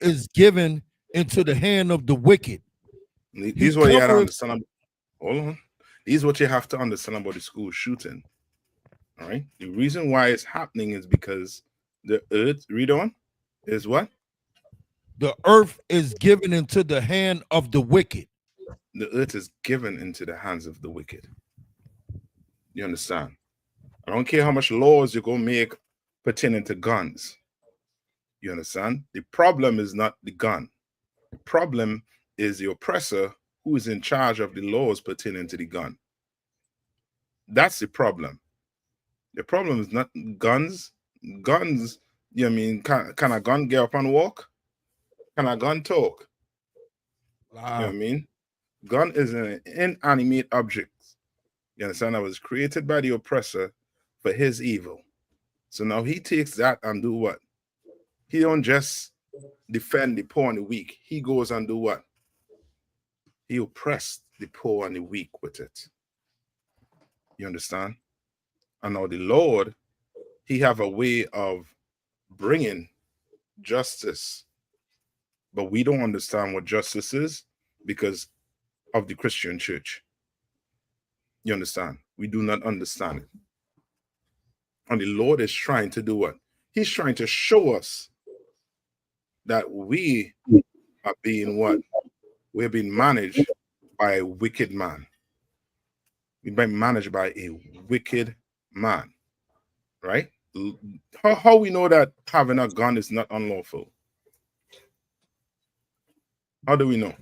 is given into the hand of the wicked. This is what you have to understand. Hold on. This is what you have to understand about the school shooting. All right. The reason why it's happening is because the earth, read on, is what? The earth is given into the hand of the wicked. The earth is given into the hands of the wicked. You understand? I don't care how much laws you're going to make pertaining to guns. You understand? The problem is not the gun. The problem is the oppressor who is in charge of the laws pertaining to the gun. That's the problem. The problem is not guns. Guns, you know what I mean? Can a gun get up and walk? Can a gun talk? You know what I mean? Gun is an inanimate object. You understand? That was created by the oppressor for his evil. So now he takes that and do what? He don't just defend the poor and the weak. He goes and do what? He oppressed the poor and the weak with it. You understand? And now the Lord, he have a way of bringing justice. But we don't understand what justice is because of the Christian church. You understand? We do not understand it. And the Lord is trying to do what? He's trying to show us that we are being what? We're being managed by a wicked man. We've been managed by a wicked man, right? How we know that having a gun is not unlawful? How do we know?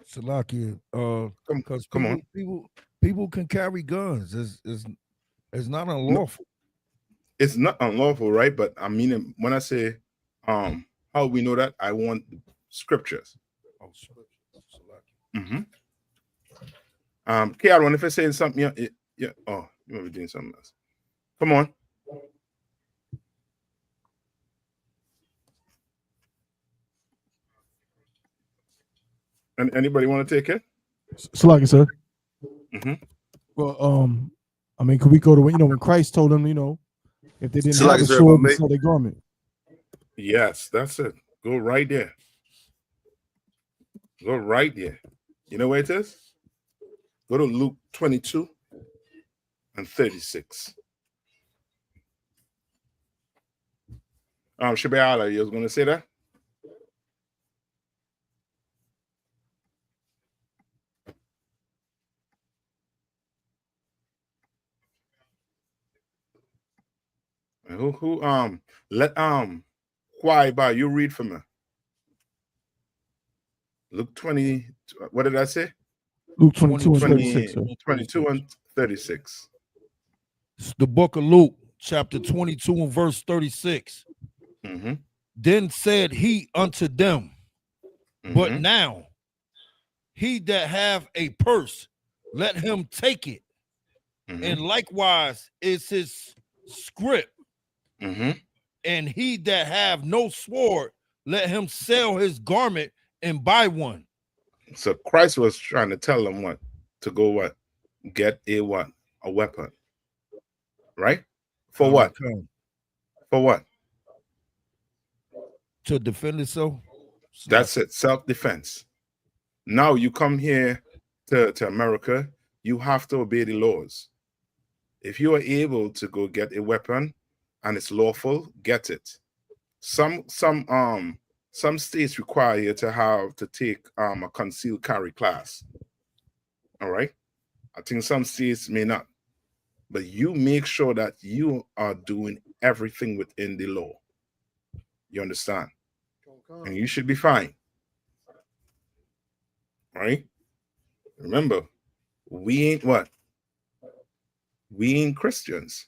Salakia, because come on. People can carry guns. It's not unlawful. No, it's not unlawful, right? But I mean, when I say how we know that, I want scriptures. Oh, scriptures. Kiara, if I say something, yeah. Oh, you might be doing something else. Come on. And anybody want to take it? Salaki, sir. Well, I mean, could we go to when Christ told them, if they didn't have a sword, they sell their garment. Yes, that's it. Go right there. Go right there. You know where it is? Go to Luke 22 and 36. Shabayala, you was going to say that? Who let why you read for me? Luke 20, what did I say? Luke 22 and 36. 22 and 36. It's the book of Luke, chapter 22 and verse 36. Then said he unto them, but now he that have a purse, let him take it. And likewise is his scrip. And he that have no sword, let him sell his garment and buy one. So Christ was trying to tell them what? To go what? Get a what? A weapon. Right? For what? For what? To defend itself. That's it. Self-defense. Now you come here to America, you have to obey the laws. If you are able to go get a weapon and it's lawful, get it. Some states require you to take a concealed carry class. All right. I think some states may not, but you make sure that you are doing everything within the law. You understand? And you should be fine. All right. Remember, we ain't what? We ain't Christians.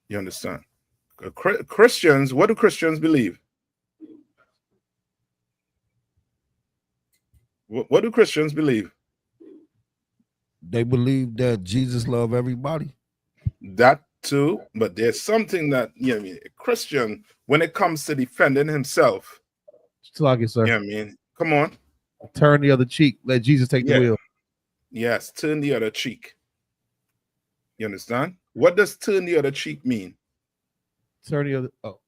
You understand? Christians, what do Christians believe? What do Christians believe? They believe that Jesus loves everybody. That too, but there's something that, a Christian, when it comes to defending himself, Salaki, sir. I mean, come on. Turn the other cheek. Let Jesus take the wheel. Yes, turn the other cheek. You understand? What does turn the other cheek mean? turn the other. Oh,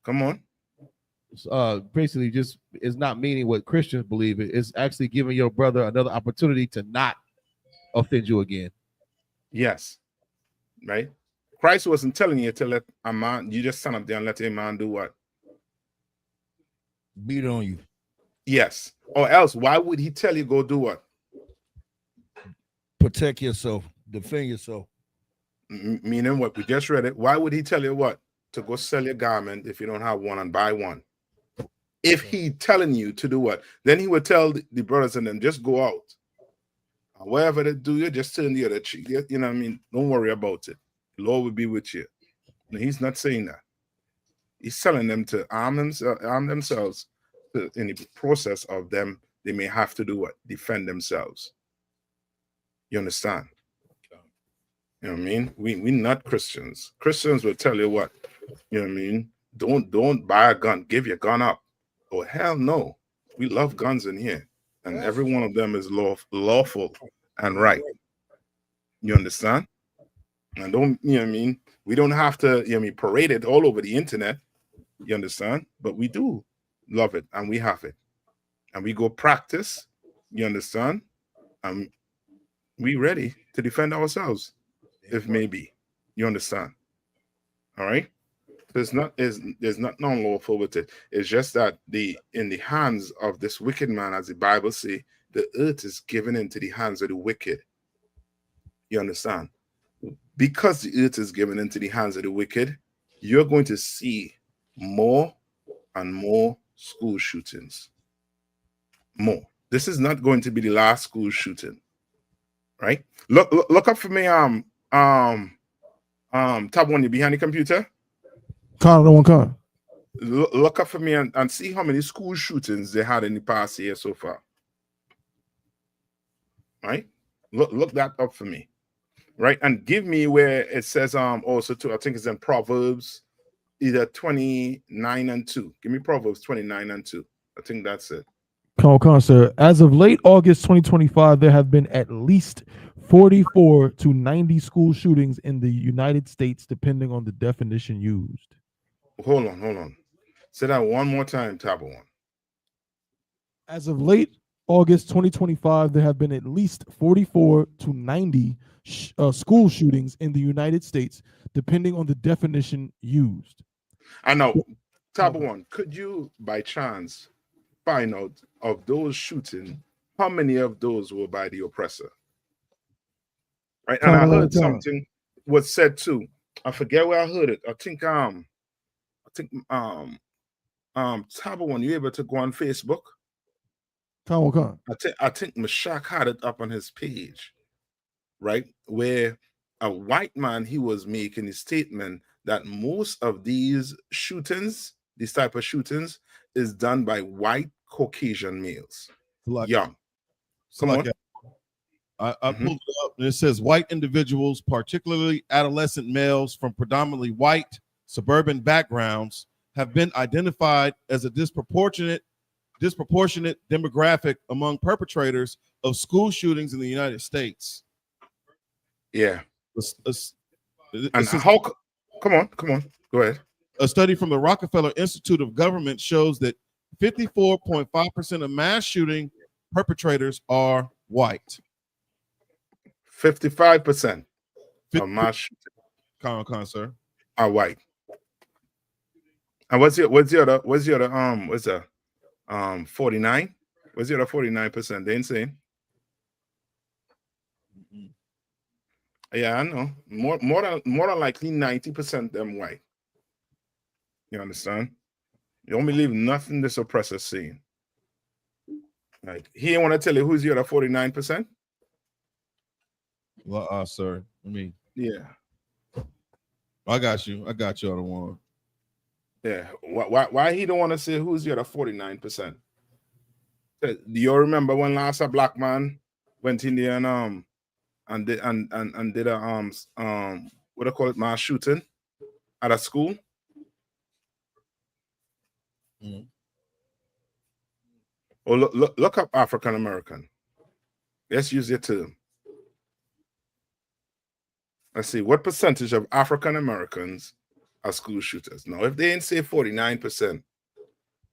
come on. Basically, just is not meaning what Christians believe. It's actually giving your brother another opportunity to not offend you again. Yes, right. Christ wasn't telling you to let a man. You just stand up there and let a man do what? Beat on you. Yes. Or else, why would he tell you go do what? Protect yourself. Defend yourself. Meaning what? We just read it. Why would he tell you what? To go sell your garment if you don't have one and buy one. If he telling you to do what? Then he would tell the brothers and them, just go out. Whatever they do, you just turn the other cheek. You know what I mean? Don't worry about it. The Lord will be with you. No, he's not saying that. He's telling them to arm themselves in the process of them. They may have to do what? Defend themselves. You understand? You know what I mean? We're not Christians. Christians will tell you what? You know what I mean? Don't buy a gun. Give your gun up. Oh, hell no. We love guns in here. And every one of them is lawful and right. You understand? And don't, you know what I mean? We don't have to, you know what I mean, parade it all over the internet. You understand? But we do love it and we have it. And we go practice. You understand? And we ready to defend ourselves if maybe. You understand? All right? There's not non-lawful with it. It's just that in the hands of this wicked man, as the Bible says, the earth is given into the hands of the wicked. You understand? Because the earth is given into the hands of the wicked, you're going to see more and more school shootings. More. This is not going to be the last school shooting. Right? Look up for me. Tab 1, you behind the computer? Con. Look up for me and see how many school shootings they had in the past year so far. Right? Look that up for me. Right? And give me where it says also too, I think it's in Proverbs either 29 and 2. Give me Proverbs 29 and 2. I think that's it. Con, sir. As of late August 2025, there have been at least 44 to 90 school shootings in the United States, depending on the definition used. Hold on. Say that one more time, Tab 1. As of late August 2025, there have been at least 44 to 90 school shootings in the United States, depending on the definition used. I know. Tab 1, could you, by chance, find out of those shootings, how many of those were by the oppressor? Right? And I heard something was said too. I forget where I heard it. I think Tab 1, you able to go on Facebook? Con. I think Meshach had it up on his page, right? Where a white man, he was making a statement that most of these shootings, these type of shootings, is done by white Caucasian males. Young. Come on. I pulled it up and it says white individuals, particularly adolescent males from predominantly white suburban backgrounds, have been identified as a disproportionate demographic among perpetrators of school shootings in the United States. Yeah. And how? Come on. Go ahead. A study from the Rockefeller Institute of Government shows that 54.5% of mass shooting perpetrators are white. 55% of mass shooting sir, are white. And what's the other 49? What's the other 49%? They ain't saying. Yeah, I know. More than likely 90% them white. You understand? You don't believe nothing this oppressor saying. Right. He ain't want to tell you who's the other 49%. Well, sir. I mean, yeah. I got you. Other one. Yeah. Why he don't want to say who's the other 49%? Do you remember when last a black man went in there and did a what do you call it, mass shooting at a school? Mm-hmm. Oh, look up African American. Let's use your term. Let's see what percentage of African Americans are school shooters. Now, if they ain't say 49%,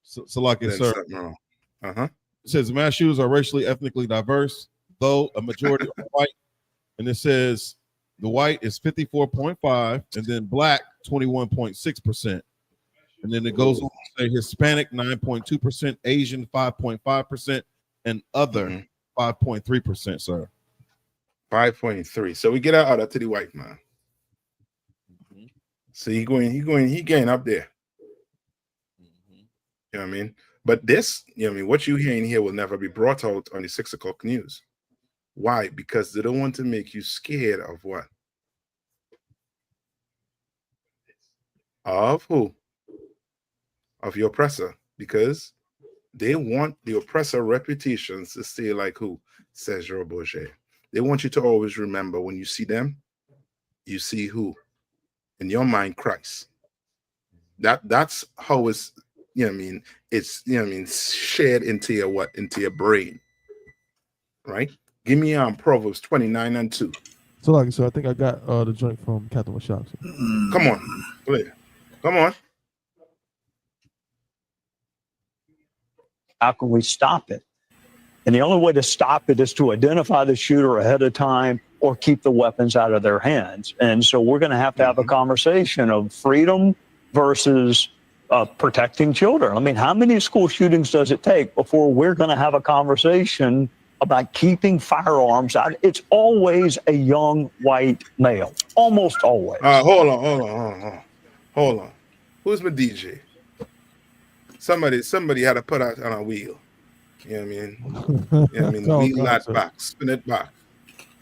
So like it, then sir. something wrong. Uh-huh. It says mass shooters are racially, ethnically diverse, though a majority are white. And it says the white is 54.5%, and then black 21.6%. And then it goes on to say Hispanic 9.2%, Asian 5.5%, and other 5.3%, sir. 5.3. So we get our order to the white man. So he getting up there. You know what I mean? But this, you know what I mean, what you hearing here will never be brought out on the 6 o'clock news. Why? Because they don't want to make you scared of what? Of who? Of your oppressor. Because they want the oppressor reputations to stay like who? Cesar Borgia. They want you to always remember when you see them, you see who? In your mind, Christ. That's how it's, you know what I mean, it's, you know what I mean, shared into your what? Into your brain. Right? Give me Proverbs 29:2. So I think I got the joint from Captain Mashak. Come on, play it. Come on. How can we stop it? And the only way to stop it is to identify the shooter ahead of time or keep the weapons out of their hands. And so we're going to have a conversation of freedom versus protecting children. I mean, how many school shootings does it take before we're going to have a conversation about keeping firearms out? It's always a young white male, almost always. Hold on. Who's my DJ? Somebody had to put out on a wheel. You know what I mean? You know what I mean? Wheel that back, spin it back.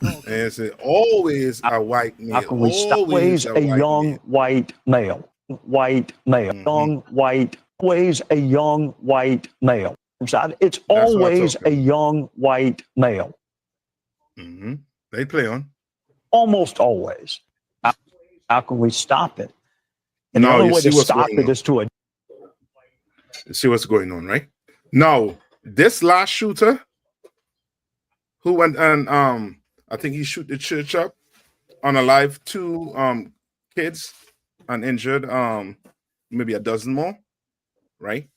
And it's always a white male. How can we stop? Always a young white male. White male. Young white. Always a young white male. It's always a young white male. They play on. Almost always. How can we stop it? And the only way to stop it is to. You see what's going on, right? Now, this last shooter who went and I think he shoot the church up, unalive 2 kids and injured maybe a dozen more, right?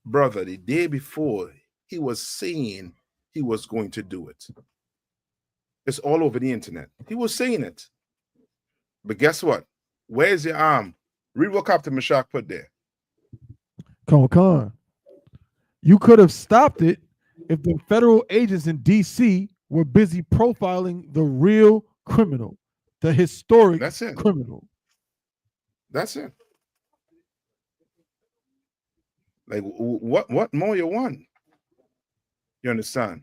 Brother, the day before, he was saying he was going to do it. It's all over the internet. He was saying it. But guess what? Where's your arm? Read what Captain Mashak put there. Con. You could have stopped it if the federal agents in D.C. were busy profiling the real criminal, the historic criminal. That's it. Like, what more you want? You understand?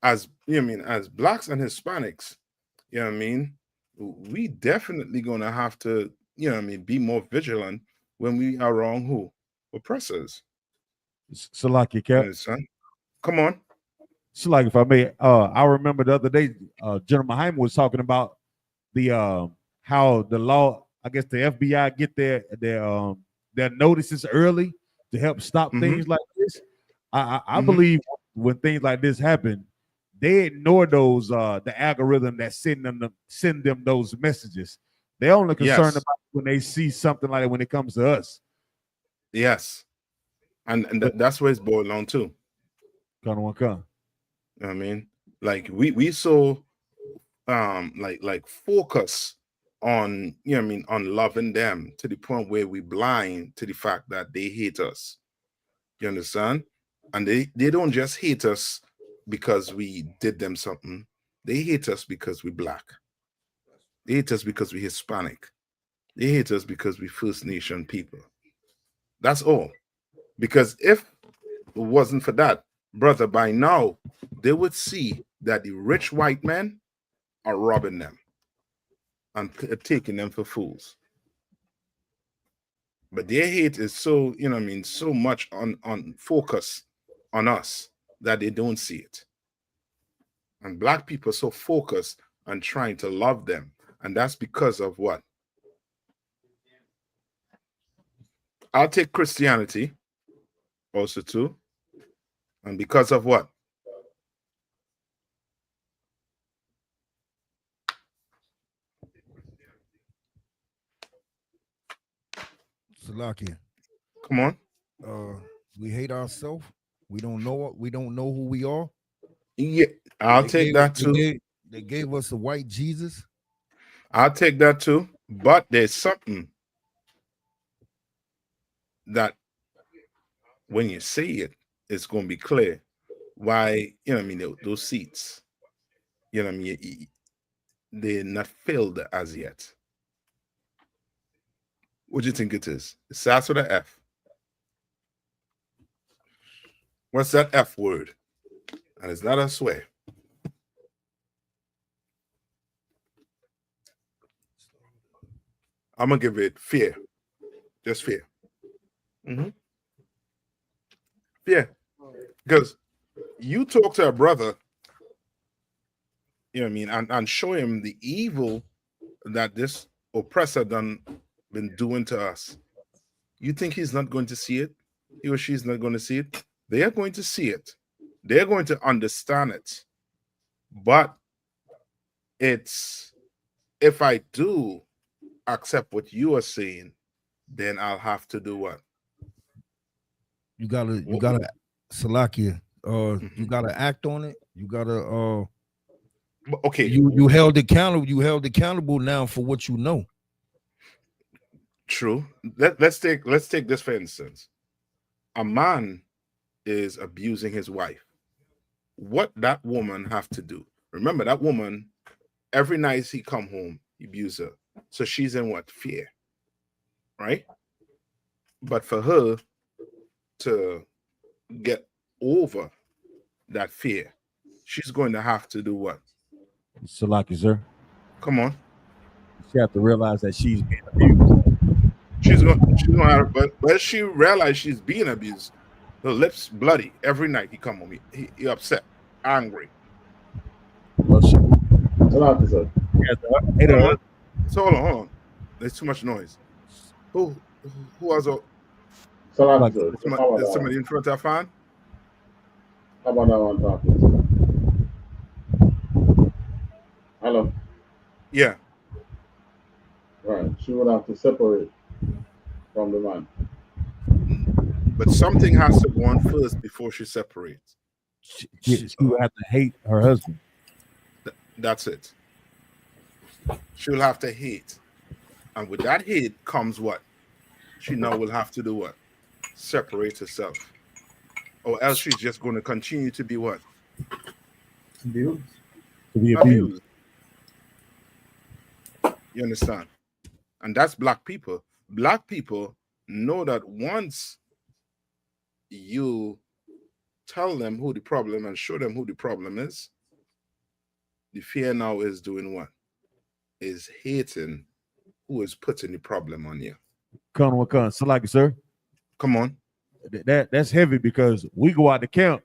As you know what I mean, as blacks and Hispanics, you know what I mean, we definitely gonna have to, you know what I mean, be more vigilant when we are wrong who? Oppressors. So like you kept. Come on. So like if I may, I remember the other day, General Hyman was talking about the how the law, I guess the FBI get their notices early to help stop things like this. I believe when things like this happen, they ignore those the algorithm that send them those messages. They're only concerned about when they see something like that when it comes to us. Yes. And that's where it's boiled on too. Come. You know what I mean? Like we so like focus on, you know what I mean, on loving them to the point where we blind to the fact that they hate us. You understand? And they don't just hate us because we did them something. They hate us because we black. They hate us because we Hispanic. They hate us because we First Nation people. That's all. Because if it wasn't for that, brother, by now they would see that the rich white men are robbing them and taking them for fools. But their hate is so, you know what I mean, so much on focus on us that they don't see it. And black people are so focused on trying to love them. And that's because of what? I'll take Christianity also too. And because of what? Salakia. Come on. We hate ourselves. We don't know who we are. Yeah, I'll take that too. They gave us a white Jesus. I'll take that too. But there's something that when you see it, it's going to be clear why, you know what I mean, those seats, you know what I mean, they're not filled as yet. What do you think it is? It starts with an F. What's that F word? And it's not a swear. I'm going to give it fear. Just fear. Fear. Because you talk to a brother, you know what I mean, and show him the evil that this oppressor been doing to us. You think he's not going to see it? He or she's not going to see it? They are going to see it. They're going to understand it. But it's, if I do accept what you are saying, then I'll have to do what? You gotta Salakia. You gotta act on it. You gotta okay. You held accountable now for what you know. True. Let's take this for instance. A man is abusing his wife. What that woman have to do? Remember, that woman, every night he come home, he abuse her. So she's in what? Fear. Right? But for her to get over that fear, she's going to have to do what? Salaki, sir. Come on. She have to realize that she's being abused. She's gonna have, but she realized she's being abused. Her lips bloody every night. He come home. He upset, angry. Well, Salaki, sir. So hold on. There's too much noise. Who was a? Is somebody in front of a fan? How about that one talking? Hello. Yeah. Right. She would have to separate from the man. But something has to go on first before she separates. She would have to hate her husband. That's it. She'll have to hate. And with that hate comes what? She now will have to do what? Separate herself. Or else she's just going to continue to be what? Abused. To be abused. You understand? And that's black people. Black people know that once you tell them who the problem and show them who the problem is, the fear now is doing what? Is hating who is putting the problem on you. Come on, Salaki, sir. Come on. That's heavy because we go out to camp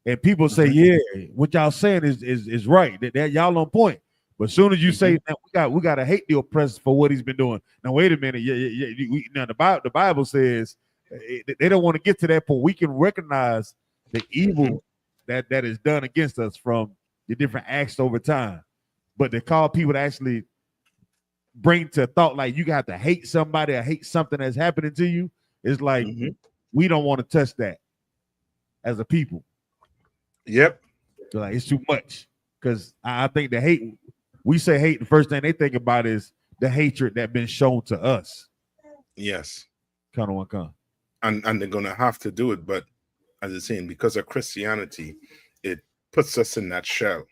and people say, yeah, what y'all saying is right. That y'all on point. But as soon as you say that we gotta hate the oppressor for what he's been doing. Now wait a minute. Now the Bible says they don't want to get to that point. We can recognize the evil that is done against us from the different acts over time. But to call people to actually bring to thought like you got to hate somebody or hate something that's happening to you, it's like we don't want to touch that as a people. Yep. So like it's too much. Because I think the hate, we say hate, the first thing they think about is the hatred that been shown to us. Yes. And they're gonna have to do it, but as I'm saying, because of Christianity, it puts us in that shell.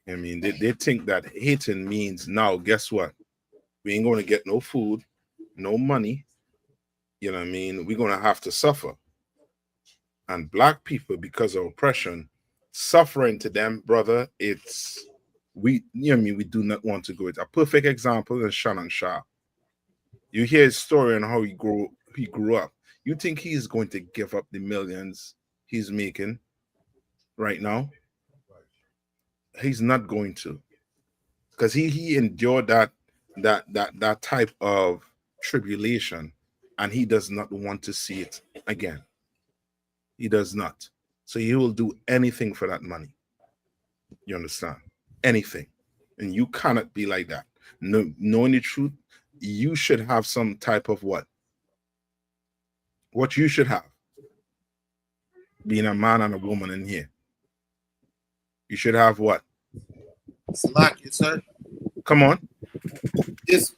I mean, they think that hating means now, guess what? We ain't going to get no food, no money. You know what I mean? We're going to have to suffer. And black people, because of oppression, suffering to them, brother, it's, we do not want to go it. A perfect example is Shannon Shah. You hear his story and how he grew up. You think he's going to give up the millions he's making right now? He's not going to, because he endured that type of tribulation, and he does not want to see it again. He does not. So he will do anything for that money. You understand? Anything. And you cannot be like that. No, knowing the truth, you should have some type of what? what you should have, being a man and a woman in here. You should have what? Slack, yes, sir. Come on. This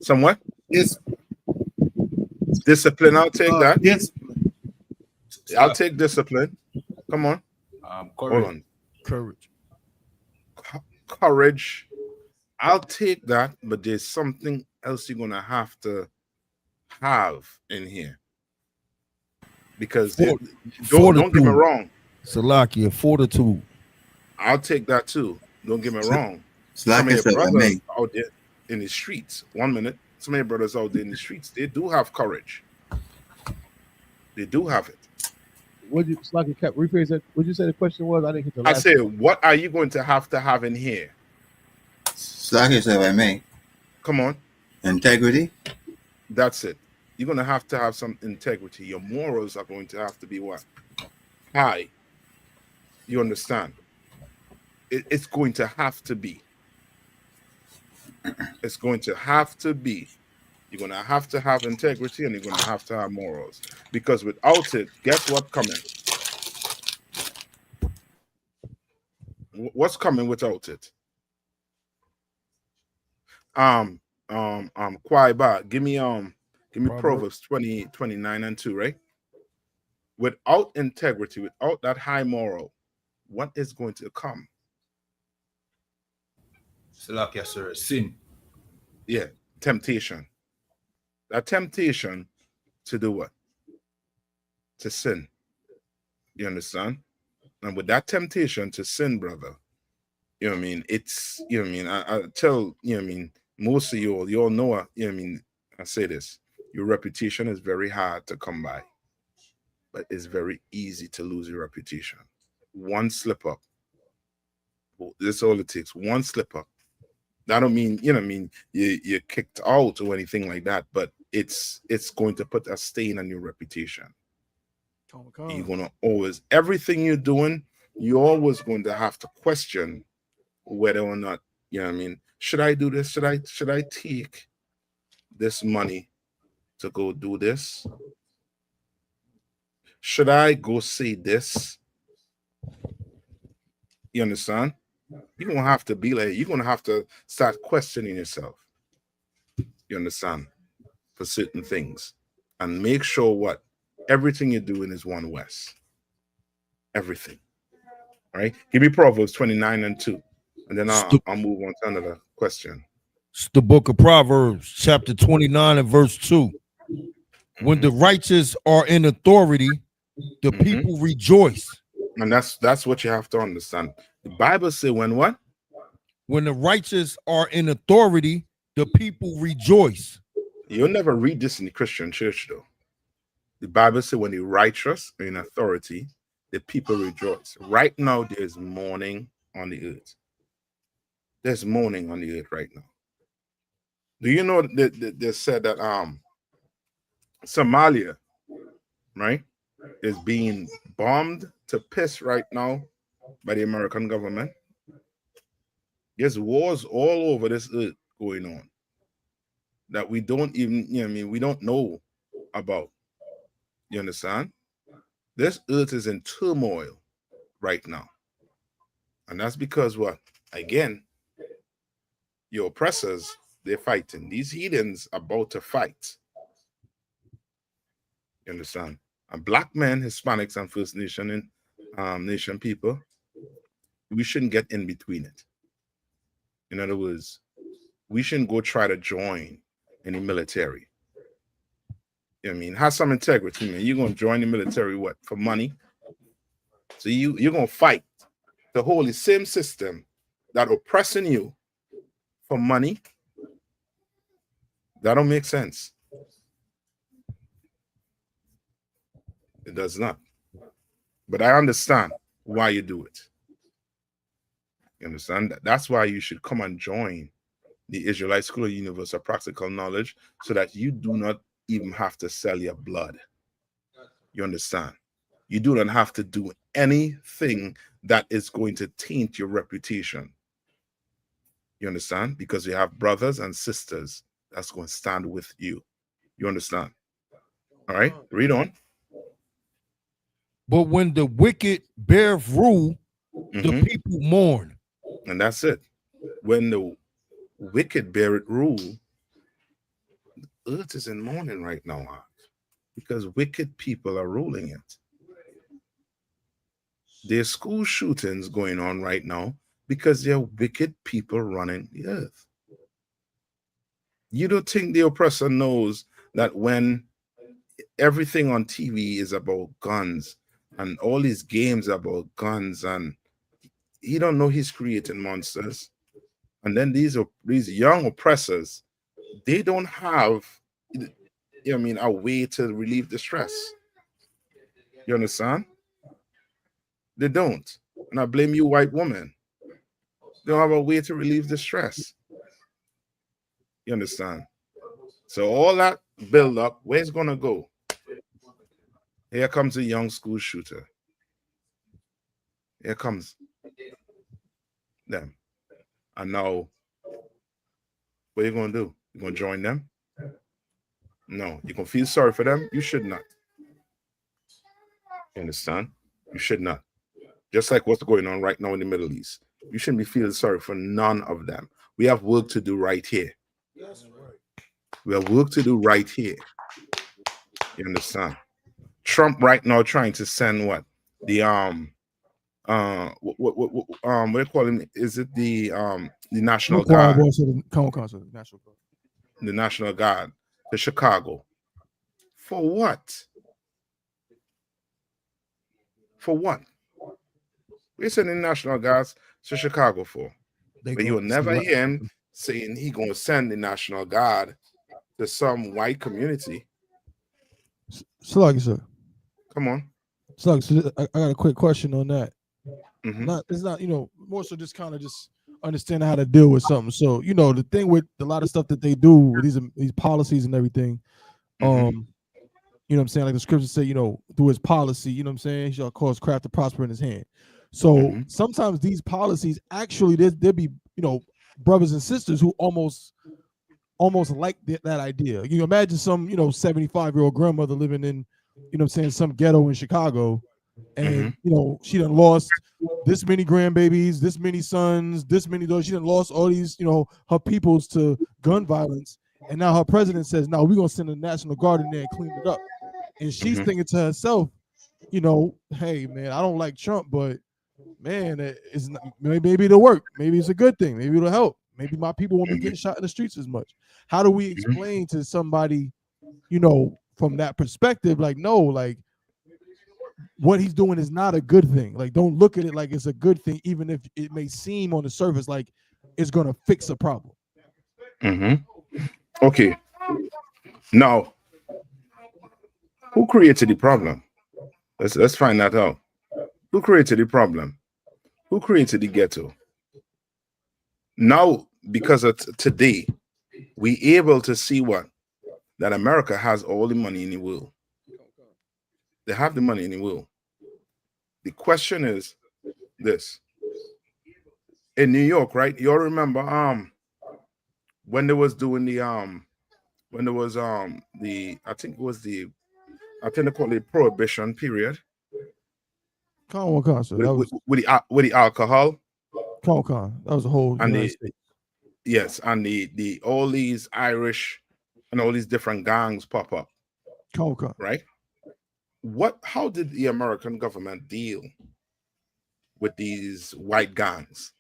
Somewhat? is Discipline, I'll take that. Yes. I'll take discipline. Come on. Hold on. Courage. Courage. I'll take that, but there's something else you're gonna have in here. Because don't get me wrong. Salakia, fortitude. I'll take that too. Don't get me wrong. Some of your brothers out there in the streets. 1 minute. Some of your brothers out there in the streets, they do have courage. They do have it. What you Slacky Cap rephrase that? What you say the question was? I didn't get the last. I say, what are you going to have in here? Slack yourself, I may. Come on. Integrity. That's it. You're going to have some integrity. Your morals are going to have to be what? High. You understand? It's going to have to be. It's going to have to be. You're going to have integrity, and you're going to have morals. Because without it, guess what's coming? What's coming without it? Kwaiba, give me Proverbs 20:29 and 2, right? Without integrity, without that high moral, what is going to come? Salakia, sir, sin. Yeah, temptation. That temptation to do what? To sin. You understand? And with that temptation to sin, brother, you know what I mean? It's, you know what I mean? I tell, you know what I mean? Most of you all know, you know what I mean? I say this, your reputation is very hard to come by, but it's very easy to lose your reputation. One slip up. This is all it takes. One slip up. I don't mean, you know what I mean, you're kicked out or anything like that, but it's going to put a stain on your reputation. You're going to always, everything you're doing, you're always going to have to question whether or not, you know what I mean, should I do this? Should I take this money to go do this? Should I go say this? You understand? You're going to have to be like, you're going to have to start questioning yourself. You understand? For certain things. And make sure what? Everything you're doing is one west. Everything. All right? Give me Proverbs 29 and 2. And then I'll move on to another question. It's the book of Proverbs, chapter 29 and verse 2. When the righteous are in authority, the people rejoice. And that's what you have to understand. The Bible says when what? When the righteous are in authority, the people rejoice. You'll never read this in the Christian church, though. The Bible says when the righteous are in authority, the people rejoice. Right now, there's mourning on the earth. There's mourning on the earth right now. Do you know that they said that Somalia, right, is being bombed to piss right now by the American government? There's wars all over this earth going on that we don't even, you know what I mean, we don't know about. You understand? This earth is in turmoil right now. And that's because what? Again, your oppressors, they're fighting. These heathens are about to fight. You understand? And black men, Hispanics, and First Nation nation people, we shouldn't get in between it. In other words, we shouldn't go try to join any military. You know what I mean? Have some integrity, man. You're going to join the military, what? For money? So you're going to fight the whole same system that oppressing you for money? That don't make sense. It does not. But I understand why you do it. You understand? That's why you should come and join the Israelite School of Universal Practical Knowledge so that you do not even have to sell your blood. You understand? You do not have to do anything that is going to taint your reputation. You understand? Because you have brothers and sisters that's going to stand with you. You understand? All right, read on. But when the wicked bear rule, the people mourn. And that's it. When the wicked bear it rule, earth is in mourning right now, because wicked people are ruling it. There's school shootings going on right now because there are wicked people running the earth. You don't think the oppressor knows that when everything on TV is about guns and all these games about guns, and he don't know he's creating monsters? And then these young oppressors, they don't have, a way to relieve the stress. You understand? They don't. And I blame you, white woman. They don't have a way to relieve the stress. You understand? So all that build up, where's it gonna go? Here comes a young school shooter. Here comes them. And now, what are you gonna do? You gonna join them? No. You gonna feel sorry for them? You should not. You understand? You should not. Just like what's going on right now in the Middle East. You shouldn't be feeling sorry for none of them. We have work to do right here. We have work to do right here. You understand? Trump right now trying to send what? The what do you call him? Is it the National Guard? The National Guard to Chicago. For what? For what? We're sending National Guards to Chicago for. But you will never hear him saying he gonna send the National Guard to some white community. Sluggy, sir. Come on. Sluggy, so I got a quick question on that. Mm-hmm. It's not, more so just kind of just understanding how to deal with something. So, the thing with a lot of stuff that they do, these policies and everything, you know what I'm saying? Like the scriptures say, through his policy, you know what I'm saying? He shall cause craft to prosper in his hand. So sometimes these policies actually, there be, brothers and sisters who almost like that idea. You imagine some, 75-year-old grandmother living in, some ghetto in Chicago, and she done lost this many grandbabies, this many sons, this many daughters. She done lost all these, her peoples to gun violence, and now her president says, "No, we're gonna send the National Guard in there and clean it up." And she's thinking to herself, hey man, I don't like Trump, but man, it's not, maybe it'll work. Maybe it's a good thing. Maybe it'll help. Maybe my people won't be getting shot in the streets as much. How do we explain to somebody, from that perspective, like, no, like what he's doing is not a good thing. Like, don't look at it like it's a good thing, even if it may seem on the surface like it's gonna fix a problem. Okay. Now, who created the problem? Let's find that out. Who created the problem? Who created the ghetto? Now, because of today, we able to see what? That America has all the money in the world. They have the money in the world. The question is this. In New York, right? You all remember when they was doing the when there was I think they call it prohibition period. With the alcohol. That was a whole and United States. Yes, and the all these Irish and all these different gangs pop up. Right? How did the American government deal with these white gangs?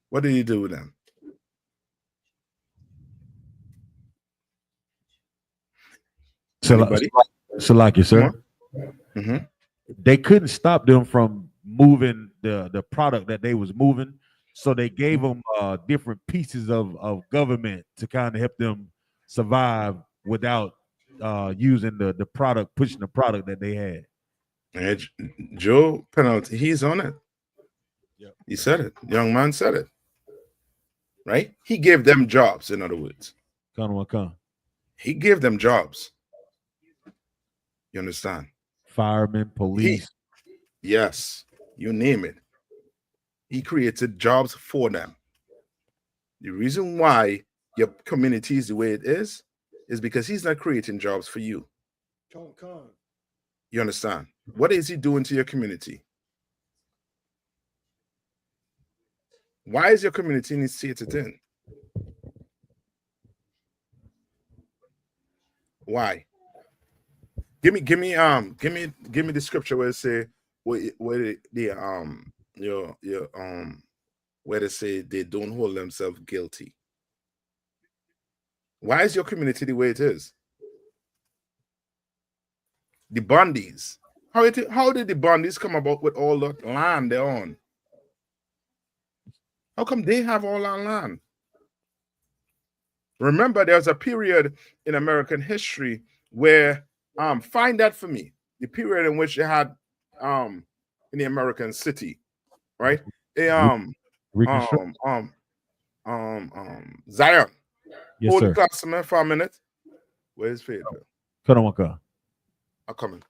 What did he do with them? So like you, sir. They couldn't stop them from moving the product that they was moving, so they gave them different pieces of government to kind of help them survive without using the product, pushing the product that they had. And Joe Penalty, he's on it. Yep. He said it. Young man said it. Right? He gave them jobs, in other words. He gave them jobs. You understand? Firemen, police. Yes, you name it. He created jobs for them. The reason why your community is the way it is because he's not creating jobs for you. You understand? What is he doing to your community? Why is your community initiated in? Why? Give me the scripture where it say where they say they don't hold themselves guilty. Why is your community the way it is? The Bundys. How did the Bundys come about with all the land they're on? How come they have all our land? Remember, there's a period in American history where find that for me. The period in which they had in the American city, right? Zion. Yes, Hold sir. the class for a minute. Where's Fayetteville? Come on, come. I'm coming.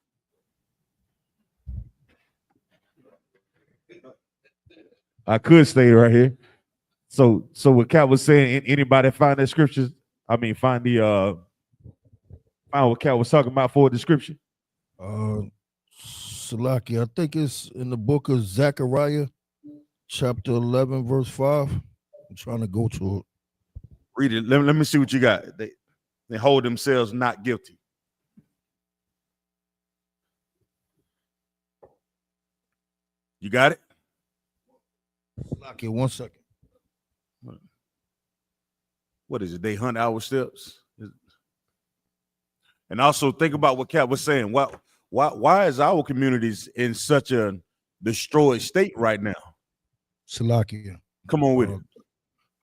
I could stay right here. So what Cat was saying, anybody find that scriptures? I mean, find what Cat was talking about for a description. Salaki, I think it's in the book of Zechariah, chapter 11, verse 5. I'm trying to go to it. Read it. Let me see what you got. They hold themselves not guilty. You got it? Salaki, 1 second. What is it? They hunt our steps. And also think about what Cat was saying. Why is our communities in such a destroyed state right now? Salaki. Come on with it.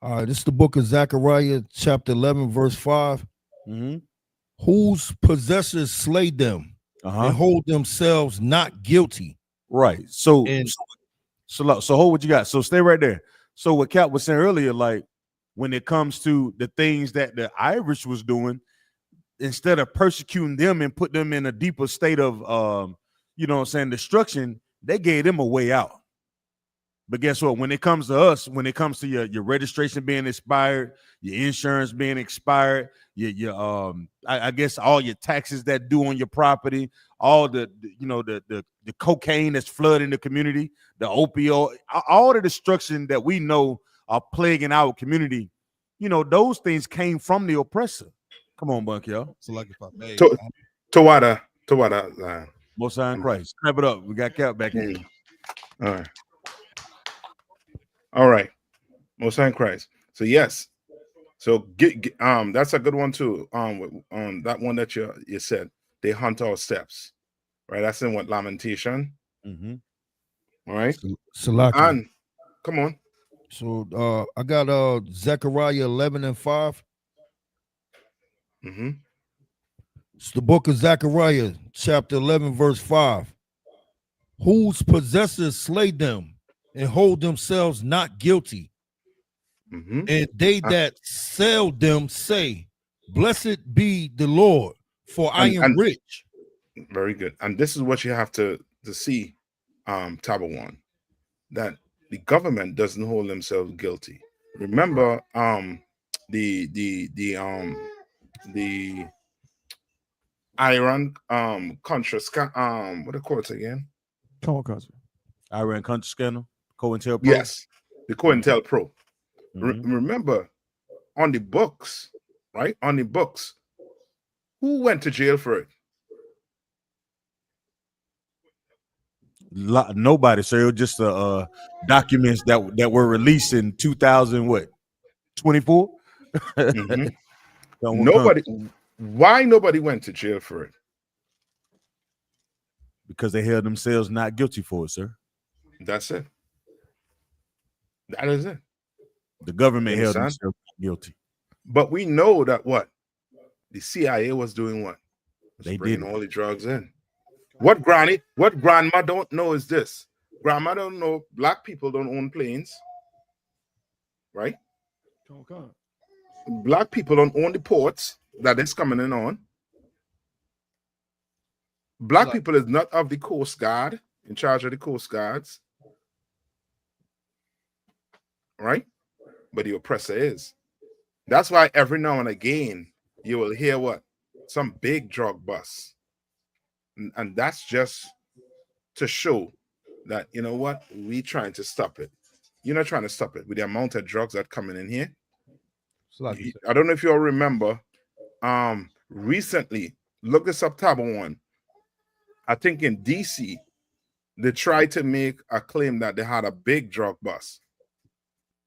All right, this is the book of Zechariah, chapter 11, verse 5. Whose possessors slay them and hold themselves not guilty. Right. So hold what you got. So stay right there. So what Cat was saying earlier, like when it comes to the things that the Irish was doing, instead of persecuting them and put them in a deeper state of destruction, they gave them a way out. But guess what? When it comes to us, when it comes to your registration being expired, your insurance being expired, I guess all your taxes that due on your property, all the cocaine that's flooding the community, the opioid, all the destruction that we know are plaguing our community, those things came from the oppressor. Come on, Bunk, y'all. So like if I may, Tawada. Most High in Christ. Clap it up. We got Cap back in. All right. Most High in Christ. So yes. So that's a good one too. That one that you said, they hunt our steps. Right? That's in what Lamentation. All right. Salaki. And come on. So I got Zechariah 11 and 5. It's the book of Zechariah, chapter 11, verse 5. Whose possessors slay them and hold themselves not guilty. And they that sell them say, blessed be the Lord, for I am rich. Very good. And this is what you have to see, Tabawan, that the government doesn't hold themselves guilty. Remember, the Iran Contra what do they call it again? Iran Contra scandal, COINTELPRO. Yes, the COINTELPRO. Remember, on the books, right? On the books, who went to jail for it? Nobody, sir. It was just documents that were released in 2024. Nobody. Why nobody went to jail for it? Because they held themselves not guilty for it, sir. That's it. That is it. The government held themselves guilty. But we know that what the CIA was doing, what they bringing did all the drugs in. What grandma don't know is this. Grandma don't know black people don't own planes, right? Black people don't own the ports that is coming in on. Black people is not of the Coast Guard, in charge of the Coast Guards, right? But the oppressor is. That's why every now and again you will hear what? Some big drug bust. And that's just to show that, you know what, we trying to stop it. You're not trying to stop it with the amount of drugs that coming in here. I don't know if you all remember, recently, look this up, Tabo One. I think in DC, they tried to make a claim that they had a big drug bust.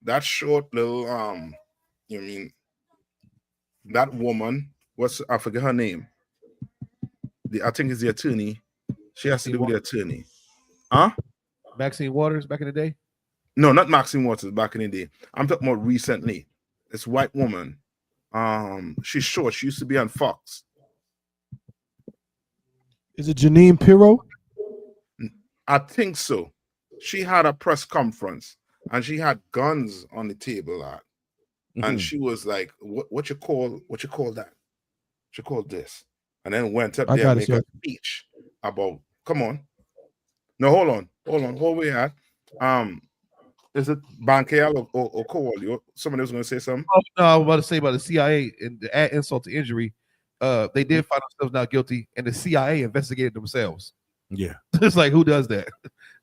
That short little, you mean, that woman, I forget her name. I think it's the attorney. She has to do with the attorney. Huh? Maxine Waters back in the day? No, not Maxine Waters back in the day. I'm talking about recently. This white woman. She's short. She used to be on Fox. Is it Janine Pirro? I think so. She had a press conference and she had guns on the table, and she was like, "What you call that? She called this," and then went up there and make a speech about. Come on, no, hold on, hold we at. Is it Bankel or Cole? Somebody was going to say something. Oh, no, I was about to say about the CIA and the add insult to injury. They did find themselves not guilty, and the CIA investigated themselves. Yeah, it's like, who does that?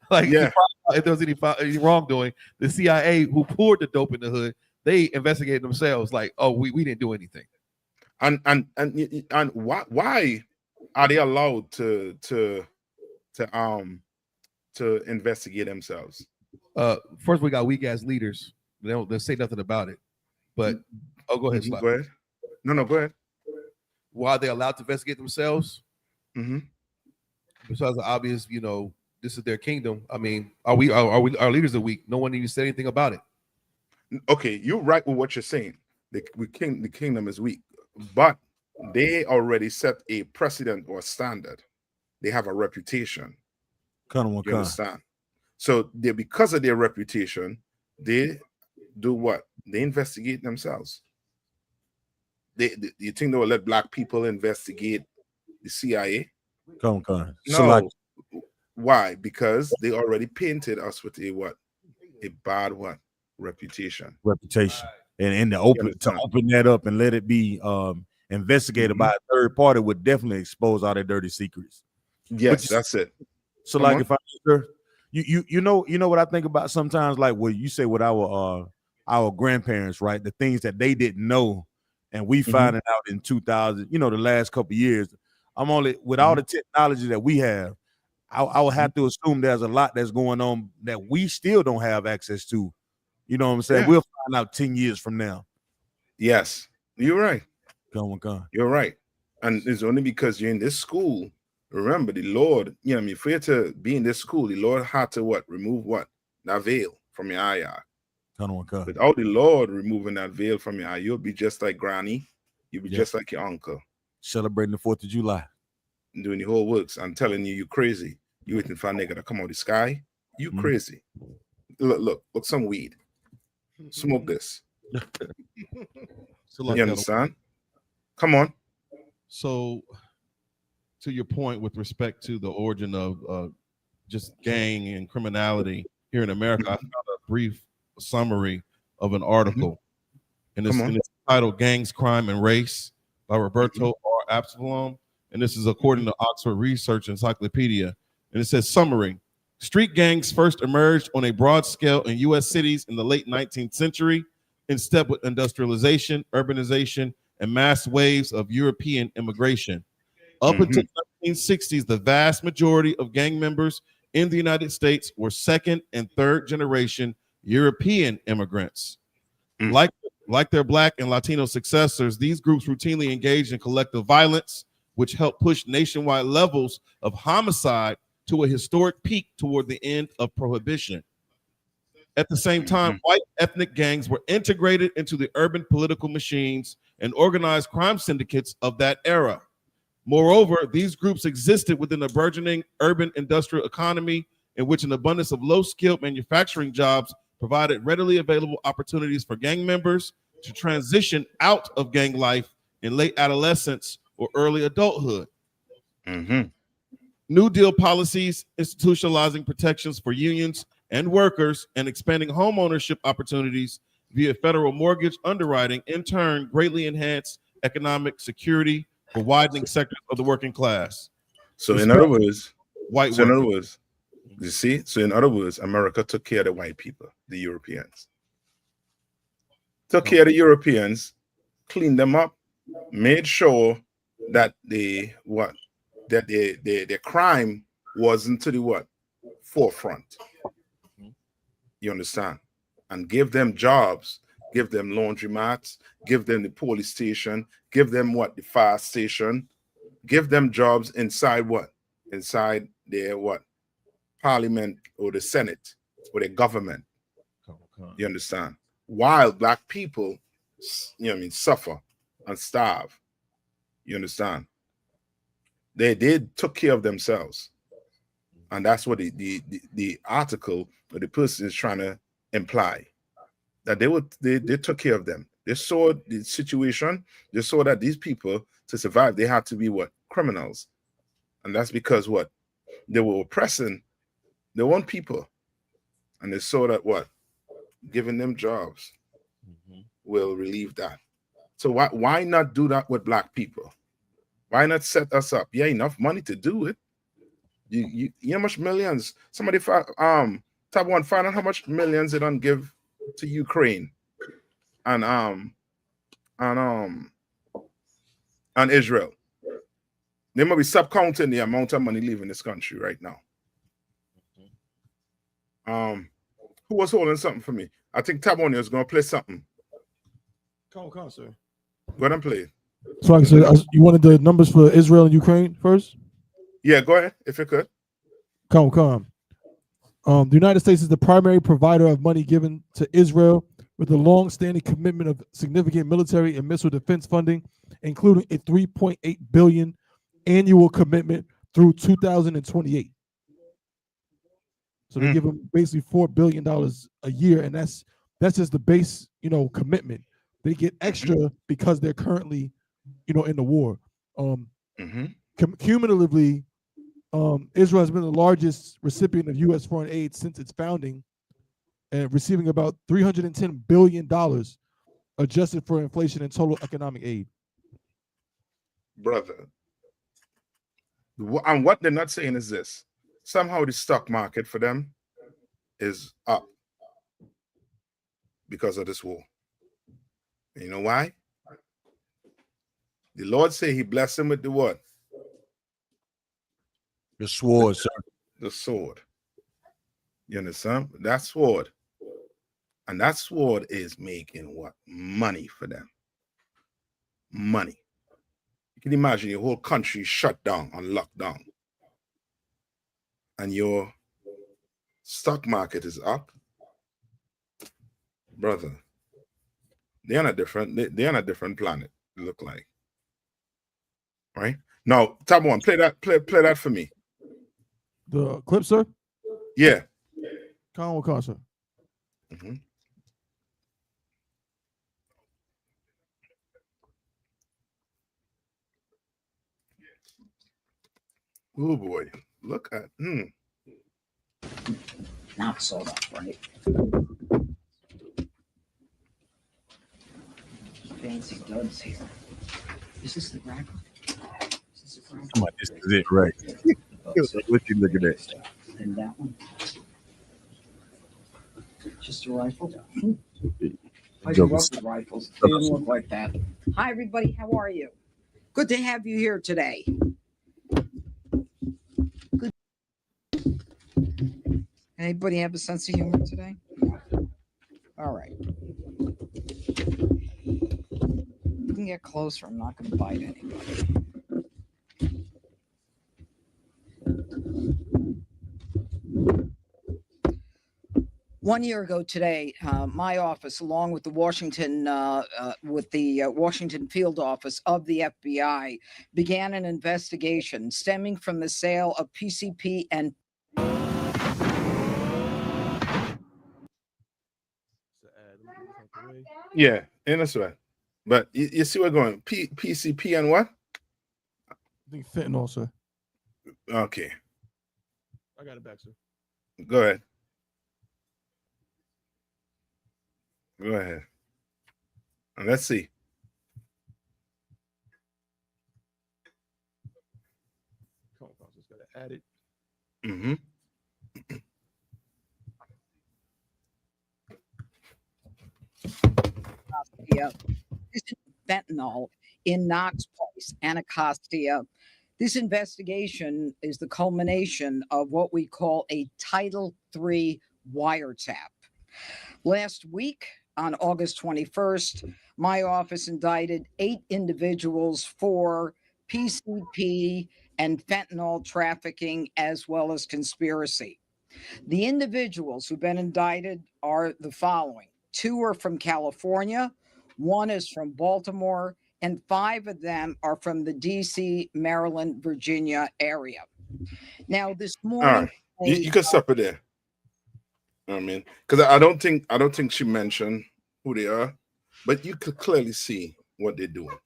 Like, yeah. if there was any wrongdoing, the CIA who poured the dope in the hood, they investigated themselves. Like, oh, we didn't do anything. And why are they allowed to investigate themselves? First, we got weak ass leaders. They'll say nothing about it. But go ahead. Go ahead. No, go ahead. Why are they allowed to investigate themselves? Mm-hmm. Besides the obvious, this is their kingdom. I mean, are our leaders are weak? No one even said anything about it. Okay, you're right with what you're saying. The kingdom is weak, but they already set a precedent or standard. They have a reputation. You understand? So because of their reputation, they do what? They investigate themselves. You think they will let black people investigate the CIA? No. Why? Because they already painted us with a bad reputation. And to open that up and let it be investigated by a third party would definitely expose all their dirty secrets. Yes, that's it. So if you know what I think about sometimes, like what you say with our grandparents, right? The things that they didn't know, and we finding out in 2000, the last couple of years. I'm only with all the technology that we have, I would have to assume there's a lot that's going on that we still don't have access to. You know what I'm saying? Yeah. We'll find out 10 years from now. Yes, you're right. Come on. You're right. And it's only because you're in this school. Remember, the Lord, for you to be in this school, the Lord had to remove that veil from your eye. Without the Lord removing that veil from your eye, you'll be just like Granny. You'll be just like your uncle. Celebrating the 4th of July. Doing the whole works. I'm telling you crazy. You waiting for a nigga to come out of the sky? You crazy. Look, some weed. Smoke this. You understand? Come on. So, to your point with respect to the origin of just gang and criminality here in America, I found a brief summary of an article, and it's titled "Gangs, Crime, and Race" by Roberto R. Absalom, and this is according to Oxford Research Encyclopedia. And it says, summary: street gangs first emerged on a broad scale in U.S. cities in the late 19th century, in step with industrialization, urbanization, and mass waves of European immigration. Up until the 1960s, the vast majority of gang members in the United States were second and third generation European immigrants. Like their Black and Latino successors, these groups routinely engaged in collective violence, which helped push nationwide levels of homicide to a historic peak toward the end of Prohibition. At the same time, white ethnic gangs were integrated into the urban political machines and organized crime syndicates of that era. Moreover, these groups existed within a burgeoning urban industrial economy in which an abundance of low-skilled manufacturing jobs provided readily available opportunities for gang members to transition out of gang life in late adolescence or early adulthood. New Deal policies, institutionalizing protections for unions and workers, and expanding home ownership opportunities via federal mortgage underwriting, in turn, greatly enhance economic security for widening sectors of the working class. So in other words, white in other workers. words, you see, so in other words, America took care of the white people, the Europeans. Took care of the Europeans, cleaned them up, made sure that their crime wasn't to the forefront. You understand? And give them jobs, give them laundromats, give them the police station, give them the fire station, give them jobs inside inside their parliament or the Senate or the government. You understand? While black people, suffer and starve. You understand? They took care of themselves. And that's what the article or the person is trying to imply. That they took care of them. They saw the situation. They saw that these people, to survive, they had to be criminals. And that's because they were oppressing their own people. And they saw that giving them jobs will relieve that. So why not do that with black people? Why not set us up? Yeah, enough money to do it. You know how much millions? Somebody tab one, find out how much millions they don't give to Ukraine and Israel. They might be subcounting the amount of money leaving this country right now. Who was holding something for me? I think Tabonia is gonna play something. Come on, sir. Go ahead and play it. So, you wanted the numbers for Israel and Ukraine first? Yeah, go ahead if you could. Come. The United States is the primary provider of money given to Israel, with a long-standing commitment of significant military and missile defense funding, including a $3.8 billion annual commitment through 2028. So they give them basically $4 billion a year, and that's just the base, commitment. They get extra because they're currently, in the war. Cumulatively, Israel has been the largest recipient of U.S. foreign aid since its founding, and receiving about $310 billion adjusted for inflation and total economic aid. Brother. And what they're not saying is this. Somehow the stock market for them is up because of this war. And you know why? The Lord say he blessed him with the what? The sword, sir. The sword. You understand? That sword. And that sword is making what? Money for them. Money. You can imagine your whole country shut down on lockdown. And your stock market is up. Brother, they're on a different planet, it look like. Right? Now, tab one, play that for me. The clip, sir? Yeah. Con, sir. Oh boy, look at Now it's sold up, right? Fancy duds here. Is this the rack? This is it, right? What you looking at? And that one? Just a rifle? I love the rifles. They don't look like that. Hi, everybody. How are you? Good to have you here today. Good. Anybody have a sense of humor today? All right. You can get closer. I'm not going to bite anybody. 1 year ago today, my office, along with the Washington field office of the FBI, began an investigation stemming from the sale of PCP and yeah, in this way. But you see where we're going. PCP and what? I think fentanyl, sir. Okay. I got it back, sir. Go ahead. Go ahead. And let's see. Just gotta add it. Mm-hmm. Yeah. This is fentanyl in Knox Place, Anacostia. This investigation is the culmination of what we call a Title III wiretap. Last week, on August 21st, my office indicted 8 individuals for PCP and fentanyl trafficking, as well as conspiracy. The individuals who've been indicted are the following: 2 are from California, 1 is from Baltimore, and 5 of them are from the DC, Maryland, Virginia area. Now, this morning, all right, you can stop it there. I mean, because I don't think she mentioned who they are, but you could clearly see what they're doing.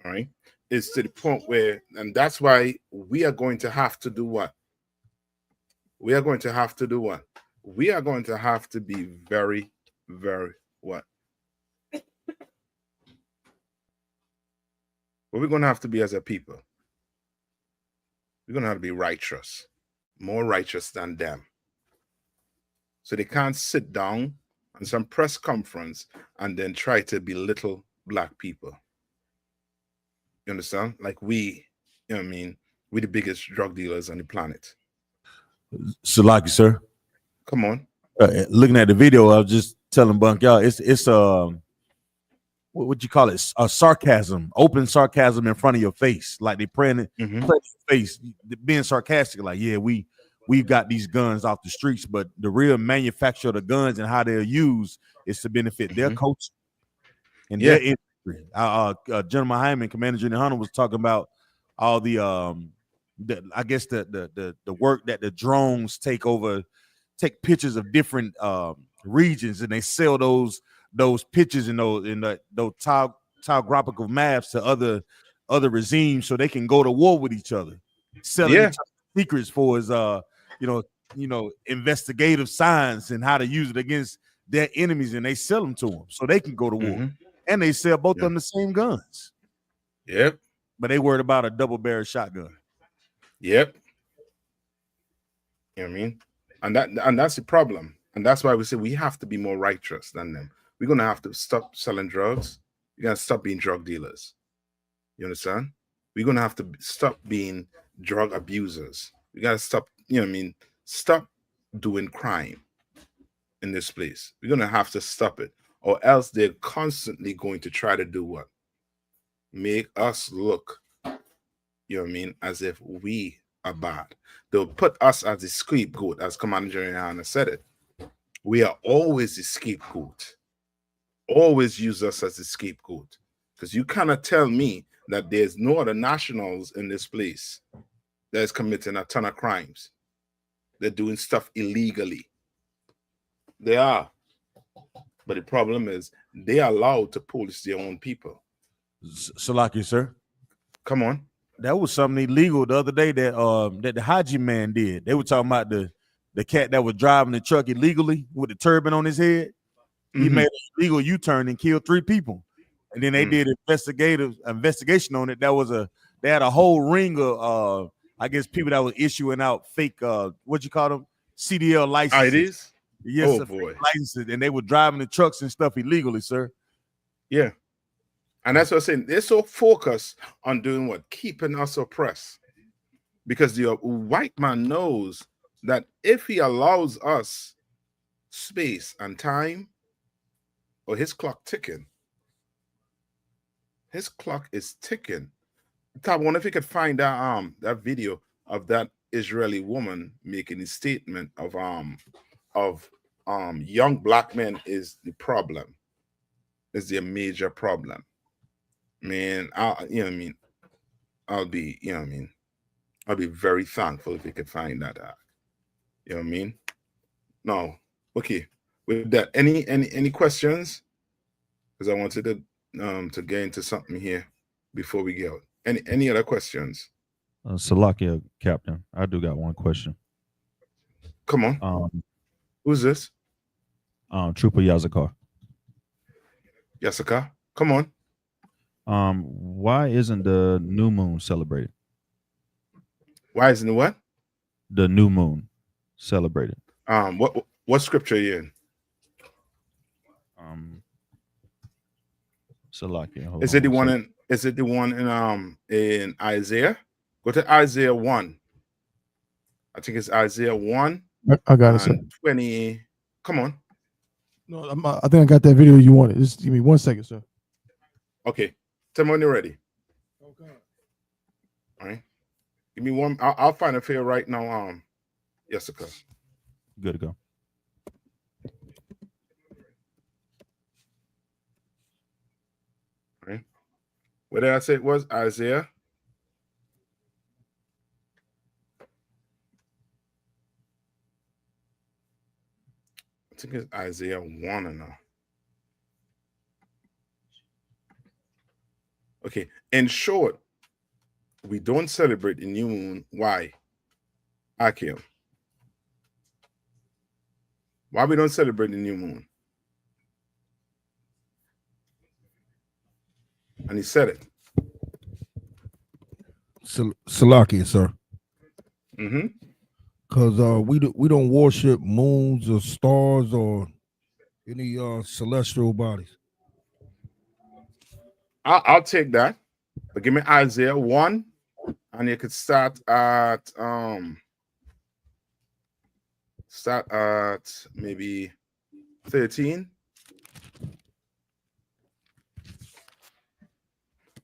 All right, it's to the point where, and that's why we are going to have to do what? We are going to have to do what? We are going to have to be very, very what? What we're going to have to be as a people. We're going to have to be righteous, more righteous than them. So they can't sit down on some press conference and then try to belittle black people. You understand? Like we, you know what I mean? We're the biggest drug dealers on the planet. Salaki, sir. Come on. Looking at the video, I was just telling Bunk, y'all, it's what would you call it? A sarcasm, open sarcasm in front of your face, like they praying it, your face, being sarcastic, like, yeah, we've got these guns off the streets, but the real manufacture of the guns and how they're used is to benefit their culture and their industry. General Hyman, Commander Junior Hunter, was talking about all the I guess the work that the drones take pictures of different regions, and they sell those pictures in those topographical maps to other regimes, so they can go to war with each other, selling each other secrets for his investigative science and how to use it against their enemies, and they sell them to them so they can go to war. And they sell both of them the same guns. Yep. But they worried about a double-barrel shotgun. Yep. You know what I mean? And that's the problem. And that's why we say we have to be more righteous than them. We're gonna have to stop selling drugs. We're gonna stop being drug dealers. You understand? We're gonna have to stop being drug abusers. We gotta stop, you know what I mean? Stop doing crime in this place. We're gonna have to stop it, or else they're constantly going to try to do what? Make us look, you know what I mean, as if we are bad. They'll put us as the scapegoat, as Commander General said it. We are always the scapegoat. Always use us as the scapegoat. Because you cannot tell me that there's no other nationals in this place that is committing a ton of crimes. They're doing stuff illegally. They are. But the problem is they are allowed to police their own people. Salaki, sir. Come on. That was something illegal the other day that the Haji man did. They were talking about the cat that was driving the truck illegally with the turban on his head. He made an illegal U-turn and killed 3 people. And then they did investigation on it. They had a whole ring of I guess people that were issuing out fake what you call them? CDL licenses. IDs? Yes, oh boy. Licenses, and they were driving the trucks and stuff illegally, sir. Yeah. And that's what I'm saying. They're so focused on doing what? Keeping us oppressed. Because the white man knows that if he allows us space and time, or his clock ticking. His clock is ticking. I wonder if you could find that video of that Israeli woman making a statement of young black men is the problem. Is the major problem. Man, I'll be very thankful if we could find that out. You know what I mean? No. Okay. With that, any questions? Because I wanted to get into something here before we go. Any other questions? Salakia, Captain. I do got one question. Come on. Who's this? Trooper Yazakar. Jessica, come on. Why isn't the new moon celebrated? Why isn't it what? The new moon celebrated. What scripture are you in? Salakia. Is it the one in Isaiah? Go to Isaiah 1. I think it's Isaiah 1. I got it, sir. 20. Come on. No, I think I got that video you wanted. Just give me 1 second, sir. Okay. Tell me when you're ready. Okay. All right. Give me one. I'll find it for you right now. Jessica. Good to go. All right. What did I say it was? Isaiah. I think it's Isaiah 1 or no. Okay. In short, we don't celebrate the new moon. Why? Akim. Why we don't celebrate the new moon? And he said it. Salakia, sir. Mm-hmm. Because we don't worship moons or stars or any celestial bodies. I'll take that. But give me Isaiah 1, and you could start at maybe 13.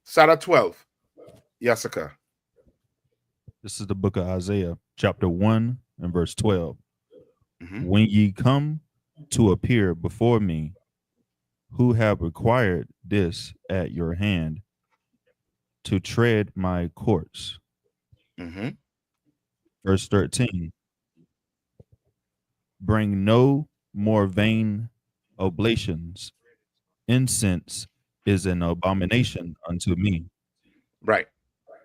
Start at 12. Jessica. This is the book of Isaiah, chapter 1 and verse 12. Mm-hmm. When ye come to appear before me, who have required this at your hand, to tread my courts. Mm-hmm. Verse 13. Bring no more vain oblations. Incense is an abomination unto me. Right.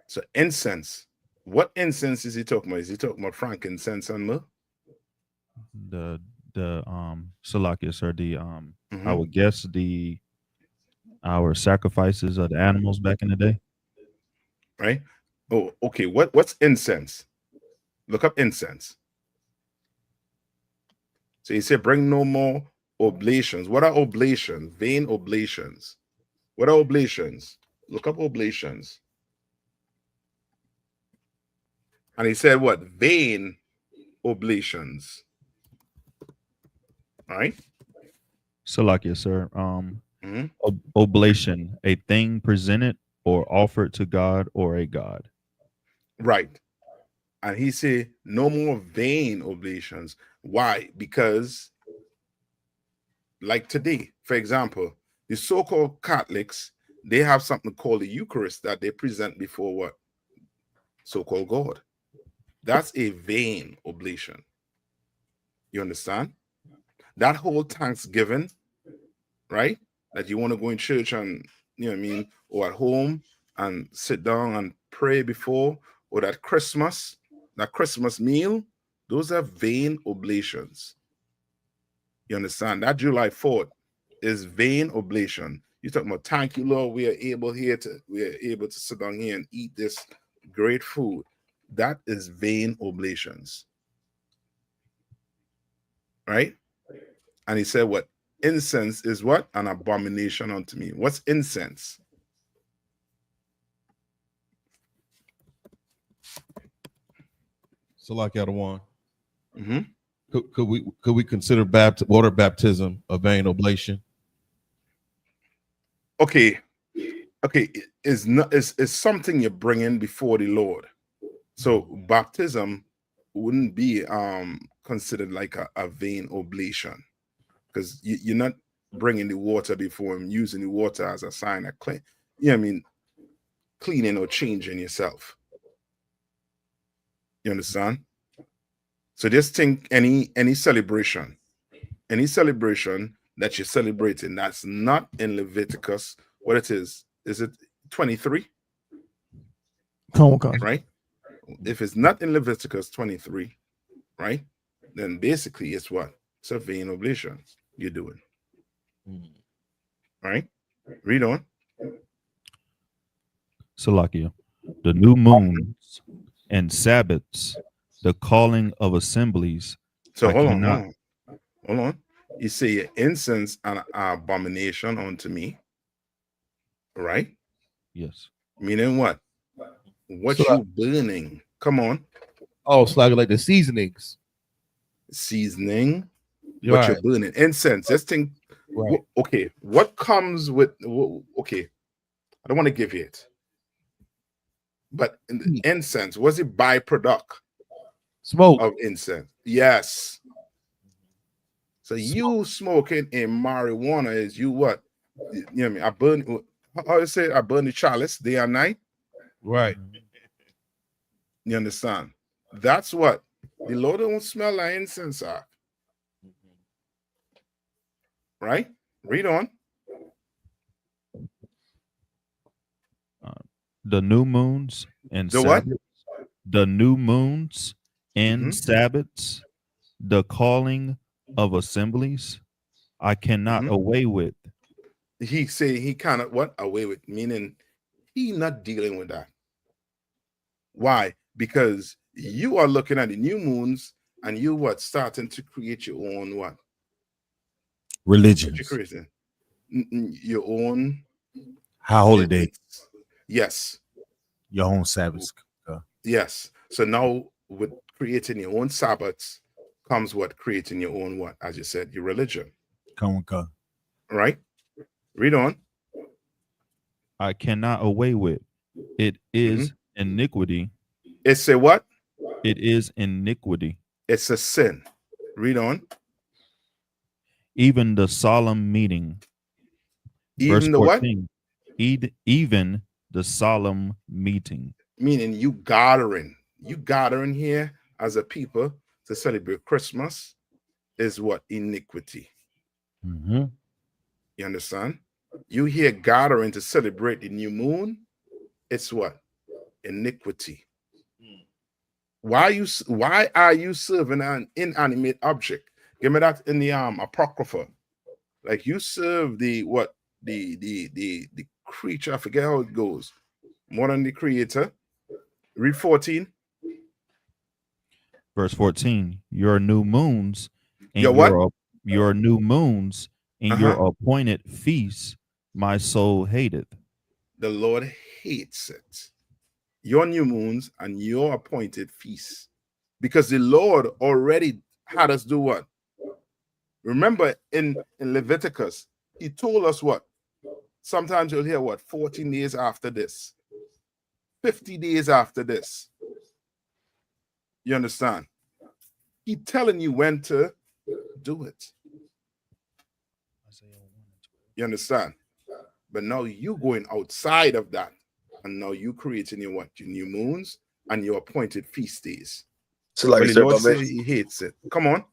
So incense. What incense is he talking about? Is he talking about frankincense and myrrh? The Salakias or the I would guess our sacrifices of the animals back in the day. Right. Oh, okay. What's incense? Look up incense. So he said, bring no more oblations. What are oblations? Vain oblations. What are oblations? Look up oblations. And he said, what? Vain oblations. All right. Salakia, sir. Oblation, a thing presented or offered to God or a god. Right. And he said, no more vain oblations. Why? Because, like today, for example, the so-called Catholics, they have something called the Eucharist that they present before what? So-called God. That's a vain oblation. You understand? That whole Thanksgiving, right? That you want to go in church and, you know what I mean, or at home and sit down and pray before, or that Christmas meal, those are vain oblations. You understand? That July 4th is vain oblation. You're talking about, thank you, Lord, we are able to sit down here and eat this great food. That is vain oblations. Right? And he said, what? Incense is what? An abomination unto me. What's incense? So like out of one. Mm-hmm. Could we consider water baptism a vain oblation? Okay. It's something you bring in before the Lord. So baptism wouldn't be considered like a vain oblation, because you're not bringing the water before him, using the water as a sign of clean. You know what I mean? Cleaning or changing yourself. You understand? So just think any celebration that you're celebrating that's not in Leviticus, what it is it 23? Right? If it's not in Leviticus 23, right, then basically it's what? It's a vain oblation you're doing. Right? Read on. Salakia. The new moons and Sabbaths, the calling of assemblies. So I hold cannot. on. You say incense and abomination unto me, right? Yes. Meaning what? What So you burning? Come on. Oh, so like the seasonings. Seasoning. You're What you're right. burning. Incense. This thing. Right. Okay. What comes with okay. I don't want to give you it. But in the incense, was it byproduct? Smoke. Of incense. Yes. So you smoking in marijuana is you what? You know what I mean? I burn, how you say, I burn the chalice day and night. Right. You understand? That's what the Lord don't smell like incense are. Right? Read on. The new moons and The what? Sabbaths. The new moons and Sabbaths, the calling of assemblies, I cannot away with. He say he cannot what? Away with, meaning he not dealing with that. Why? Because you are looking at the new moons and you what? Starting to create your own what? Religion. What you creating? Your own High holy day. Yes. Your own Sabbath. Yes. So now with creating your own Sabbaths comes what? Creating your own what? As you said, your religion. Come. Right? Read on. I cannot away with. It is iniquity. It's a what? It is iniquity. It's a sin. Read on. Even the solemn meeting. Even the what? Even the solemn meeting. Meaning you gathering here as a people to celebrate Christmas is what? Iniquity. You understand? You here gathering to celebrate the new moon, it's what? Iniquity. Why are you serving an inanimate object? Give me that in the Apocrypha. Like you serve the what? The creature, I forget how it goes. More than the creator. Read 14. Verse 14. Your new moons and your new moons and your appointed feasts, my soul hateth. The Lord hates it. Your new moons and your appointed feasts. Because the Lord already had us do what? Remember in Leviticus, he told us what? Sometimes you'll hear what? 14 days after this. 50 days after this. You understand? He's telling you when to do it. You understand? But now you going outside of that. And now you creating your what? Your new moons and your appointed feast days. So like but the Lord said he hates it. Come on.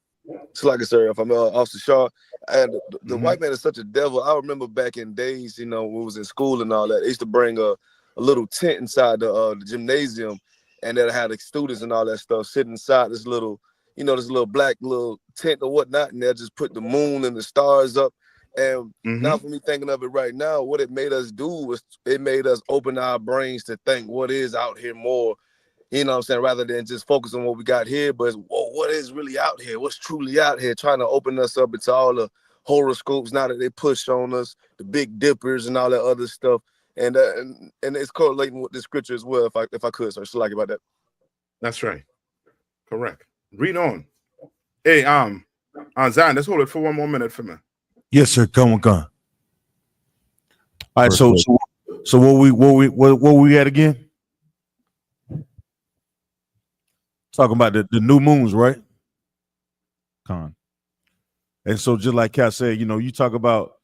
So like I said, if I'm Officer Shaw, and the white man is such a devil. I remember back in days, you know, when we was in school and all that, they used to bring a little tent inside the gymnasium, and that had the students and all that stuff sitting inside this little, you know, this little black little tent or whatnot, and they'll just put the moon and the stars up. And now for me thinking of it right now, what it made us do was it made us open our brains to think what is out here more, you know what I'm saying, rather than just focus on what we got here, but whoa, what is really out here? What's truly out here? Trying to open us up into all the horoscopes now that they push on us, the big dippers and all that other stuff. And it's correlating with the scripture as well, if I could, sir. So like about that. That's right. Correct. Read on. Hey, Zion, let's hold it for one more minute for me. Yes, sir. Come on. All right. So what we at again? Talking about the new moons, right? Con. And so just like Kat said, you know, you talk about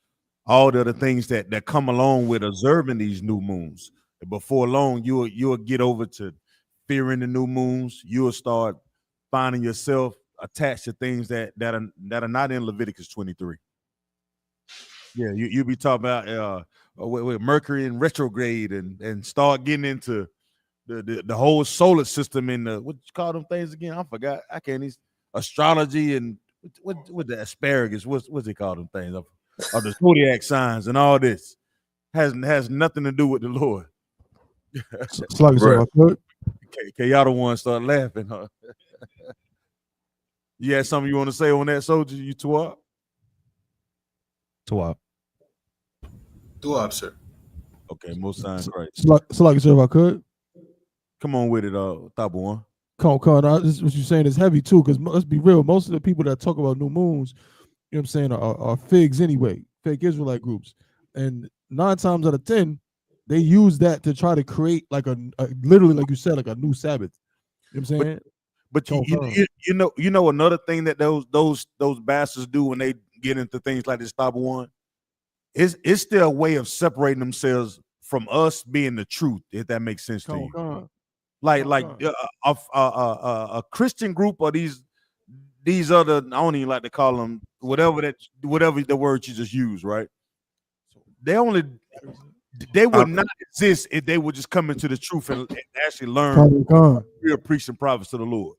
all the other things that come along with observing these new moons. Before long, you'll get over to fearing the new moons. You'll start finding yourself attached to things that are not in Leviticus 23. Yeah, you'll be talking about with Mercury in retrograde and start getting into the whole solar system and what you call them things again? I forgot. I can't even astrology and what the asparagus. What's they call them things of the zodiac signs and all this. has nothing to do with the Lord. Slug, sir, if I could. Okay, y'all don't want to start laughing, huh? You had something you want to say on that, soldier? You Tuwab? Tuwab. Tuwab, sir. Okay, most times right. Slug, sir, if I could. Come on with it, Thaba One. Come on. This what you're saying is heavy too, because let's be real. Most of the people that talk about new moons, you know what I'm saying, are figs anyway, fake Israelite groups. And 9 times out of 10, they use that to try to create like a literally, like you said, like a new Sabbath. You know what I'm saying? But you know another thing that those bastards do when they get into things like this, Thaba One, it's still a way of separating themselves from us being the truth, if that makes sense to you. Like a Christian group or these other, I don't even like to call them whatever the word you just used, right? They would not exist if they would just come into the truth and actually learn real preaching prophets to the Lord.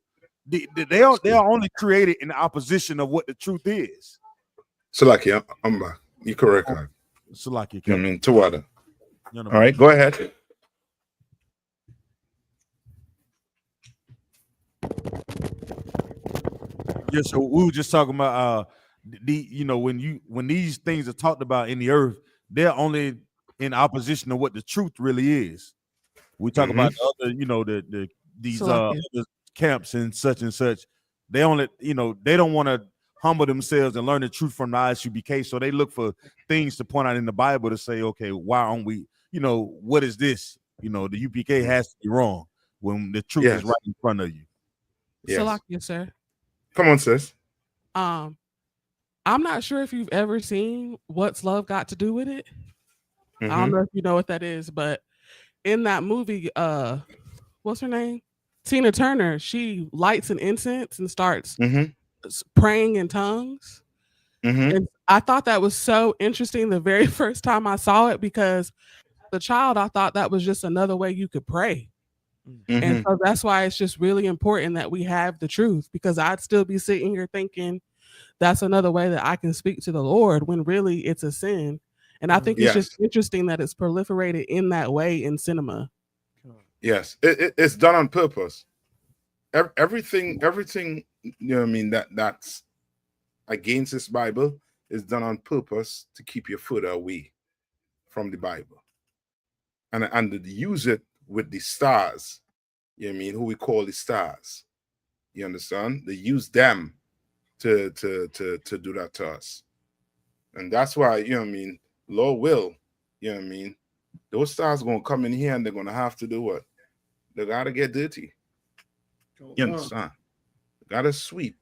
They are only created in opposition of what the truth is. Salaki, I'm back. You're correct. Salaki, I mean, Tawada. All right, go ahead. Yeah, so we were just talking about when these things are talked about in the earth, they're only in opposition to what the truth really is. We talk about the other, these other camps and such. They only, they don't want to humble themselves and learn the truth from the Isupk. So they look for things to point out in the Bible to say, okay, why aren't we, what is this? The UPK has to be wrong when the truth is right in front of you. Yes. Salakia, sir. Come on, sis. I'm not sure if you've ever seen What's Love Got to Do with It. I don't know if you know what that is, but in that movie, what's her name? Tina Turner, she lights an incense and starts praying in tongues. And I thought that was so interesting the very first time I saw it, because the child, I thought that was just another way you could pray. And so that's why it's just really important that we have the truth, because I'd still be sitting here thinking that's another way that I can speak to the Lord when really it's a sin. And I think it's just interesting that it's proliferated in that way in cinema. Yes, it's done on purpose. Everything, that's against this Bible is done on purpose to keep you further away from the Bible. And to use it with the stars, who we call the stars. You understand? They use them to do that to us. And that's why, Lord will, those stars gonna come in here and they're gonna have to do what? They gotta get dirty. You understand? They gotta sweep.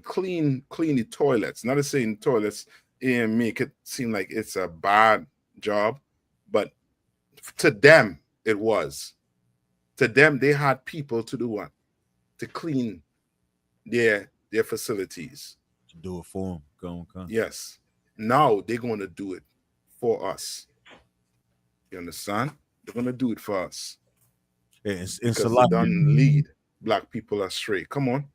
Clean the toilets. Not to say toilets and make it seem like it's a bad job, but to them it was. To them, they had people to do what? To clean their facilities. To do it for them. Come. Yes. Now they're going to do it for us. You understand? They're going to do it for us. It's because a lot. they don't lead black people astray. Come on.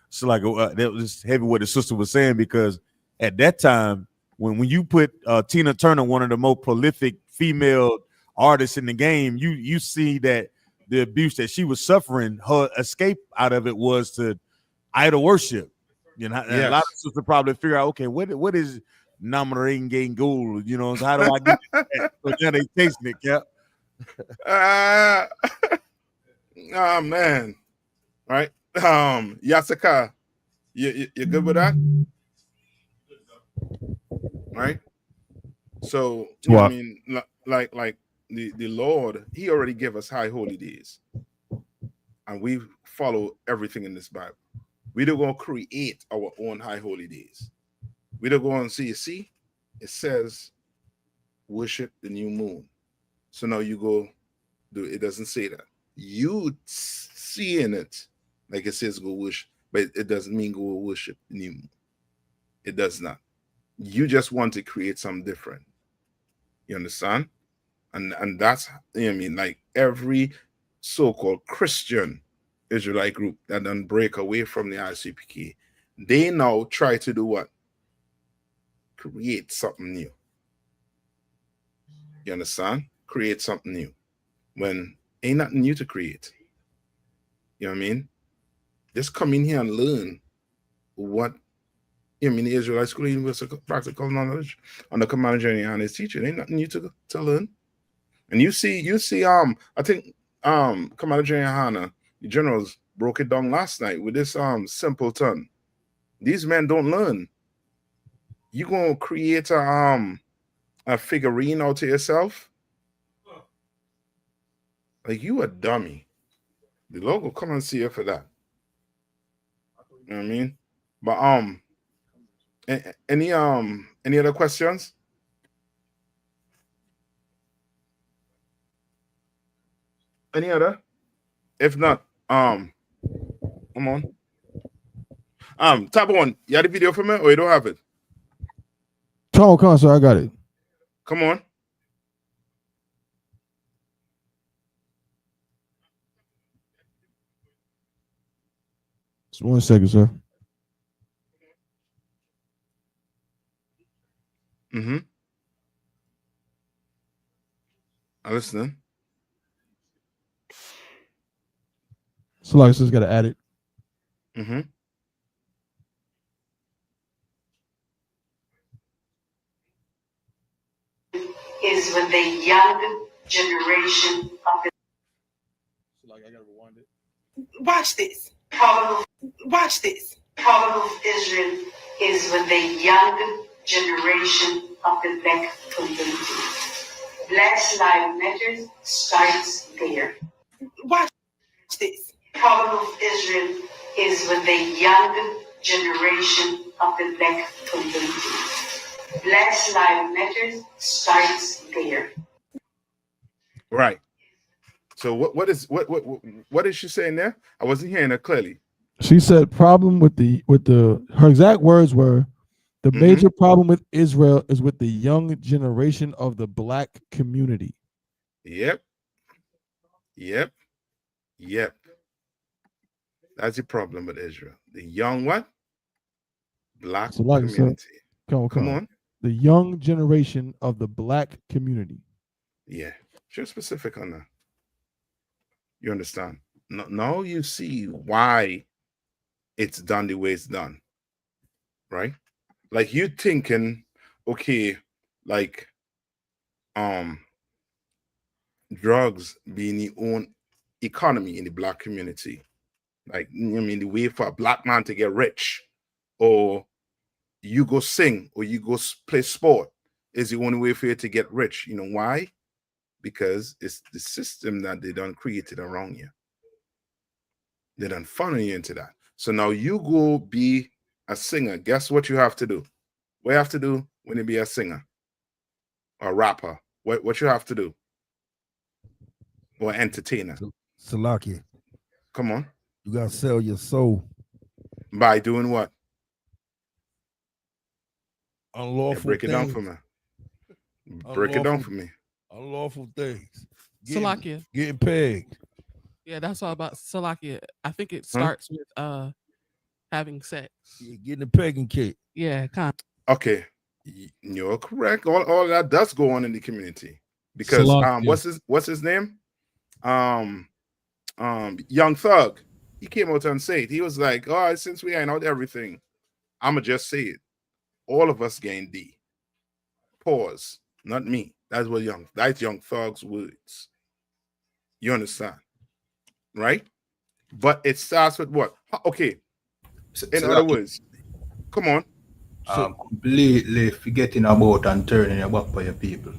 So like that was heavy what the sister was saying, because at that time, when you put Tina Turner, one of the most prolific female artists in the game, you see that the abuse that she was suffering, her escape out of it was to idol worship. And a lot of sisters probably figure out, okay, what is Namaring Gold? So how do I get that? So now they tasting it, Cap. Oh man. All right. Yasaka, you good with that? Right. So like the Lord, He already gave us high holy days, and we follow everything in this Bible. We don't go and create our own high holy days. We don't go and see, it says worship the new moon. So now you go do it. Doesn't say that. You see in it, like it says go worship, but it doesn't mean go worship the new moon. It does not. You just want to create something different. You understand? And that's, like every so-called Christian Israelite group that done break away from the Isupk, they now try to do what? Create something new. You understand? Create something new when ain't nothing new to create. You know what I mean? Just come in here and learn what the Israelite School of Universal Practical Knowledge on the Commander General and his teacher. Ain't nothing new to learn. And you see, I think Commander General Hannah, the generals broke it down last night with this simpleton. These men don't learn. You gonna create a figurine out to yourself? Like, you a dummy. The Lord will come and see you for that. You know what I mean? But any other questions? Any other? If not, come on. Tab one. You had the video for me, or you don't have it? Come on, sir. I got it. Come on. Just 1 second, sir. Mm-hmm. I'm listening. So like, just got to add it. Mm-hmm. Is with the young generation of the. Like, I got to rewind it. Watch this. Watch this. Problem of Israel is with the young generation of the black community. Black Lives Matter starts there. Watch this. Problem of Israel is with the young generation of the black community. Black Lives Matter starts there. Right. So what is she saying there? I wasn't hearing her clearly. She said problem with the her exact words were the major problem with Israel is with the young generation of the black community. Yep. That's the problem with Israel. The young what? Black So like community. Come on. The young generation of the black community. Yeah. She's specific on that. You understand? Now you see why it's done the way it's done. Right? Like, you thinking, okay, like drugs being the own economy in the black community. Like, I mean, the way for a black man to get rich, or you go sing, or you go play sport, is the only way for you to get rich. You know why? Because it's the system that they done created around you. They done funnel you into that. So now you go be a singer. Guess what you have to do? What you have to do when you be a singer or rapper? What you have to do? Or entertainer? Salaki. Come on. You gotta sell your soul. By doing what? Unlawful break it down things. for me. Break it down for me. Unlawful things. Salakia. Getting pegged. Yeah, that's all about Salakia. I think it starts with having sex. Yeah, getting a pegging kit. Yeah, kind of. Okay. You're correct. All that does go on in the community. Because what's his name? Young Thug. He came out and said, he was like, oh, since we ain't out everything, I'ma just say it. All of us gain D. Pause. Not me. That's Young Thug's words. You understand? Right? But it starts with what? Okay. In other words, come on. Completely forgetting about and turning your back for your people.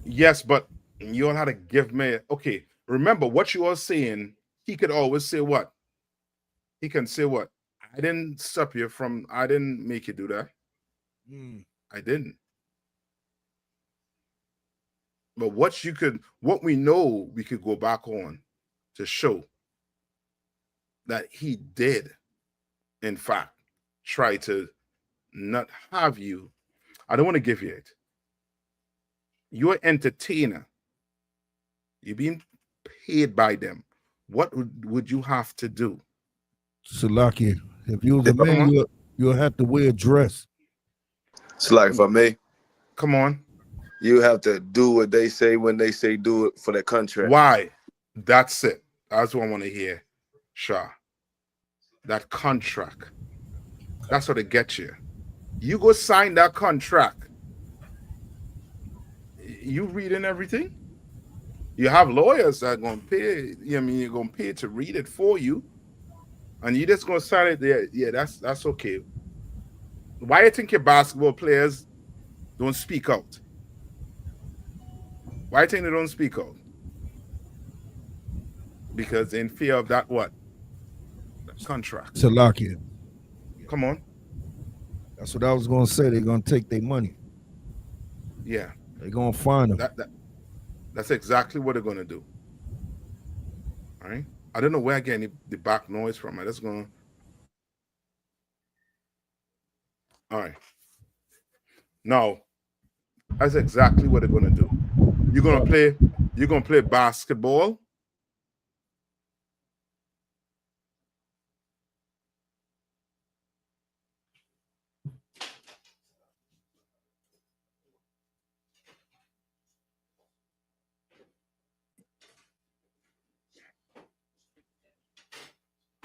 Yes, but you all had to give me, okay, remember what you are saying. He could always say what? He can say what? I didn't stop you from, I didn't make you do that. I didn't. But what we know, we could go back on to show that he did, in fact, try to not have you. I don't want to give you it. You're an entertainer. You're being paid by them. What would you have to do? Salaki, if you was a man, you'll have to wear a dress. It's like, if I may. Come on. you have to do what they say when they say do it for that contract. Why? That's it. That's what I want to hear, Shah. That contract. That's what it gets you. You go sign that contract. You reading everything? You have lawyers that are going to pay. I mean, you're going to pay to read it for you, and you just going to sign it there. Yeah, that's okay. Why do you think your basketball players don't speak out? Why do you think they don't speak out? Because they're in fear of that what? That contract. Salakia. Come on. That's what I was gonna say. They're gonna take their money. Yeah. They're gonna find them. That's exactly what they're gonna do. All right. I don't know where I get the back noise from. I just gonna. All right. Now, that's exactly what they're gonna do. You're gonna play basketball.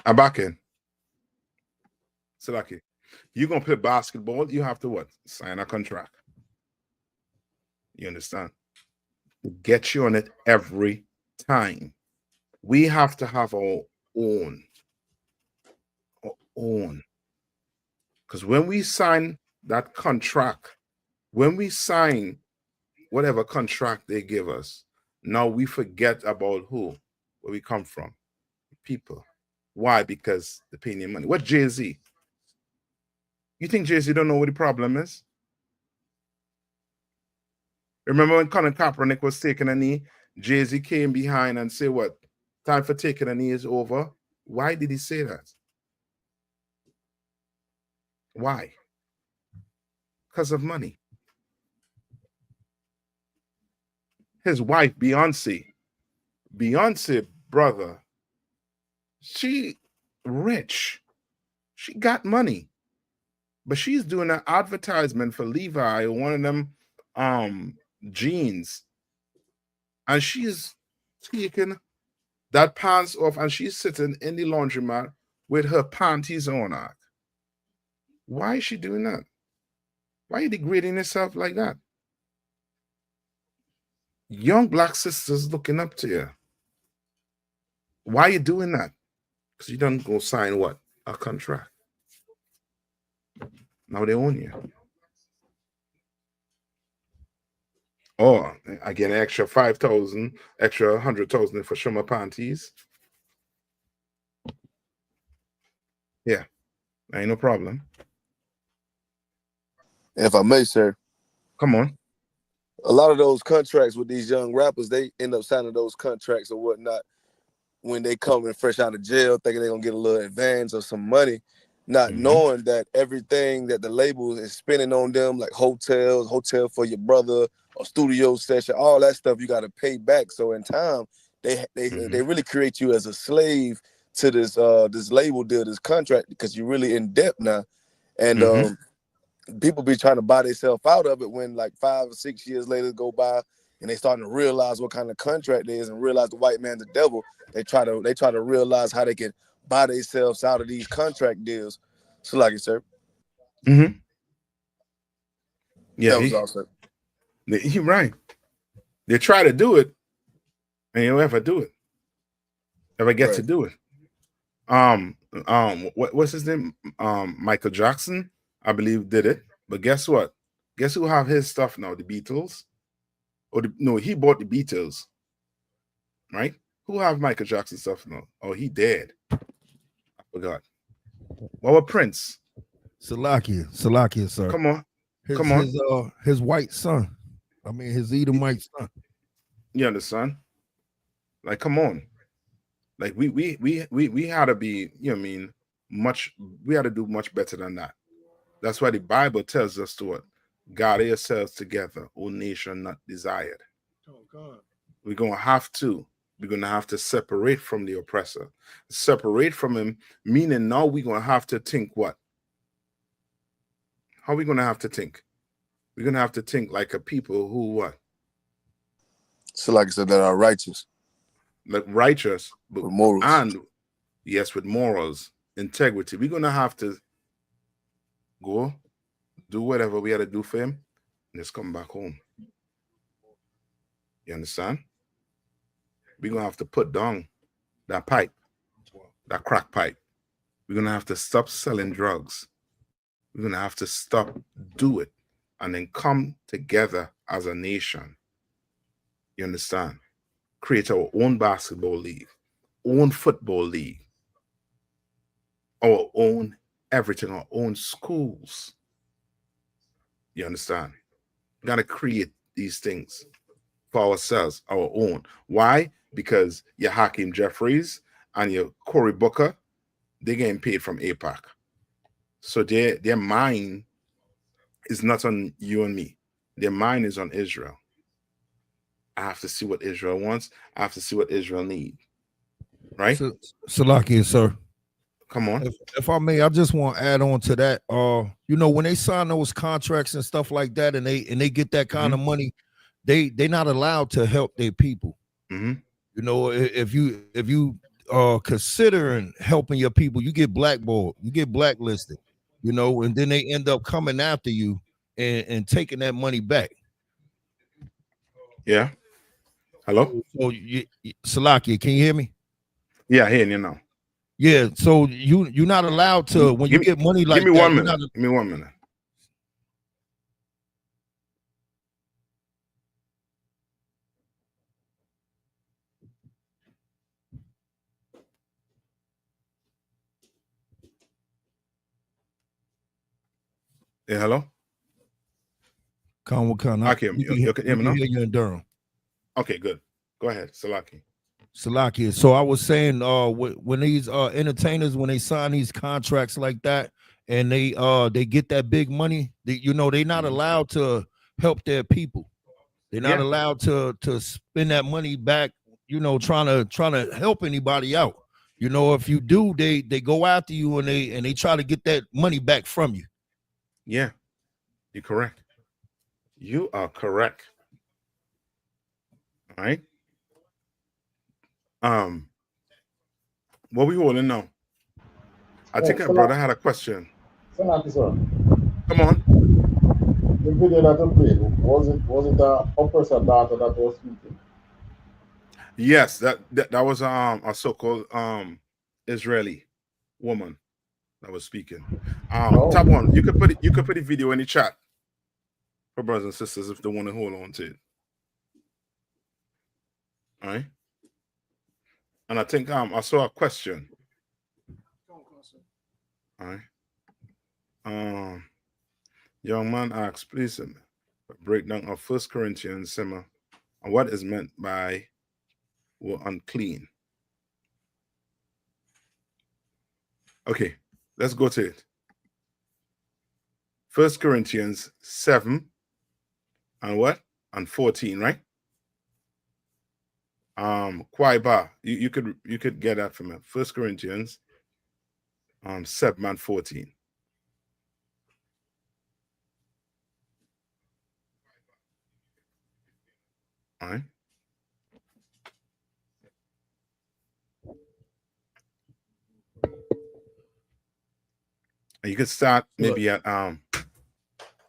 I'm back in. Salaki, you're gonna play basketball, you have to what? Sign a contract. You understand? Get you on it every time. We have to have our own. Because when we sign that contract, when we sign whatever contract they give us, now we forget about where we come from. People. Why? Because they're paying you money. What Jay-Z? You think Jay-Z don't know what the problem is? Remember when Colin Kaepernick was taking a knee? Jay-Z came behind and said, what? Time for taking a knee is over. Why did he say that? Why? Because of money. His wife, Beyonce, brother, she rich. She got money. But she's doing an advertisement for Levi, one of them jeans. And she's taking that pants off and she's sitting in the laundromat with her panties on her. Why is she doing that? Why are you degrading yourself like that? Young black sisters looking up to you. Why are you doing that? Because you don't go sign what? A contract. Now they own you. Or I get an extra 5,000, extra 100,000 for show my panties. Yeah, ain't no problem. If I may, sir. Come on. A lot of those contracts with these young rappers, they end up signing those contracts or whatnot when they come in fresh out of jail, thinking they're going to get a little advance or some money, not knowing that everything that the label is spending on them, like hotel for your brother, or studio session, all that stuff you got to pay back. So in time, they really create you as a slave to this this label deal, this contract, because you're really in debt now. And people be trying to buy themselves out of it when like 5 or 6 years later go by and they starting to realize what kind of contract it is and realize the white man's the devil. They try to realize how they can buy themselves out of these contract deals. So like it, sir. Yeah, that was awesome. You're right. They try to do it and you don't ever do it. Ever get to do it. What's his name? Michael Jackson, I believe, did it. But guess what? Guess who have his stuff now? The Beatles? No, he bought the Beatles. Right? Who have Michael Jackson stuff now? Oh, he dead. I forgot. What about Prince? Salakia, sir. Come on. His white son. I mean, his Edomite son. You understand? Like, come on. Like we had to be, you know what I mean, we had to do much better than that. That's why the Bible tells us to what? Gather yourselves together, O nation not desired. Oh God. We're gonna have to separate from the oppressor. Separate from him, meaning now we're gonna have to think what? How are we gonna have to think? We're gonna have to think like a people who what? So like I said, that are righteous. Like righteous, but with morals. And yes, with morals, integrity. We're gonna have to go do whatever we had to do for him and just come back home. You understand? We're gonna have to put down that pipe, that crack pipe. We're gonna have to stop selling drugs. We're gonna have to stop, do it, and then come together as a nation. You understand? Create our own basketball league, own football league, our own everything, our own schools. You understand? We gotta create these things for ourselves, our own. Why? Because your Hakeem Jeffries and your Cory Booker, they're getting paid from AIPAC. So their mind is not on you and me. Their mind is on Israel. I have to see what Israel wants. I have to see what Israel needs. Right? Salakia, sir. Come on. If I may, I just want to add on to that. You know, when they sign those contracts and stuff like that, and they get that kind of money, they're not allowed to help their people. You know, if you considering helping your people, you get blackballed, you get blacklisted, you know, and then they end up coming after you and taking that money back. Yeah. Hello? So Salakia, can you hear me? Yeah, I hear you now. Yeah, so you're not allowed to when you get money like give me that. 1 minute. Give me 1 minute. Yeah, hello? Con, I can hear me now? hear you in Durham. Okay, good. Go ahead, Salaki. Salakia. So I was saying, when these entertainers, when they sign these contracts like that, and they get that big money, they're not allowed to help their people. They're not allowed to spend that money back. You know, trying to help anybody out. You know, if you do, they go after you and they try to get that money back from you. Yeah, you're correct. You are correct. All right. What we holding now? I think our brother had a question. Salaki, sir. Come on. The video that you played, was it a oppressor daughter that was speaking? Yes, that was a so-called Israeli woman that was speaking. Top one, you could put the video in the chat for brothers and sisters if they want to hold on to it. All right. And I think I saw a question. All right. Young man asks, please, a breakdown of 1 Corinthians 7 and what is meant by were unclean. Okay, let's go to it. 1 Corinthians 7 and what? And 14, right? Kwaiba, you could get that from it. 1 Corinthians 7 and 14. All right. And you could start maybe at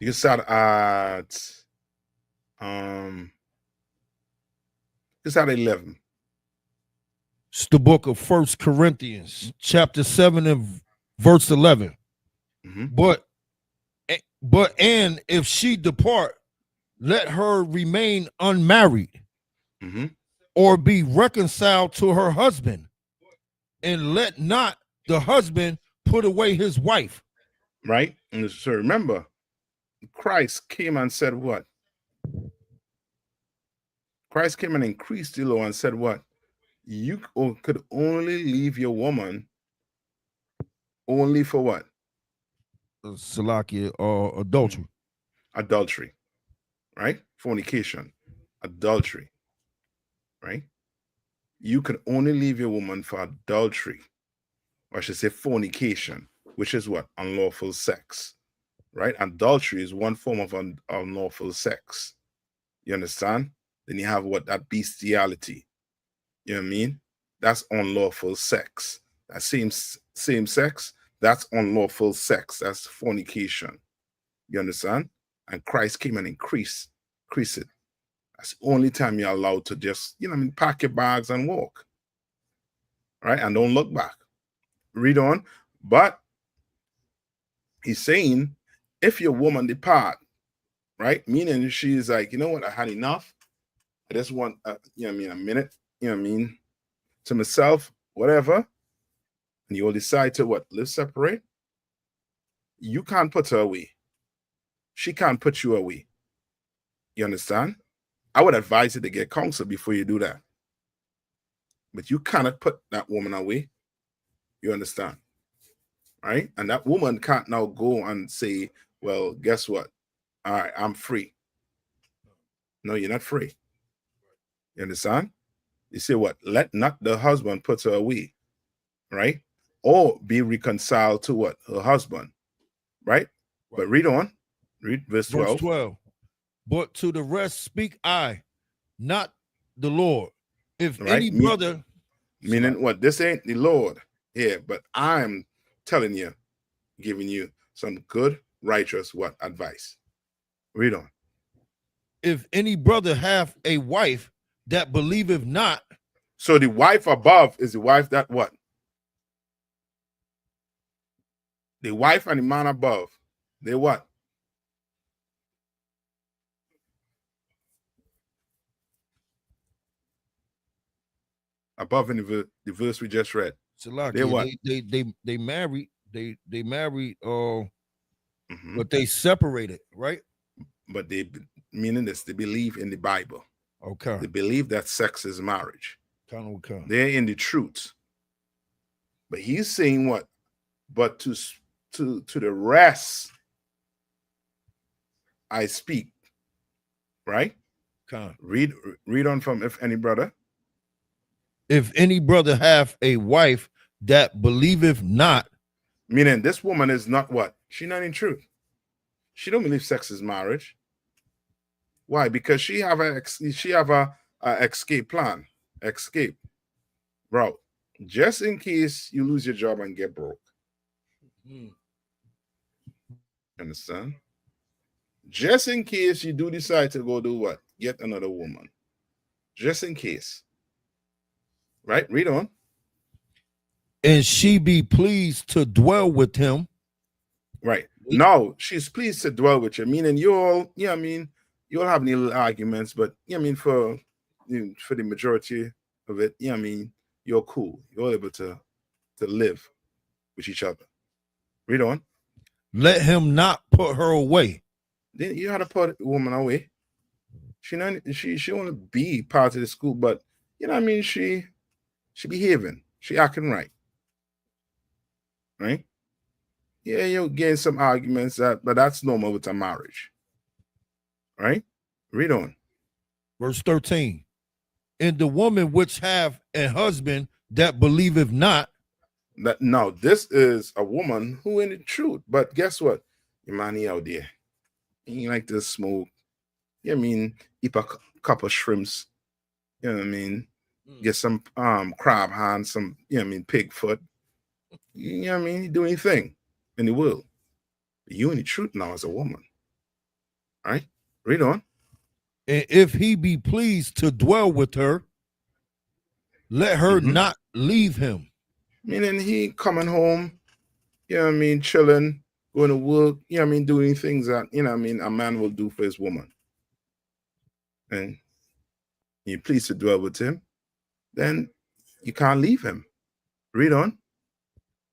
you can start at 11. It's the book of 1 Corinthians, chapter 7 and verse 11. But if she depart, let her remain unmarried, or be reconciled to her husband, and let not the husband put away his wife. Right? And so remember, Christ came and said what? Christ came and increased the law and said what? You could only leave your woman only for what? Salakia or adultery. Adultery, right? Fornication, adultery, right? You could only leave your woman for adultery, or I should say fornication, which is what? Unlawful sex, right? Adultery is one form of unlawful sex. You understand? Then you have what? That bestiality. You know what I mean? That's unlawful sex. That same sex, that's unlawful sex. That's fornication. You understand? And Christ came and increase it. That's the only time you're allowed to just, you know what I mean, pack your bags and walk. Right? And don't look back. Read on. But he's saying, if your woman depart, right? Meaning she's like, you know what, I had enough. I just want, you know what I mean, a minute, you know what I mean, to myself, whatever. And you'll decide to what? Live separate. You can't put her away. She can't put you away. You understand? I would advise you to get counsel before you do that. But you cannot put that woman away. You understand? Right? And that woman can't now go and say, well, guess what? All right, I'm free. No, you're not free. You understand? You say what? Let not the husband put her away. Right? Or be reconciled to what? Her husband. Right? But read on. Read verse 12. Verse 12. But to the rest speak I, not the Lord. If any brother... Meaning what? This ain't the Lord here, but I'm telling you, giving you some good, righteous what? Advice. Read on. If any brother have a wife that believeth not. So the wife above is the wife that what? The wife and the man above, they what? Above in the verse we just read. They what? They married. They married. But they separated, right? But they meaning this. They believe in the Bible. Okay. They believe that sex is marriage. Okay. They're in the truth. But he's saying what? But to the rest, I speak. Right? Okay. Read on from if any brother. If any brother have a wife that believeth not. Meaning this woman is not what? She's not in truth. She don't believe sex is marriage. Why? Because she have a escape plan. Escape route. Just in case you lose your job and get broke. Understand? Just in case you do decide to go do what? Get another woman. Just in case. Right? Read on. And she be pleased to dwell with him. Right. No, she's pleased to dwell with you. Meaning you all, yeah, I mean, you'll have any little arguments, but yeah, I mean, for the majority of it, yeah, I mean, you're cool. You're able to live with each other. Read on. Let him not put her away. Then you had to put a woman away. She want to be part of the school, but you know what I mean, she behaving, she acting right. Right? Yeah, you'll gain some arguments but that's normal with a marriage. Right? Read on. Verse 13. And the woman which have a husband that believeth not. That now this is a woman who in the truth, but guess what? Your man out there. He like to smoke. Yeah, I mean, eat a couple shrimps. You know what I mean? Get some crab hands, some, you know what I mean, pig foot. You know what I mean? He do anything in the world. You in the truth now as a woman. All right? Read on. And if he be pleased to dwell with her, let her not leave him. Meaning he coming home, you know what I mean, chilling, going to work, you know what I mean, doing things that, you know what I mean, a man will do for his woman. And you're pleased to dwell with him, then you can't leave him. Read on.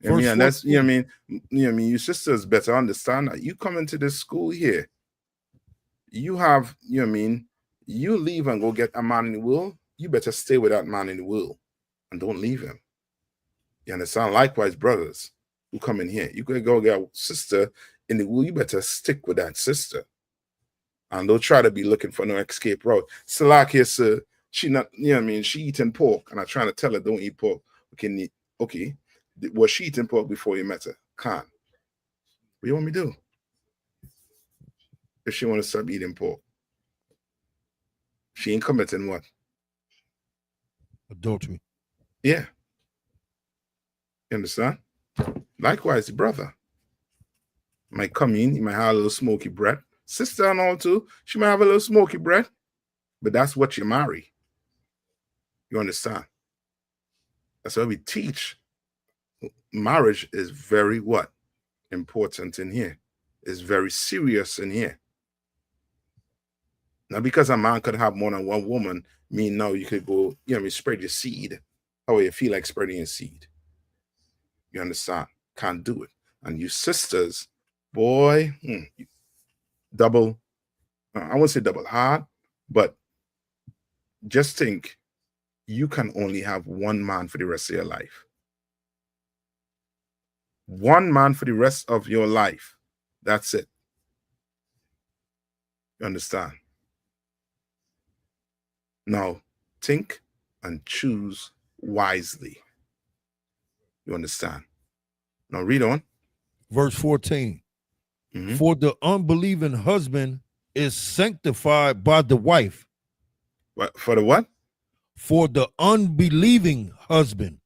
I mean, and that's, you know what I mean, your sisters better understand that you come into this school here, you have, you know what I mean, you leave and go get a man in the world, you better stay with that man in the world and don't leave him. You understand? Likewise, brothers who come in here, you could go get a sister in the world, you better stick with that sister. And don't try to be looking for no escape route. Salakia, sir, she not, you know what I mean, she eating pork, and I'm trying to tell her don't eat pork. Okay. Was she eating pork before you met her? Can't. What do you want me to do? if she want to stop eating pork? She ain't committing what? Adultery. Yeah. You understand? Likewise, the brother might come in, he might have a little smoky breath. Sister and all too, she might have a little smoky breath, but that's what you marry. You understand? That's why we teach. Marriage is very what? Important in here. It's very serious in here. Now, because a man could have more than one woman, mean now you could go, spread your seed how you feel like spreading your seed. You understand? Can't do it. And you sisters, boy, double, I won't say double hard, but just think you can only have one man for the rest of your life. One man for the rest of your life. That's it. You understand? Now, think and choose wisely. You understand? Now, read on. Verse 14. For the unbelieving husband is sanctified by the wife. What, for the what? For the unbelieving husband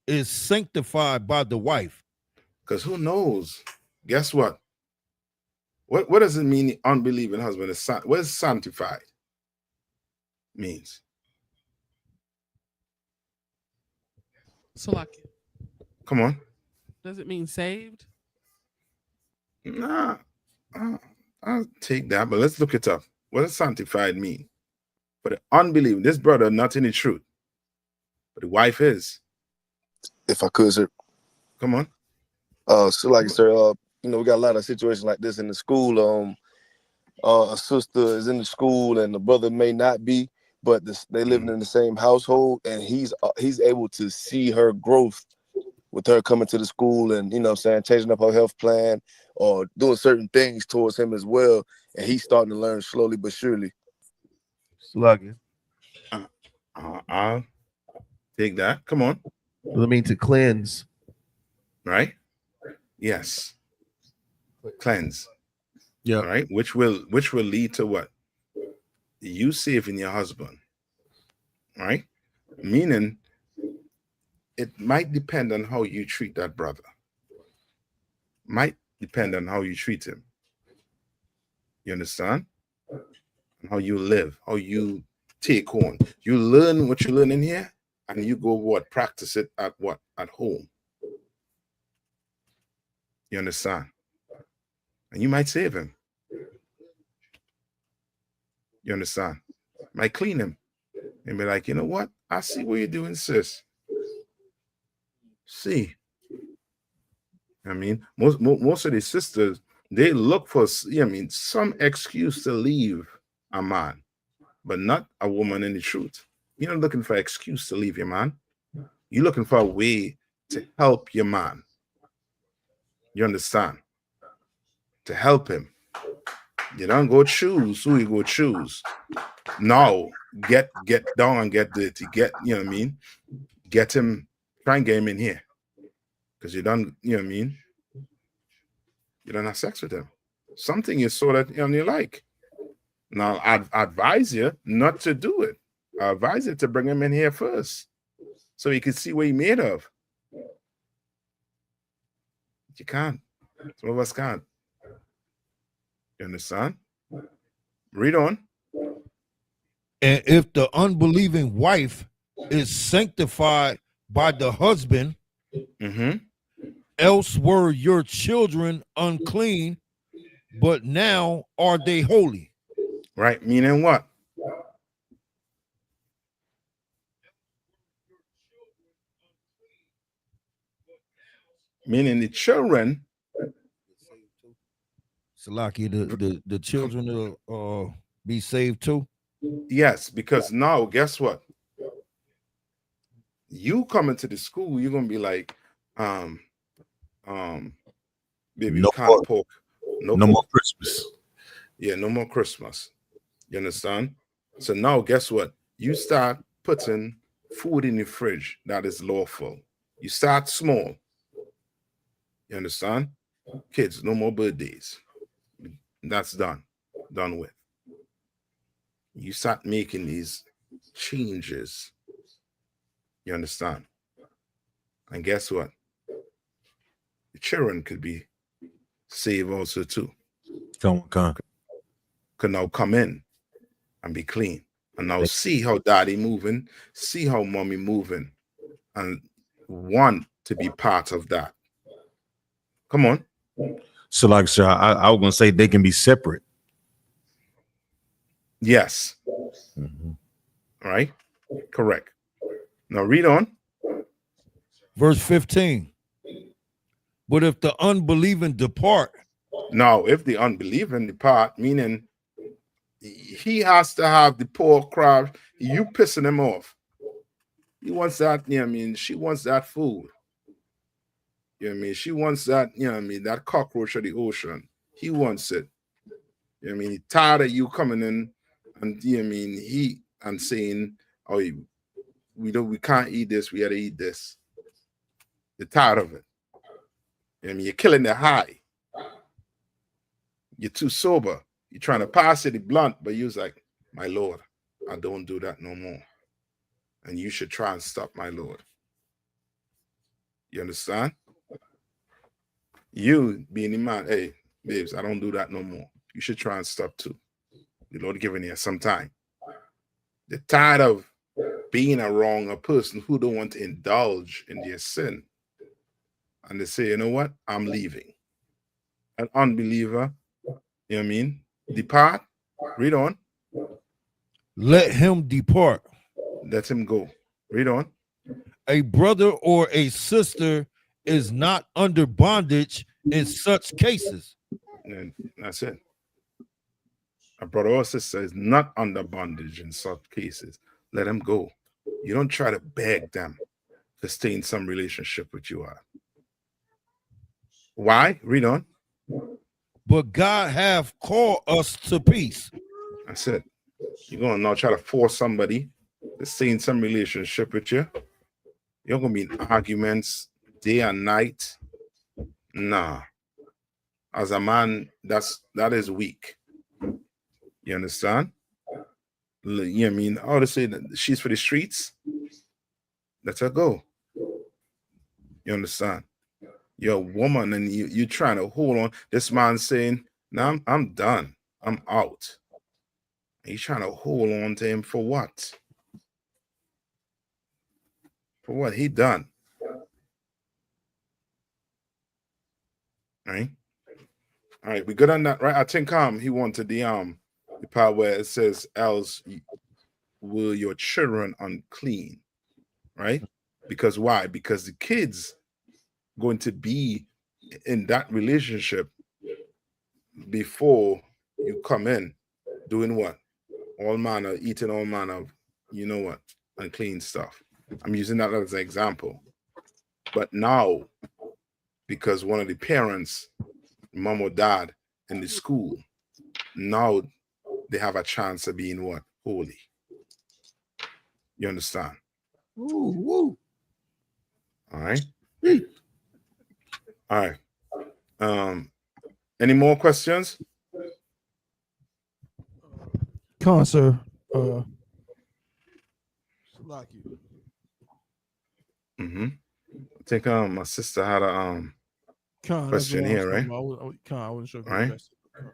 is sanctified by the wife. Because who knows? Guess what? What does it mean the unbelieving husband is what is sanctified means? Salaki. Come on. Does it mean saved? Nah, I'll take that, but let's look it up. What does sanctified mean? For the unbelieving, this brother not in the truth, but the wife is. If I could, sir. Come on. So like, sir, we got a lot of situations like this in the school. A sister is in the school and the brother may not be, but they living in the same household, and he's able to see her growth with her coming to the school and, changing up her health plan or doing certain things towards him as well. And he's starting to learn slowly but surely. Slugging. I'll take that. Come on. What does it mean to cleanse? Right? Yes. Cleanse. Yeah. Right? Which will lead to what? You saving your husband. Right? Meaning it might depend on how you treat that brother. Might depend on how you treat him. You understand? And how you live, how you take on. You learn what you learn in here, and you go practice it at home. You understand? And you might save him. You understand? Might clean him. And be like, you know what? I see what you're doing, sis. See. I mean, most of these sisters, they look for, some excuse to leave a man, but not a woman in the truth. You're not looking for an excuse to leave your man. You're looking for a way to help your man. You understand? To help him. You don't go choose who you go choose. No, get down and get dirty. Get him, try and get him in here. Because you don't, you don't have sex with him. Something you saw that you like. Now, I advise you not to do it. I advise you to bring him in here first so you can see what he's made of. You can't. Some of us can't. You understand? Read on. And if the unbelieving wife is sanctified by the husband, else were your children unclean, but now are they holy. Right, meaning what? Meaning the children. Salaki, the children will be saved too? Yes, because now, guess what? You come into the school, you're gonna be like, baby, No you can't poke. No more Christmas. Yeah, no more Christmas. You understand? So now, guess what? You start putting food in the fridge that is lawful. You start small. You understand? Kids, no more birthdays. That's done. done with. You start making these changes. You understand? And guess what? The children could be saved also too. Could now come in and be clean. And now see how daddy moving, see how mommy moving, and want to be part of that. Come on. So, like, sir, I was gonna say they can be separate. Yes. All right. Correct. Now read on. Verse 15. But if the unbelieving depart. Now, if the unbelieving depart, meaning he has to have the poor crowd, you pissing him off. He wants that, you know what I mean? She wants that food. You know what I mean? She wants that, you know what I mean? That cockroach of the ocean. He wants it. You know what I mean? He's tired of you coming in and, you know what I mean, and saying, oh, we can't eat this, we gotta eat this. You're tired of it. You know what I mean? You're killing the high. You're too sober. You're trying to pass it blunt, but you're like, my Lord, I don't do that no more. And you should try and stop, my Lord. You understand? You being the man, hey, babes, I don't do that no more. You should try and stop too. The Lord giving you some time. They're tired of being around a person who don't want to indulge in their sin. And they say, you know what? I'm leaving. An unbeliever, you know what I mean? Depart. Read on. Let him depart. Let him go. Read on. A brother or a sister is not under bondage in such cases. And that's it. A brother or sister is not under bondage in such cases. Let them go. You don't try to beg them to stay in some relationship with you. Why? Read on. But God have called us to peace. That's it. You're going to now try to force somebody to stay in some relationship with you. You're going to be in arguments day and night. Nah. As a man, that is weak. You understand? You know what I mean? Oh, to say that she's for the streets. Let her go. You understand? You're a woman and you're trying to hold on. This man saying, no, I'm done. I'm out. And you're trying to hold on to him for what? For what? He done. All right, we good on that, right? I think he wanted the part where it says, else will your children unclean, right? Because why? Because the kids going to be in that relationship before you come in doing what? All manner, eating all manner of, you know what, unclean stuff. I'm using that as an example. But now, because one of the parents, mom or dad, in the school, now they have a chance of being what? Holy. You understand? Ooh. All right. All right. Any more questions? Come on, sir. I think my sister had a question here, right? I wasn't sure if you All right. addressed it.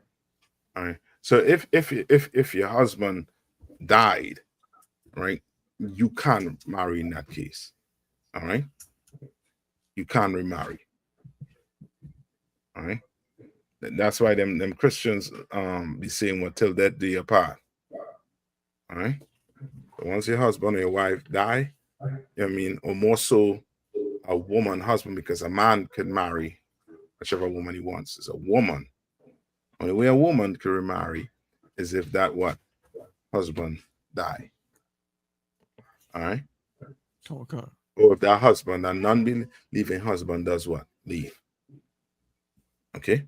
All right. So if your husband died, right, you can't marry in that case. All right. You can't remarry. All right. That's why them Christians be saying, well, till death do you apart. All right. But once your husband or your wife die, you know what I mean, or more so a woman husband, because a man can marry whichever woman he wants. It's a woman. Only way a woman can remarry is if that what? Husband die. All right. Okay. Or if that husband, that non-believing husband does what? Leave. Okay.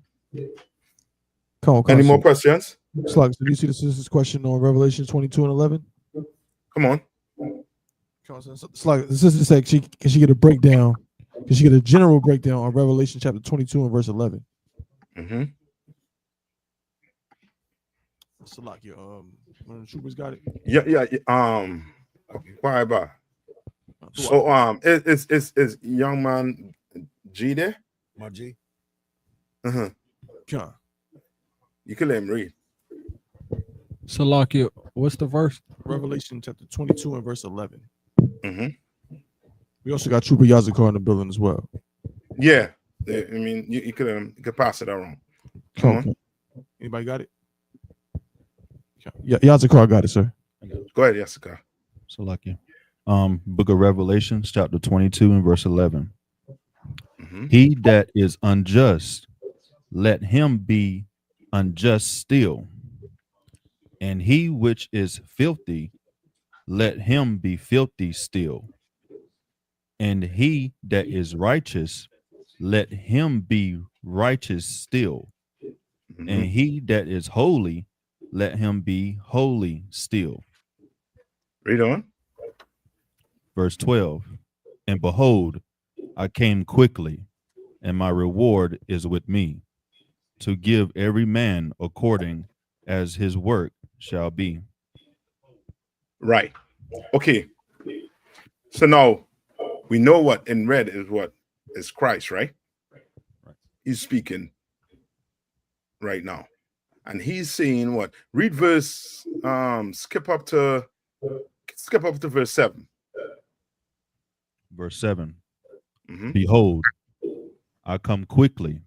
Any more questions? Slugs, did you see the sister's question on Revelation 22 and 11? Come on. Slug, the sister said can she get a breakdown? Can she get a general breakdown on Revelation chapter 22 and verse 11? Salaki, one of the troopers got it. Yeah. Why about? So it's young man G there? My G. John. You can let him read. Salakia, what's the verse? Revelation chapter 22 and verse 11. We also got Trooper Yazakar in the building as well. Yeah. I mean, you could pass it around. Come on. Anybody got it? Yeah, Yazakar got it, sir. Go ahead, Yazakar. Salakia. Book of Revelations, chapter 22 and verse 11. He that is unjust, let him be unjust still. And he which is filthy, let him be filthy still. And he that is righteous, let him be righteous still. And he that is holy, let him be holy still. Read on. Verse 12. And behold, I came quickly, and my reward is with me, to give every man according as his work shall be. Right. Okay. So now we know what in red is Christ, right? He's speaking right now. And he's saying what? Read verse, skip up to verse 7. Verse 7. Behold, I come quickly.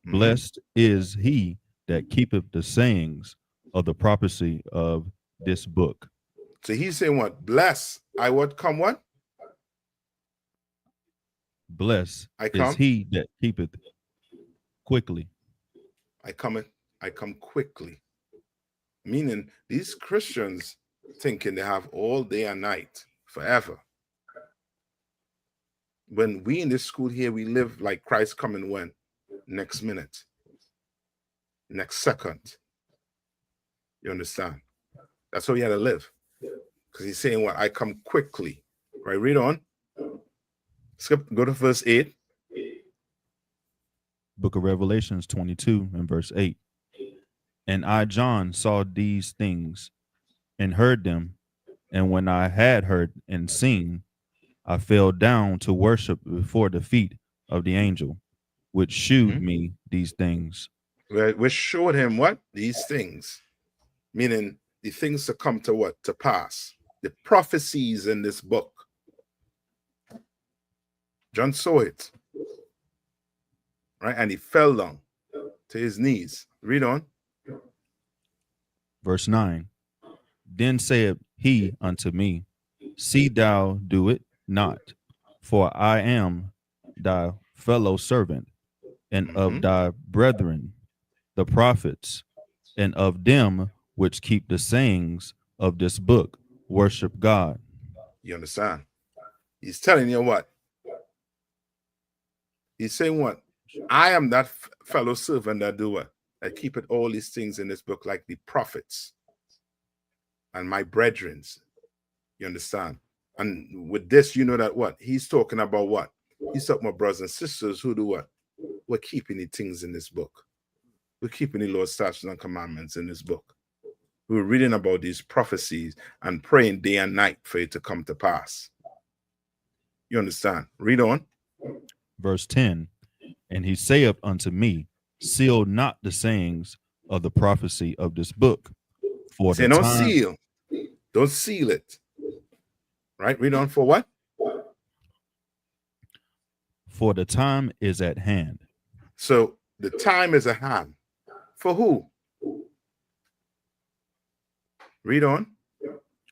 Blessed is he that keepeth the sayings of the prophecy of this book. So he's saying what? Bless. I would come what? Blessed I come. is he that keepeth quickly. I come quickly. Meaning these Christians thinking they have all day and night forever. When we in this school here, we live like Christ coming when? Next minute. Next second. You understand? That's how he had to live. Because he's saying what? I come quickly. Right, read on. Go to verse 8. Book of Revelations 22 and verse 8. And I, John, saw these things and heard them. And when I had heard and seen, I fell down to worship before the feet of the angel, which shewed me these things. Which showed him what? These things. Meaning the things to come to what? To pass. The prophecies in this book. John saw it. Right? And he fell down to his knees. Read on. Verse 9. Then said he unto me, see thou do it not, for I am thy fellow servant, and of thy brethren, the prophets, and of them which keep the sayings of this book, worship God. You understand? He's telling you what? He's saying what? I am that fellow servant that do what? That keepeth all these things in this book, like the prophets and my brethren. You understand? And with this, you know that what? He's talking about what? He's talking about brothers and sisters who do what? We're keeping the things in this book. We're keeping the Lord's statutes and commandments in this book. We're reading about these prophecies and praying day and night for it to come to pass. You understand? Read on. Verse 10. And he saith unto me, seal not the sayings of the prophecy of this book. For Say, don't seal. Don't seal it. Right? Read on for what? For the time is at hand. So the time is at hand. For who? Read on.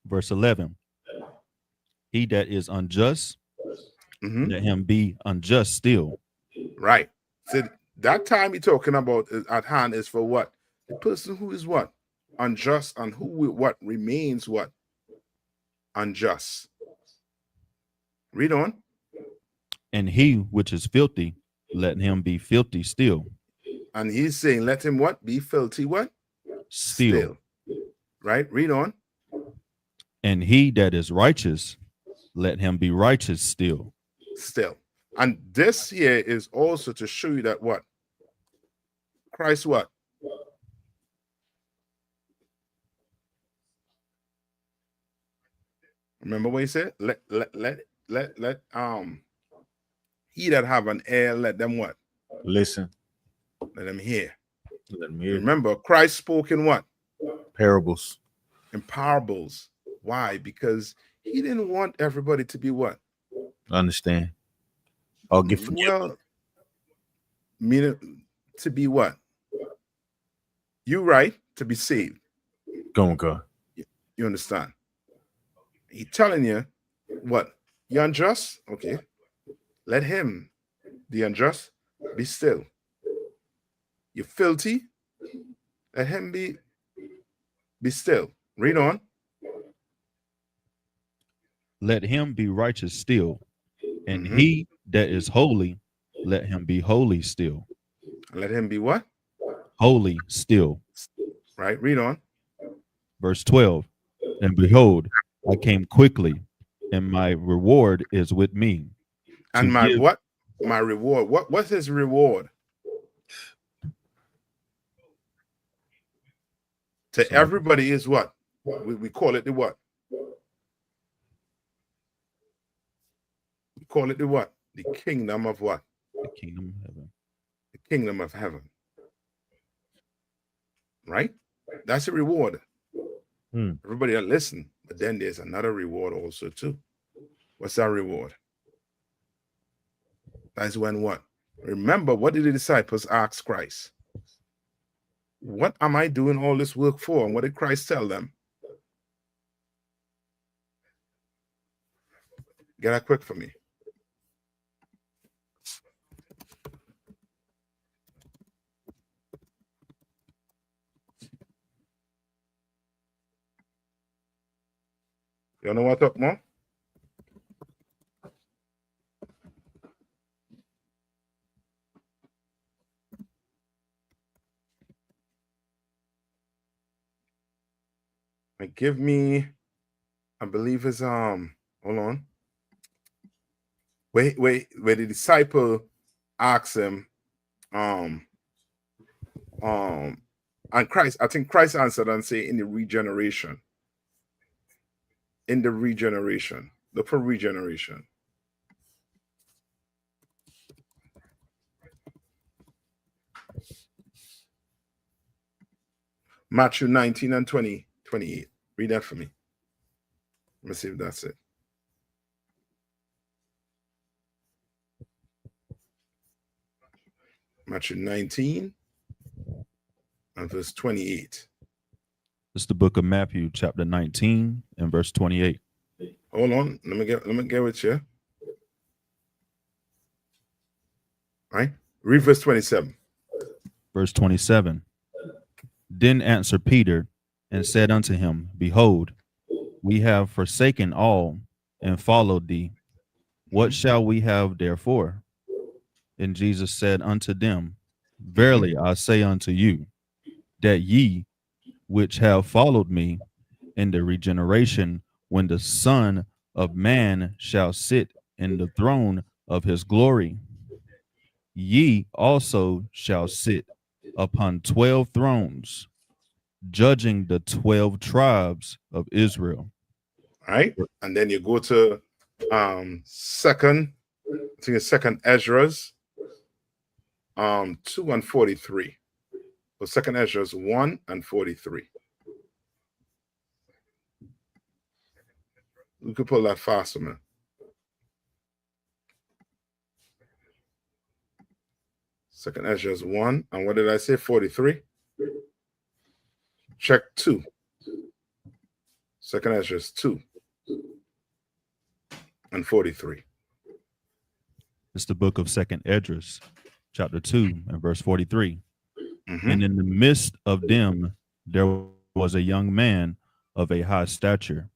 Verse 11. He that is unjust, let him be unjust still. Right. So that time you're talking about at hand is for what? The person who is what? Unjust, and who what remains what? Unjust. Read on. And he which is filthy, let him be filthy still. And he's saying, let him what? Be filthy what? Still. Right? Read on. And he that is righteous, let him be righteous still. Still. And this here is also to show you that what? Christ what? Remember what he said? Let he that have an ear, let them what? Listen. Let them hear. Let them hear. Remember, Christ spoke in what? Parables. In parables. Why? Because he didn't want everybody to be what? Understand. I'll get forgiven. Well, meaning to be what? You right to be saved. Go on, God. You understand? He telling you what? You unjust? Okay. Let him, the unjust, be still. You filthy? Let him be still. Read on. Let him be righteous still, and he that is holy, let him be holy still. Let him be what? Holy still. Right, read on. Verse 12, and behold, I came quickly, and my reward is with me. And my what? My reward. What's his reward? To everybody is what? We call it the what? We call it the what? The kingdom of what? The kingdom of heaven. The kingdom of heaven. Right? That's a reward. Everybody that listen. But then there's another reward also too. What's that reward? That's when what? Remember, what did the disciples ask Christ? What am I doing all this work for? And what did Christ tell them? Get that quick for me. You know what, Mom? Give me, I believe it's hold on. Wait, where the disciple asks him, and Christ, I think Christ answered and say in the regeneration. In the regeneration. Look for regeneration. Matthew 19 and 28. Read that for me. Let me see if that's it. Matthew 19 and verse 28. It's the book of Matthew, chapter 19 and verse 28. Hold on. Let me get with you. Right? Read verse 27. Verse 27. Then answered Peter and said unto him, Behold, we have forsaken all and followed thee. What shall we have therefore? And Jesus said unto them, Verily I say unto you, that ye which have followed me in the regeneration, when the Son of Man shall sit in the throne of his glory, ye also shall sit upon 12 thrones, judging the 12 tribes of Israel. All right. And then you go to second Ezra's 2 and 43. So second Ezra's 1 and 43. We could pull that faster, man. Second Ezra's 1, and what did I say? 43. Check 2. Second Ezra's 2 and 43. It's the book of Second Esdras, chapter 2 and verse 43. And in the midst of them there was a young man of a high stature,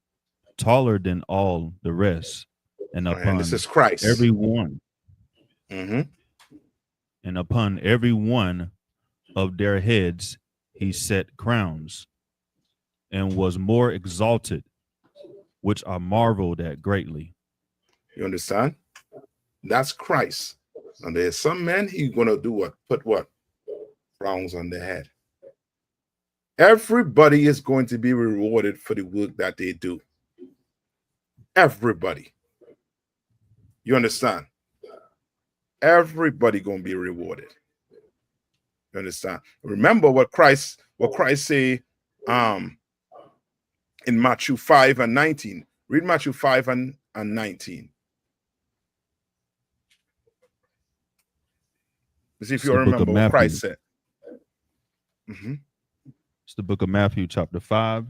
taller than all the rest, and upon this is Christ. every one, and upon every one of their heads he set crowns, and was more exalted, which I marveled at greatly. You understand? That's Christ. And there's some men he's gonna do what? Put what? Crowns on their head. Everybody is going to be rewarded for the work that they do. Everybody. You understand? Everybody gonna be rewarded. You understand? Remember what Christ say in Matthew 5 and 19. Read Matthew 5 and 19. See if you remember what Christ said. It's the book of Matthew, chapter 5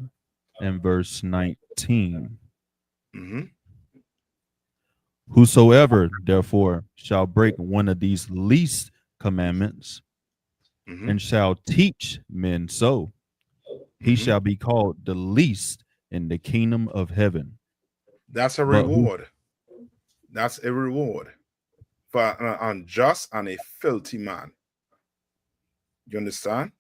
and verse 19. Whosoever, therefore, shall break one of these least commandments and shall teach men so, he shall be called the least in the kingdom of heaven. That's a reward. That's a reward for an unjust and a filthy man. You understand?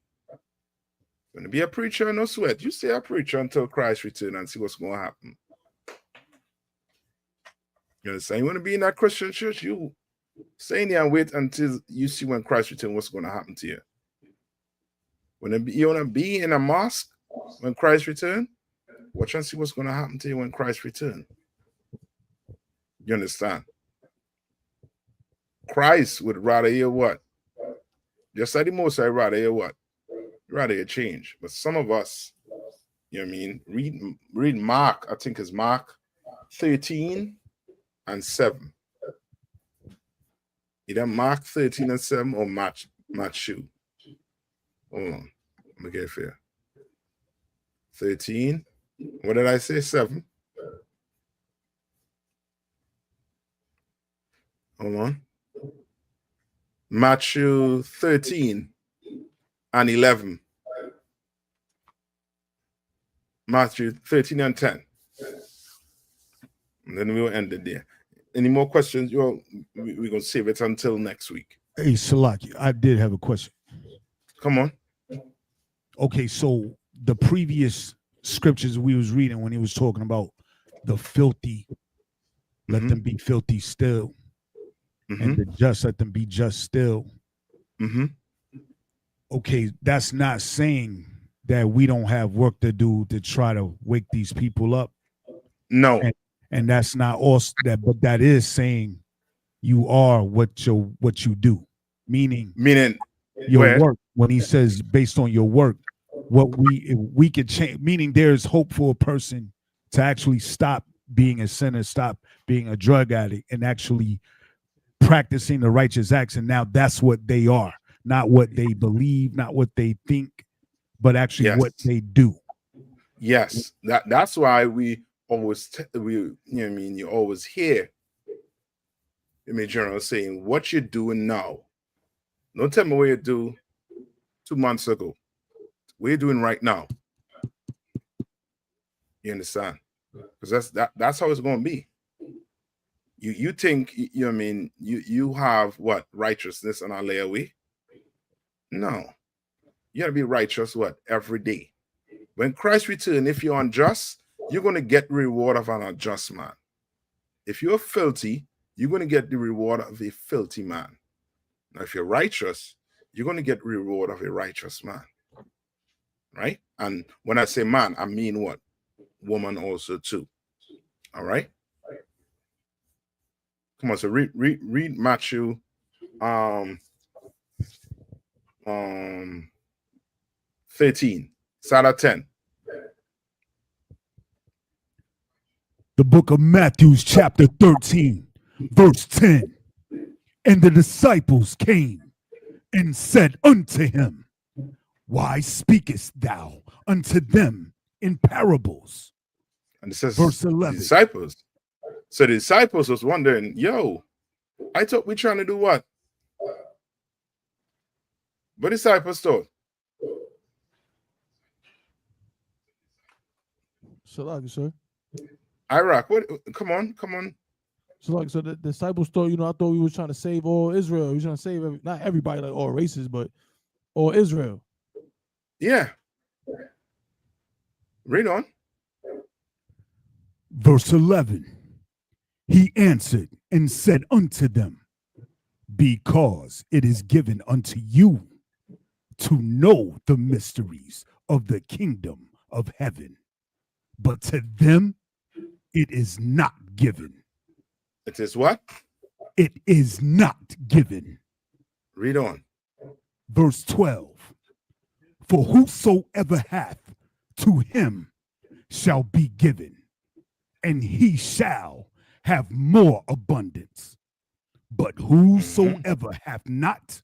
Going to be a preacher, no sweat. You stay a preacher until Christ returns and see what's going to happen. You understand? You want to be in that Christian church, you stay in there and wait until you see when Christ returns what's going to happen to you. When you want to be in a mosque when Christ returns, watch and see what's going to happen to you when Christ returns. You understand? Christ would rather hear what? Just like the most, I'd rather hear what? Rather hear change. But some of us, you know what I mean? Read Mark, I think it's Mark 13 and 7. Either Mark 13 and 7 or Matthew. Hold on. Let me get it fair. 13. What did I say? 7. Hold on. Matthew 13 and 11. Matthew 13 and 10. And then we'll end it there. Any more questions? We're going to save it until next week. Hey, Salaki, I did have a question. Come on. Okay, so the previous scriptures we was reading when he was talking about the filthy, let them be filthy still. And the just, let them be just still. Okay, that's not saying that we don't have work to do to try to wake these people up. No. And that's not also that, but that is saying you are what you do. Meaning your work. When he says based on your work, what we could change, meaning there's hope for a person to actually stop being a sinner, stop being a drug addict, and actually practicing the righteous acts. And now that's what they are, not what they believe, not what they think, but actually what they do. Yes, that's why we always you know what I mean, you always hear the general saying what you're doing now. Don't tell me what you do 2 months ago. What you're doing right now. You understand? Because that's how it's going to be. You think, you know what I mean, you have what? Righteousness on a layaway? No. You got to be righteous what? Every day. When Christ returns, if you're unjust, you're going to get the reward of an unjust man. If you're filthy, you're going to get the reward of a filthy man. Now, if you're righteous, you're going to get the reward of a righteous man. Right? And when I say man, I mean what? Woman also too. All right? Come on, so read Matthew 13. Start at 10. The book of Matthew, chapter 13, verse 10. And the disciples came and said unto him, why speakest thou unto them in parables? And it says, verse 11. Disciples. So the disciples was wondering, yo, I thought we're trying to do what? But disciples thought. Salaki, sir. Iraq, what? Come on. So the disciples thought, I thought we was trying to save all Israel. We was trying to save not everybody, like all races, but all Israel. Yeah. Read on. Verse 11. He answered and said unto them, because it is given unto you to know the mysteries of the kingdom of heaven, but to them It is not given. It is what? It is not given. Read on. Verse 12. For whosoever hath, to him shall be given, and he shall have more abundance. But whosoever hath not,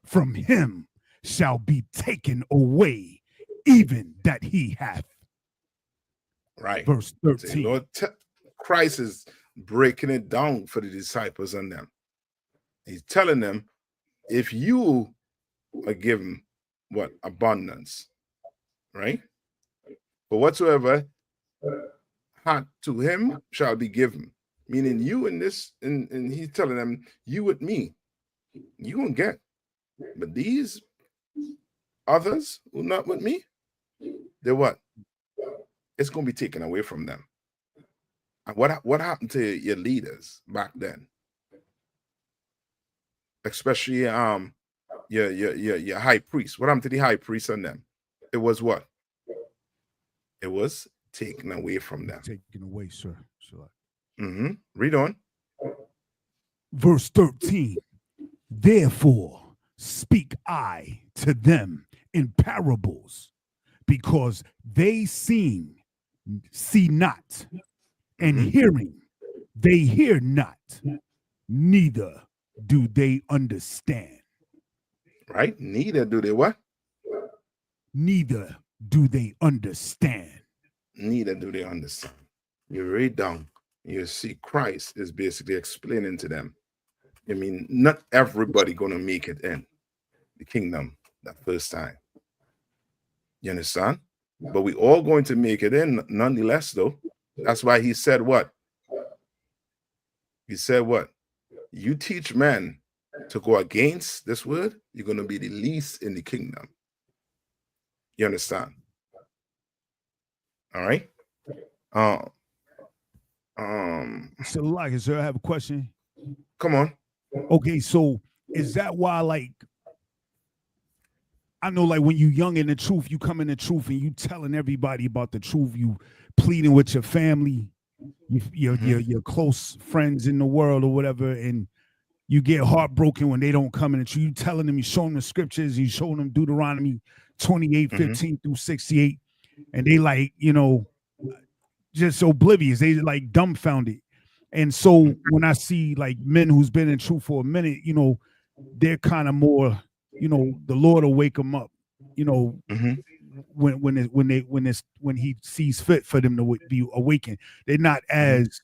from him shall be taken away, even that he hath. Right. Verse 13. See, Lord, Christ is breaking it down for the disciples and them. He's telling them, if you are given what? Abundance, right? But whatsoever had to him shall be given. Meaning you in this, and he's telling them, you with me, you gonna get. But these others who not with me, they're what? It's gonna be taken away from them. And what happened to your leaders back then? Especially your high priest. What happened to the high priest and them? It was what? It was taken away from them. Taken away, sir. Read on. Verse 13. Therefore speak I to them in parables, because they see not, and hearing they hear not, neither do they understand. Right? Neither do they what? Neither do they understand. Neither do they understand. You read down, you see Christ is basically explaining to them. I mean, not everybody gonna make it in the kingdom that first time. You understand? But we all going to make it in nonetheless, though. That's why he said what? He said what? You teach men to go against this word, you're going to be the least in the kingdom. You understand? All right. So, like, sir, I have a question. Come on. Okay, so is that why, like, I know, like, when you young in the truth, you come in the truth and you telling everybody about the truth, you pleading with your family, your close friends in the world or whatever, and you get heartbroken when they don't come in the truth. You telling them, you showing them the scriptures, you showing them Deuteronomy 28:15 through 68, and they like, just oblivious. They like dumbfounded. And so when I see like men who's been in truth for a minute, they're kind of more, the Lord will wake them up, when he sees fit for them to be awakened. They're not as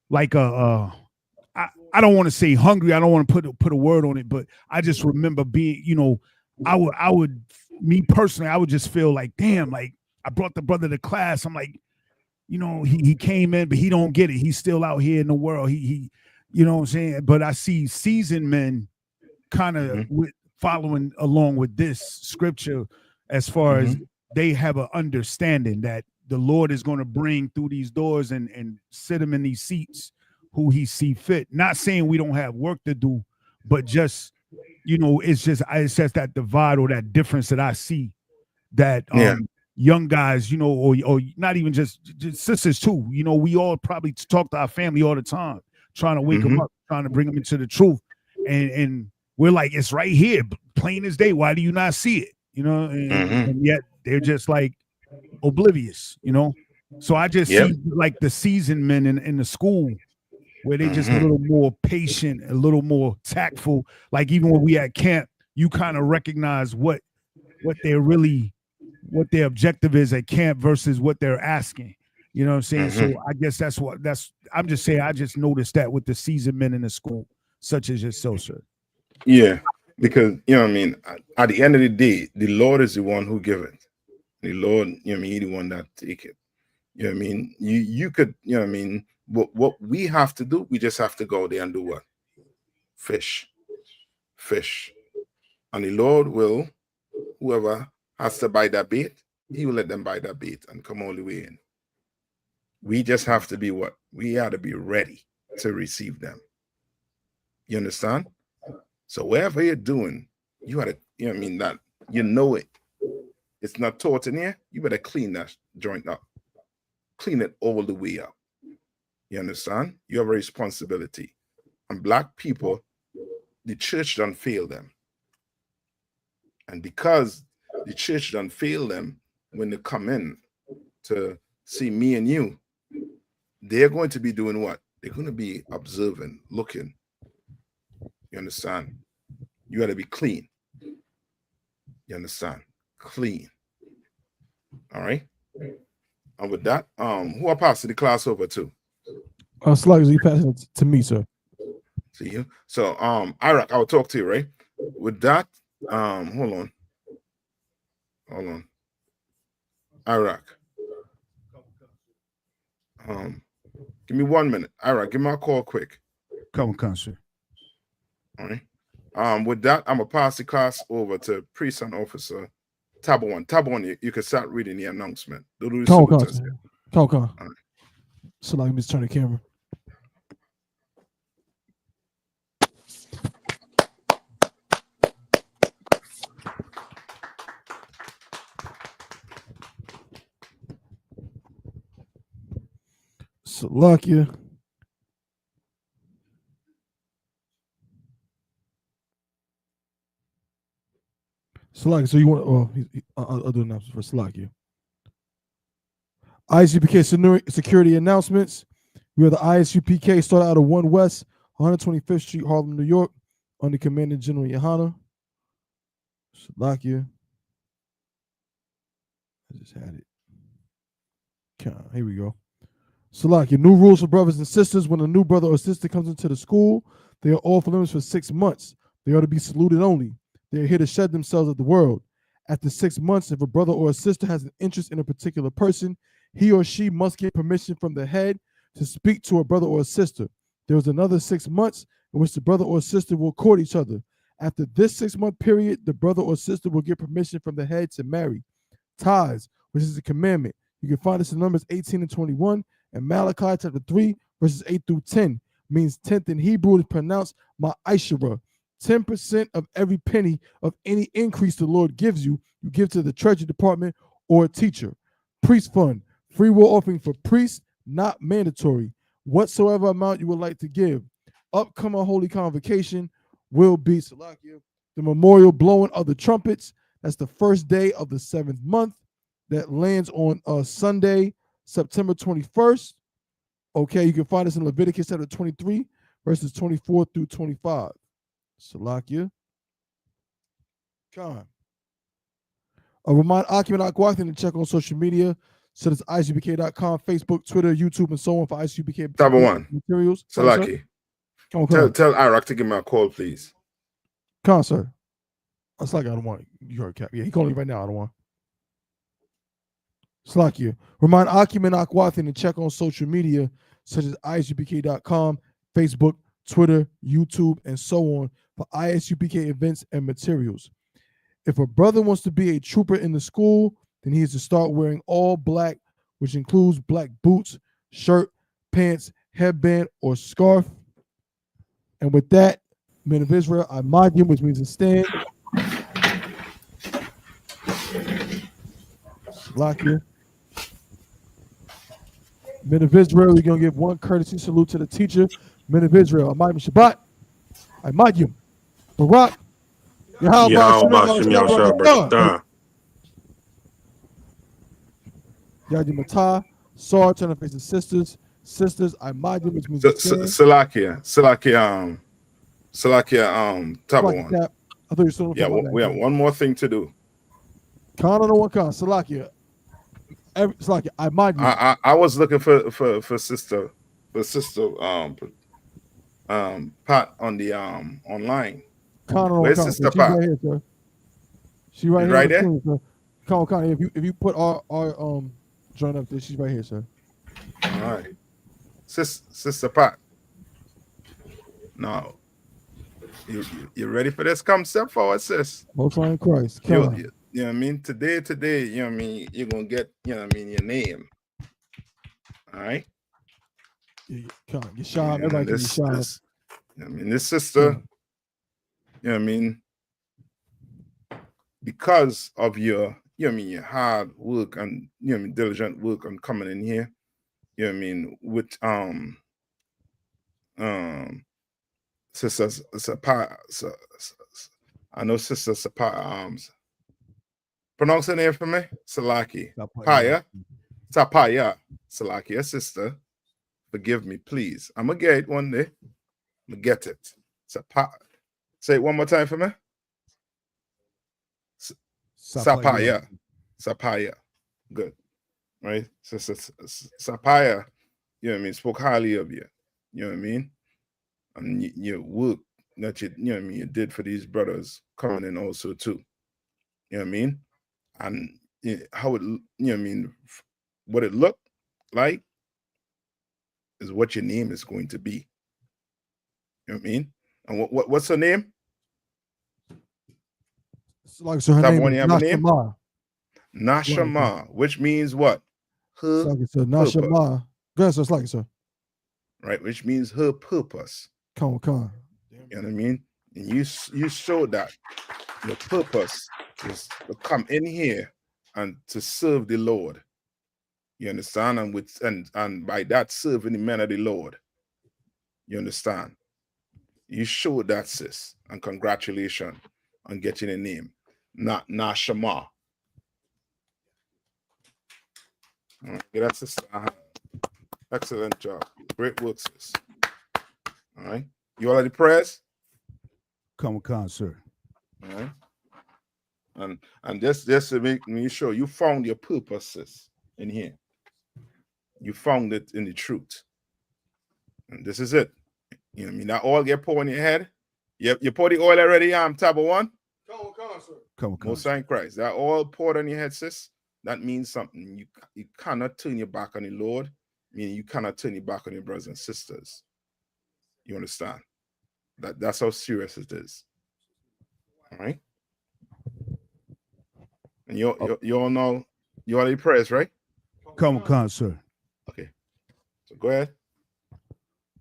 like I don't want to say hungry. I don't want to put a word on it, but I just remember being, I would me personally, I would just feel like, damn, like I brought the brother to class. I'm like, he came in, but he don't get it. He's still out here in the world. He you know what I'm saying? But I see seasoned men kind of following along with this scripture as far as they have an understanding that the Lord is going to bring through these doors and sit them in these seats who he see fit. Not saying we don't have work to do, but just, it's just that divide or that difference that I see that young guys, or not even just sisters too. We all probably talk to our family all the time, trying to wake them up, trying to bring them into the truth. And we're like, it's right here, plain as day. Why do you not see it? And yet they're just like oblivious, So I just see like the seasoned men in the school where they just a little more patient, a little more tactful. Like even when we at camp, you kind of recognize what their objective is at camp versus what they're asking. You know what I'm saying? So I guess I'm just saying, I just noticed that with the seasoned men in the school, such as yourself, sir. Yeah, because, at the end of the day, the Lord is the one who gives it. The Lord, he's the one that take it. You could, what we have to do, we just have to go there and do what? Fish. And the Lord will, whoever has to buy that bait, he will let them buy that bait and come all the way in. We just have to be what? We have to be ready to receive them. You understand? So whatever you're doing, you gotta, that it. It's not taught in here. You better clean that joint up. Clean it all the way up. You understand? You have a responsibility. And black people, the church don't fail them. And because the church don't fail them when they come in to see me and you, they're going to be doing what? They're going to be observing, looking. You understand? You got to be clean. You understand? Clean. All right? And with that, who I passing the class over to? Sluggers, you passing it to me, sir. See you. So, Iraq, I will talk to you, right? With that, hold on. Iraq. Give me 1 minute. Iraq, give me a call quick. Come on, sir. All right. With that, I'm gonna pass the class over to Priest and Officer Tab1. Tab1, you can start reading the announcement. Come on. Right. So let me just turn the camera. Salakia. Salakia, so you want I'll do announcements for Salakia. ISUPK security announcements. We are the ISUPK, started out of 1 West, 125th Street, Harlem, New York, under Commander General Yohana. Salakia. I just had it. Here we go. Salakia, new rules for brothers and sisters. When a new brother or sister comes into the school, they are off limits for 6 months. They are to be saluted only. They are here to shed themselves of the world. After 6 months, if a brother or a sister has an interest in a particular person, he or she must get permission from the head to speak to a brother or a sister. There is another 6 months in which the brother or sister will court each other. After this 6-month period, the brother or sister will get permission from the head to marry. Tithes, which is a commandment. You can find this in Numbers 18 and 21, and Malachi chapter 3, verses 8 through 10, means 10th in Hebrew is pronounced ma'ashara. 10% of every penny of any increase the Lord gives you, you give to the treasury department or a teacher. Priest fund, free will offering for priests, not mandatory. Whatsoever amount you would like to give. Upcoming Holy Convocation will be Salakia, the memorial blowing of the trumpets. That's the first day of the 7th month. That lands on Sunday, September 21st. Okay, you can find us in Leviticus chapter 23, verses 24 through 25. Salakia. Khan. Remind Akim and Akwathan to check on social media. So that's ISUPK.com, Facebook, Twitter, YouTube, and so on for ISUPK materials. Salaki. Tell Iraq to give me a call, please. Khan, sir. That's like I don't want. You heard Cap. Yeah, he calling you right now. I don't want. Salakia. Remind Akim and Akwathan to check on social media such as ISUPK.com, Facebook, Twitter, YouTube, and so on for ISUPK events and materials. If a brother wants to be a trooper in the school, then he is to start wearing all black, which includes black boots, shirt, pants, headband, or scarf. And with that, men of Israel, I mod you, which means to stand. Lock you. Men of Israel, we're going to give one courtesy salute to the teacher. Men of Israel, Ahmad Shabbat, I mod you. Barak, Yadi Matah, Sar, turn to face the sisters. Sisters, I mod you, which means Salakia, Tabawan. I thought you were still we have one more thing to do. Khan on one Khan, Salakia. Salakia, I mod you. I was looking for sister Pat on the online. Where's Sister Pat? Right here, sir. She right here. Right there. Sir. Con, if you put our joint up there, she's right here, sir. All right, Sister Pat. Now, you ready for this? Come step forward, sis. Most high in Christ. You know what I mean? Today, you know what I mean? You're gonna get, you know what I mean, your name. All right. Come on, get shot. Everybody can be shot. You know what I mean, this sister, you know what I mean, because of your, you know what I mean, your hard work and, you know what I mean, diligent work on coming in here, you know what I mean, with Sister Sapa, I know Sister Sapa, pronounce the name for me. Salaki. Paya. Sapaya. Salaki, sister. Forgive me, please. I'm gonna get it one day. I'm gonna get it. Sapa. Say it one more time for me. Sapaya. Sapaya. Good. Right? So, Sapaya, you know what I mean, spoke highly of you. You know what I mean? And your work that you know what I mean, you did for these brothers coming in also too. You know what I mean? And how it, you know what I mean, what it looked like is what your name is going to be. You know what I mean? And what's her name? Like, so her Top name one, is you have a name? Nashama. Nashama, which means what? Her Like, so purpose. Nashama. Go ahead, so it's like, sir. Right, which means her purpose. Come on. You know what I mean? And you show that your purpose is to come in here and to serve the Lord. You understand? And by that serving the men of the Lord. You understand? You showed that, sis, and congratulations on getting a name. Not Nashama. All right, get that, sister. Excellent job. Great work, sis. All right. You all at the prayers? Come on, sir. All right. And just to make me sure you found your purposes in here. You found it in the truth. And this is it. You know what I mean? That oil get poured in your head. You pour the oil already, Table 1? Come on, sir. Most High in Christ. That oil poured on your head, sis. That means something. You cannot turn your back on the Lord. Meaning you cannot turn your back on your brothers and sisters. You understand? That's how serious it is. All right. And you all know you already prayers, right? Come on, sir. Okay. So go ahead.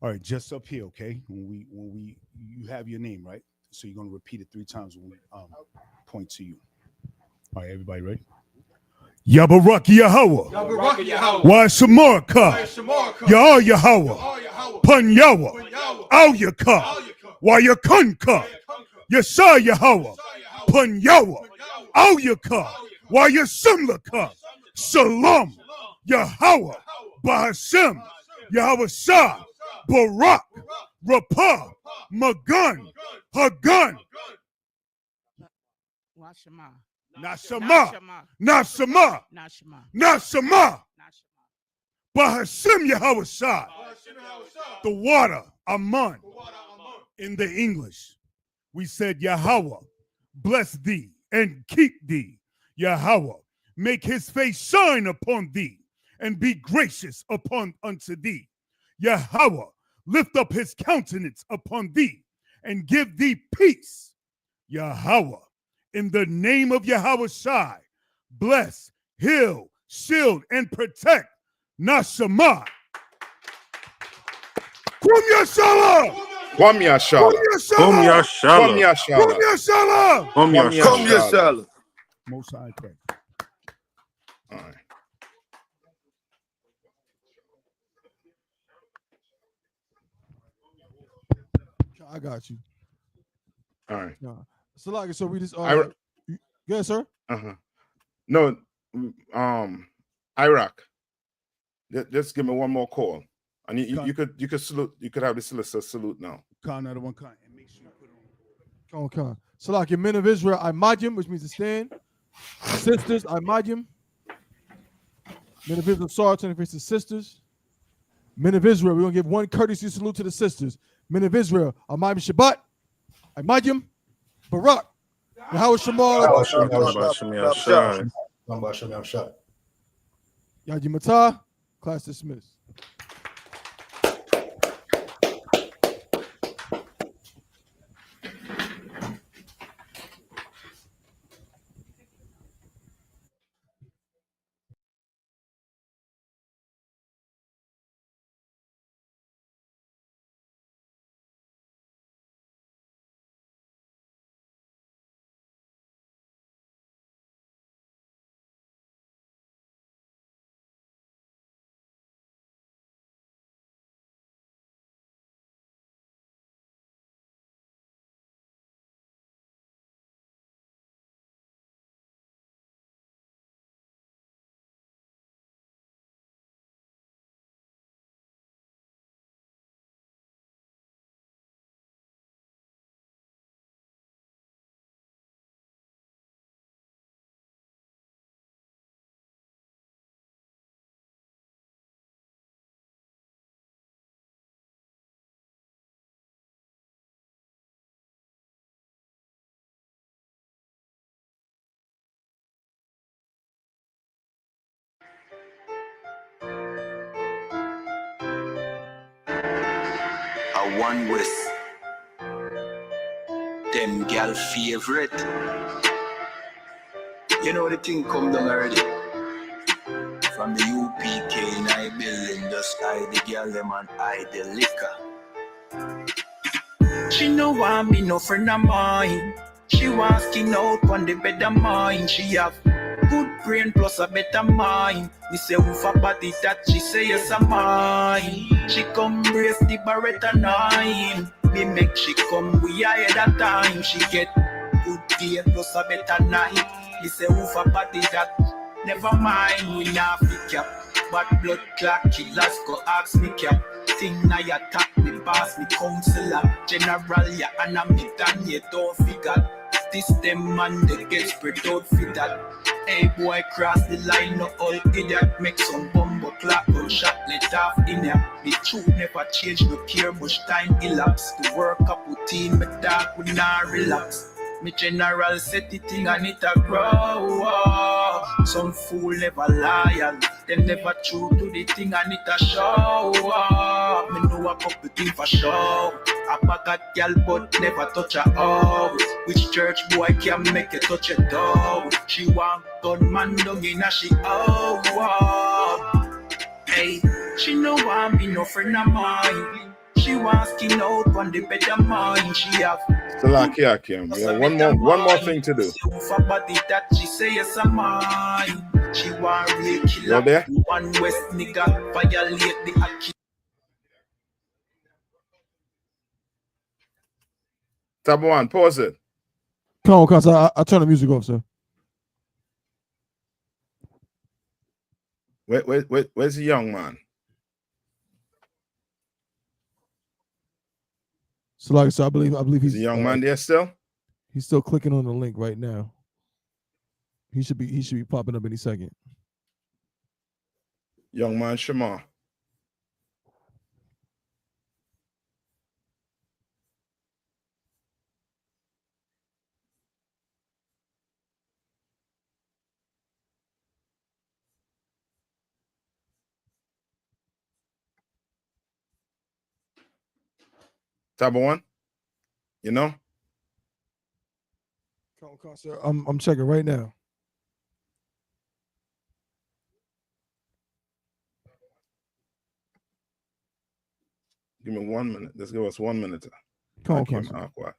All right, just up here, okay? When we you have your name, right? So you're gonna repeat it 3 times when we point to you. All right, everybody ready? Yabaraki Yahweh. Yabaraki Yahweh. Why Shamarka? Yah Yahweh. Pun Yahweh. Al Yaka. Why Yakunka? Yasa Yahweh. Pun Yahweh. Al Yaka. Why Yasimlaka. Salam. Yahweh. Bahashem. Yahweh Shah. Barak. Rapah. Magun. Hagun. Nashama. Nashama. Nashama. Bahashim Yahweh Shai. The water, Aman. In the English, we said Yahweh, bless thee and keep thee. Yahweh, make his face shine upon thee and be gracious unto thee. Yahweh, lift up his countenance upon thee and give thee peace. Yahweh, in the name of Yahweh Shai, bless, heal, shield, and protect. Nashama. Kum Yashala. Kwam Yashala. Kum Yashala. Kwam Yashala. Kum Yashala. Kum Yashala. Most High Christ. All right. I got you. All right. So like, so we just yes, sir. No, Iraq. Just give me one more call, and you could salute. You could have the solicitor salute now. Another one, and make sure you put it on. Come on. So like, men of Israel, I majim, which means to stand. Sisters, I majim. Men of Israel, sorry, turn face to sisters. Men of Israel, we're gonna give one courtesy salute to the sisters. Men of Israel, I majim Shabbat. I majim Barak. Yahweh Shemal. Yadi Matah. Class dismissed. One West. Them gal favorite. You know the thing come down already. From the UPK in I building, just I the gal them and I the liquor. She no want me no friend of mine. She want skin out on the bed of mine. She have good brain plus a better mind. Me say woof about it that she say yes a mine. She come brace the Beretta 9. Me make she come we ahead that time. She get good day plus a better night. Me say woof about it that never mind. We not fit cap. But blood clot killers go ask me cap. Thing Nayathaq me pass me counselor. General ya and a me done you don't figure. This them man they get spread out for that. Hey boy cross the line no all idiot. Make some bumbo clock gunshot let off in ya. The truth never change no care much time elapse. To work up routine me dog we not relax. Me general set the thing and it a grow. Some fool never loyal. Them never true to the thing and it a show. Me know a couple things for sure. A bag of gal but never touch a house. Which church boy can make it touch a dog? She want gunman down in a she oh. Hey, she no want be no friend of mine. She want skin out on the bed of mine. She have Salakia, we have one more thing to do. That she say yes a mine. She want real killer. there? One West nigga violate the Aki. Tab one, pause it. Come on, cause I turn the music off, sir. Where's the young man? So like so I believe he's the young man there still? He's still clicking on the link right now. He should be popping up any second. Young man Shema. Tab one, you know? Come on, sir. I'm checking right now. Give me 1 minute. Let's give us 1 minute. Come on, sir.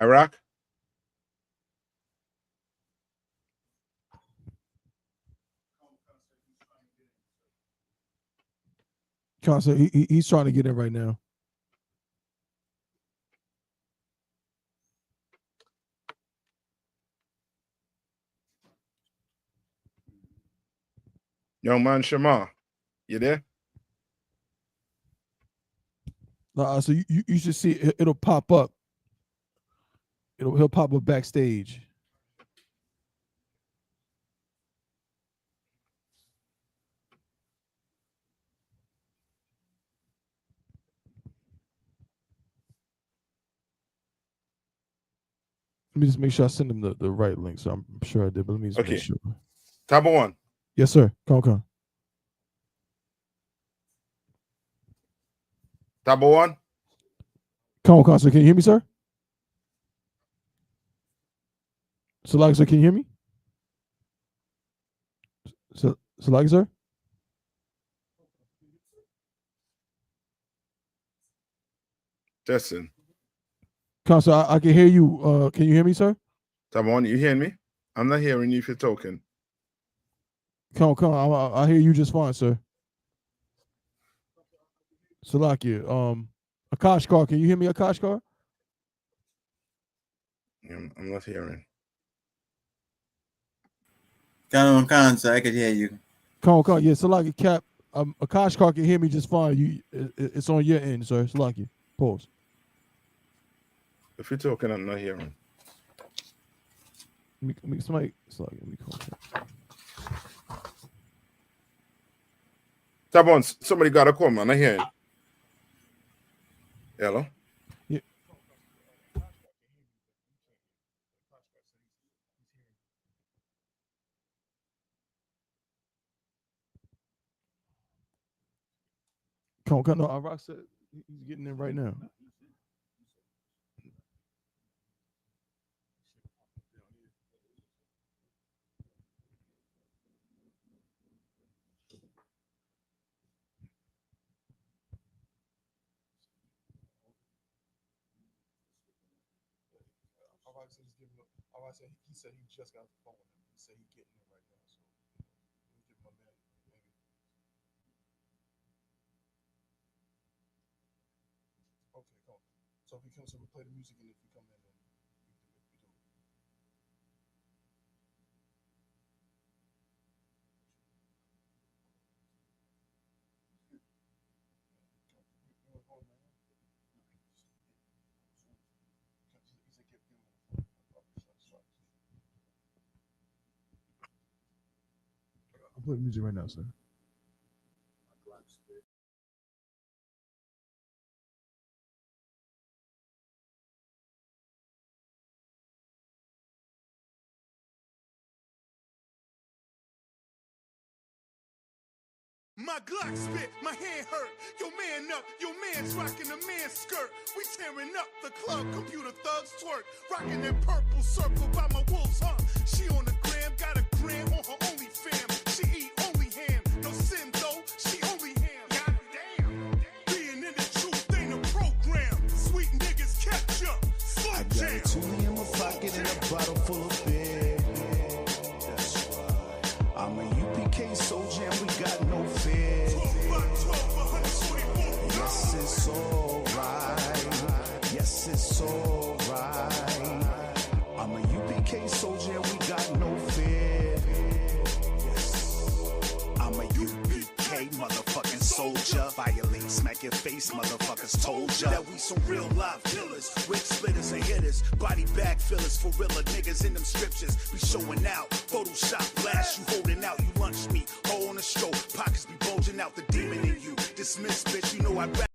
Iraq? Come on, sir. He's trying to get in right now. Young man Shema, you there? So you should see it'll pop up. He'll pop up backstage. Let me just make sure I send him the right link. So I'm sure I did, but let me just make sure. Tab one. Yes, sir. Come on. Tab one. Come on, sir. Can you hear me, sir? So, like, sir, can you hear me? So like, sir? Justin. Come, sir, I can hear you. Can you hear me, sir? Tab one, you hearing me? I'm not hearing you if you're talking. Come, I hear you just fine, sir. Salakia, Akashkar, can you hear me, Akashkar? I'm not hearing. Khan, so I could hear you. Come, yeah, Salakia, Cap, Akashkar can hear me just fine. It's on your end, sir. Salakia, pause. If you're talking, I'm not hearing. Somebody, Salakia, let me call that. Tab one, somebody got to come, man. I hear you. Hello. Yeah. Come on, no, Rock said he's getting in right now. He said he just got the phone. He said he's getting it right now. So we'll give him a minute. Maybe. Okay, cool. So if he comes, so we play the music, and if you come in, then we do it. I'll play the music right now, sir. My Glock spit, my hand hurt. Your man up, your man's rocking a man's skirt. We tearing up the club, computer thugs twerk. Rocking that purple circle by my wolves, huh? She on the gram, got a gram on her only fam. She eat only ham, no sin though, she only ham. Goddamn, being in the truth ain't a program. Sweet niggas catch up, slow I got a toolie in my pocket and a bottle full of beer. That's right. I'm a UPK soldier and we got no fear. Yes, it's alright. Yes, it's alright. I'm a UPK soldier and we got no fear. Yes. I'm a UPK motherfucking soldier. Violate, smack your face, motherfuckers told ya that we some real live killers. Wig splitters and hitters, body bag fillers for realer niggas in them scriptures. We showing out, Photoshop blast, you holding out, you lunch meat, hole on a stroke, pockets be bulging out, the demon in you. Dismiss, bitch, you know I rap.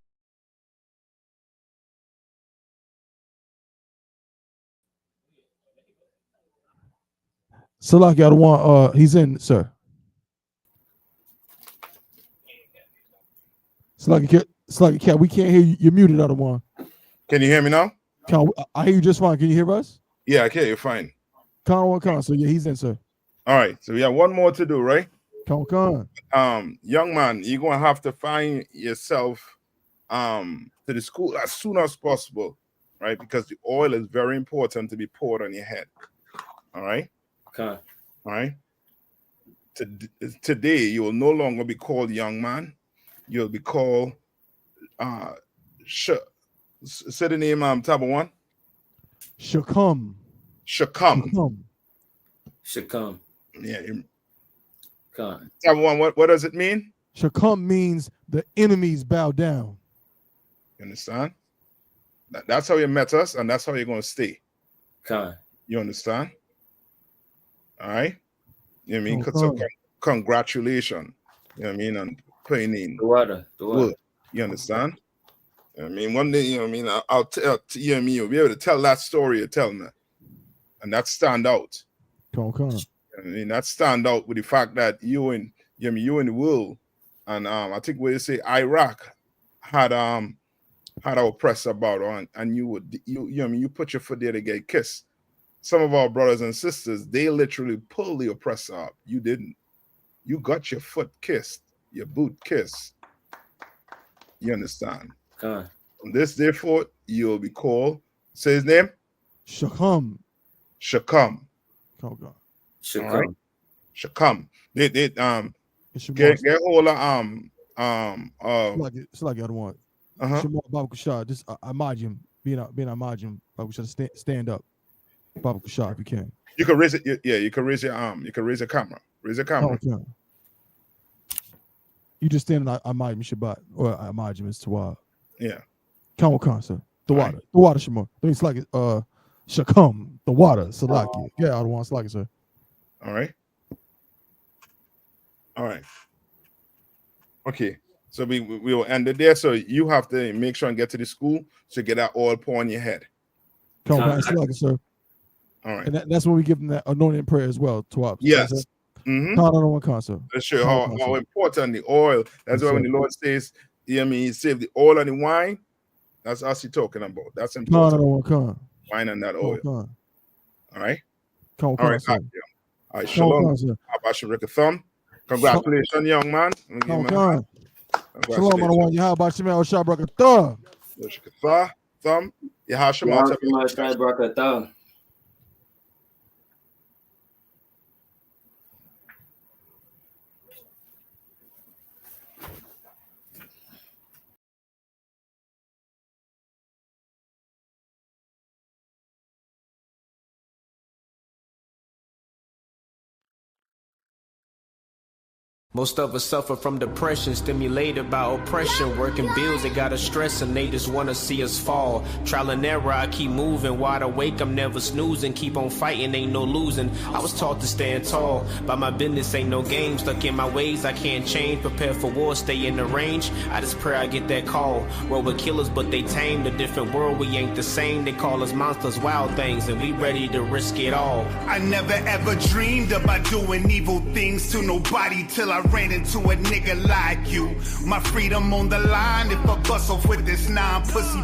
Salaki, I don't want. He's in, sir. Salaki, cat, we can't hear you. You're muted, I don't want. Can you hear me now? I hear you just fine. Can you hear us? Yeah, I can. You're fine. Con. So yeah, he's in, sir. All right. So we have one more to do, right? Con. Young man, you're gonna have to find yourself to the school as soon as possible, right? Because the oil is very important to be poured on your head. All right. Okay. All right. Today, you will no longer be called young man. You'll be called say the name Taba one. Shakam. Yeah. Con. Taba one, what does it mean? Shakam means the enemies bow down. You understand? That's how you met us, and that's how you're gonna stay. Con. You understand? All right. You know what I mean? So congratulations. You know what I mean? And playing in the water. You understand? You know what I mean? One day, you know what I mean? I'll tell you know what I mean, you'll be able to tell that story you're telling me. And that stand out. I mean, that stand out with the fact that you in the world, and I think where you say Iraq had an oppressor about on, and you know I mean, you put your foot there to get kissed. Some of our brothers and sisters, they literally pull the oppressor up. You didn't. You got your foot kissed, your boot kissed. You understand? From this day forth, you'll be called. Say his name. Shakam. All right. Shakam. They get hold of It's like I don't want. Baba Kushad, just imagine being imagine Baba Kushad stand up. Baba Kushad, if you can. You can raise it. Yeah, you can raise your arm. You can raise your camera. Raise your camera. Okay. You just stand on Imagine Shabbat or Imagine is Tawad. Yeah. Come on, sir. The water Shemar. It's like Shakam, the water, Salaki. Yeah, I don't want Salaki, sir. All right. Okay. So we will end it there. So you have to make sure and get to the school to get that oil pour on your head. Come on, sir. All right. And that's when we give them that anointing prayer as well, Twop. Yes. Let's show how important the oil. That's why when the Lord says, he saved the oil and the wine, that's us he's talking about. That's important. Wine and that oil. All right. All right. All right. Shalom. Abasharika Thumb. Congratulations, young man. Shalom, Manawan. Yahabashimel Shabrakatah. Thumb. Yahashimel. Most of us suffer from depression, stimulated by oppression. Working bills, they got us stressing, they just wanna see us fall. Trial and error, I keep moving. Wide awake, I'm never snoozing. Keep on fighting, ain't no losing. I was taught to stand tall. By my business, ain't no game. Stuck in my ways, I can't change. Prepare for war, stay in the range. I just pray I get that call. World with killers, but they tamed. A different world, we ain't the same. They call us monsters, wild things, and we ready to risk it all. I never ever dreamed about doing evil things to nobody till I ran into a nigga like you. My freedom on the line if I bust off with this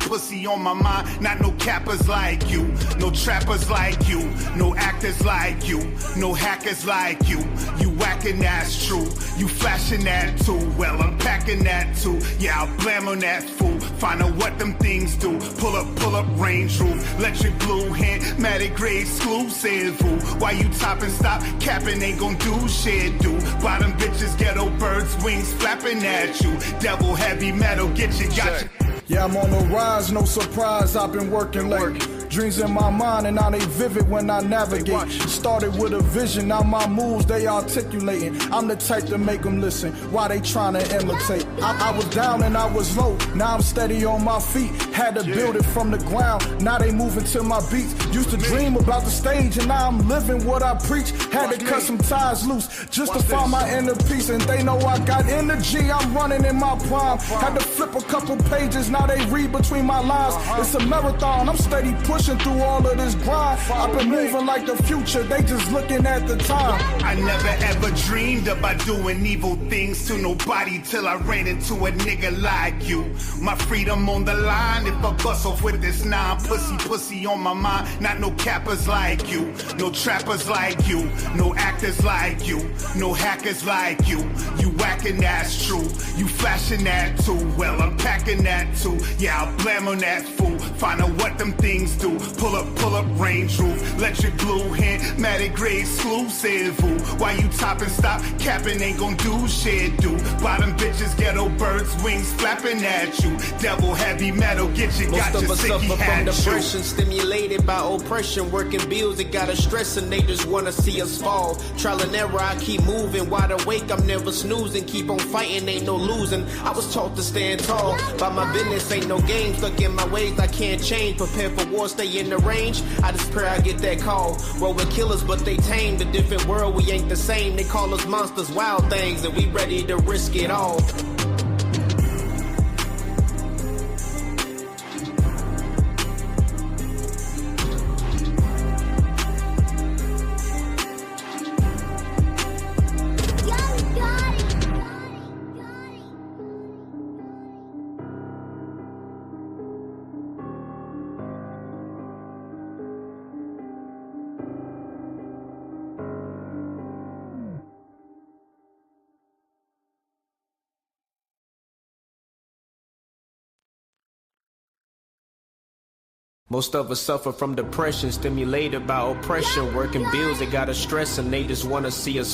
pussy on my mind. Not no cappers like you, no trappers like you, no actors like you, no hackers like you. You whacking, that's true. You flashing that too. Well, I'm packing that too. Yeah, I'll blam on that fool. Find out what them things do. Pull up, range roof. Electric blue hand, matic gray exclusive. Why you top and stop? Capping ain't gon' do shit, do. Bottom bitches, ghetto birds, wings flapping at you. Devil heavy metal, get you, got you. Yeah, I'm on the rise, no surprise, I've been working late. Dreams in my mind and now they vivid when I navigate. Started with a vision, now my moves they articulating. I'm the type to make them listen, why they trying to imitate. I was down and I was low, now I'm steady on my feet. Had to build it from the ground, now they moving to my beats. Used to dream about the stage and now I'm living what I preach. Had to cut some ties loose, just to find my inner peace. And they know I got energy, I'm running in my prime. Had to flip a couple pages, now they read between my lines. It's a marathon, I'm steady pushing through all of this grind. I've been moving like the future, they just looking at the time. I never ever dreamed about doing evil things to nobody till I ran into a nigga like you. My freedom on the line if I bust off with this pussy on my mind. Not no cappers like you, no trappers like you, no actors like you, no hackers like you. You whacking, that's true. You flashing that too. Well, I'm packing that too. Yeah, I'll blam on that fool. Find out what them things do. Pull up, range roof. Electric blue hand, matic gray exclusive. Why you top and stop? Capping ain't gon' do shit, do. Bottom bitches, ghetto birds, wings flapping at you. Devil heavy metal, get you, got Most you, of us sick, suffer he from had you. depression, stimulated by oppression. Working bills, they got us stressing, they just wanna see us fall. Trial and error, I keep moving. Wide awake, I'm never snoozing. Keep on fighting, ain't no losing. I was taught to stand tall. By my business, ain't no game. Stuck in my ways, I can't change. Prepare for war, stay in the range. I just pray I get that call. Roll with killers, but they tamed. A different world, we ain't the same. They call us monsters, wild things, and we ready to risk it all. Most of us suffer from depression, stimulated by oppression. Working bills, they got us stressing, they just wanna see us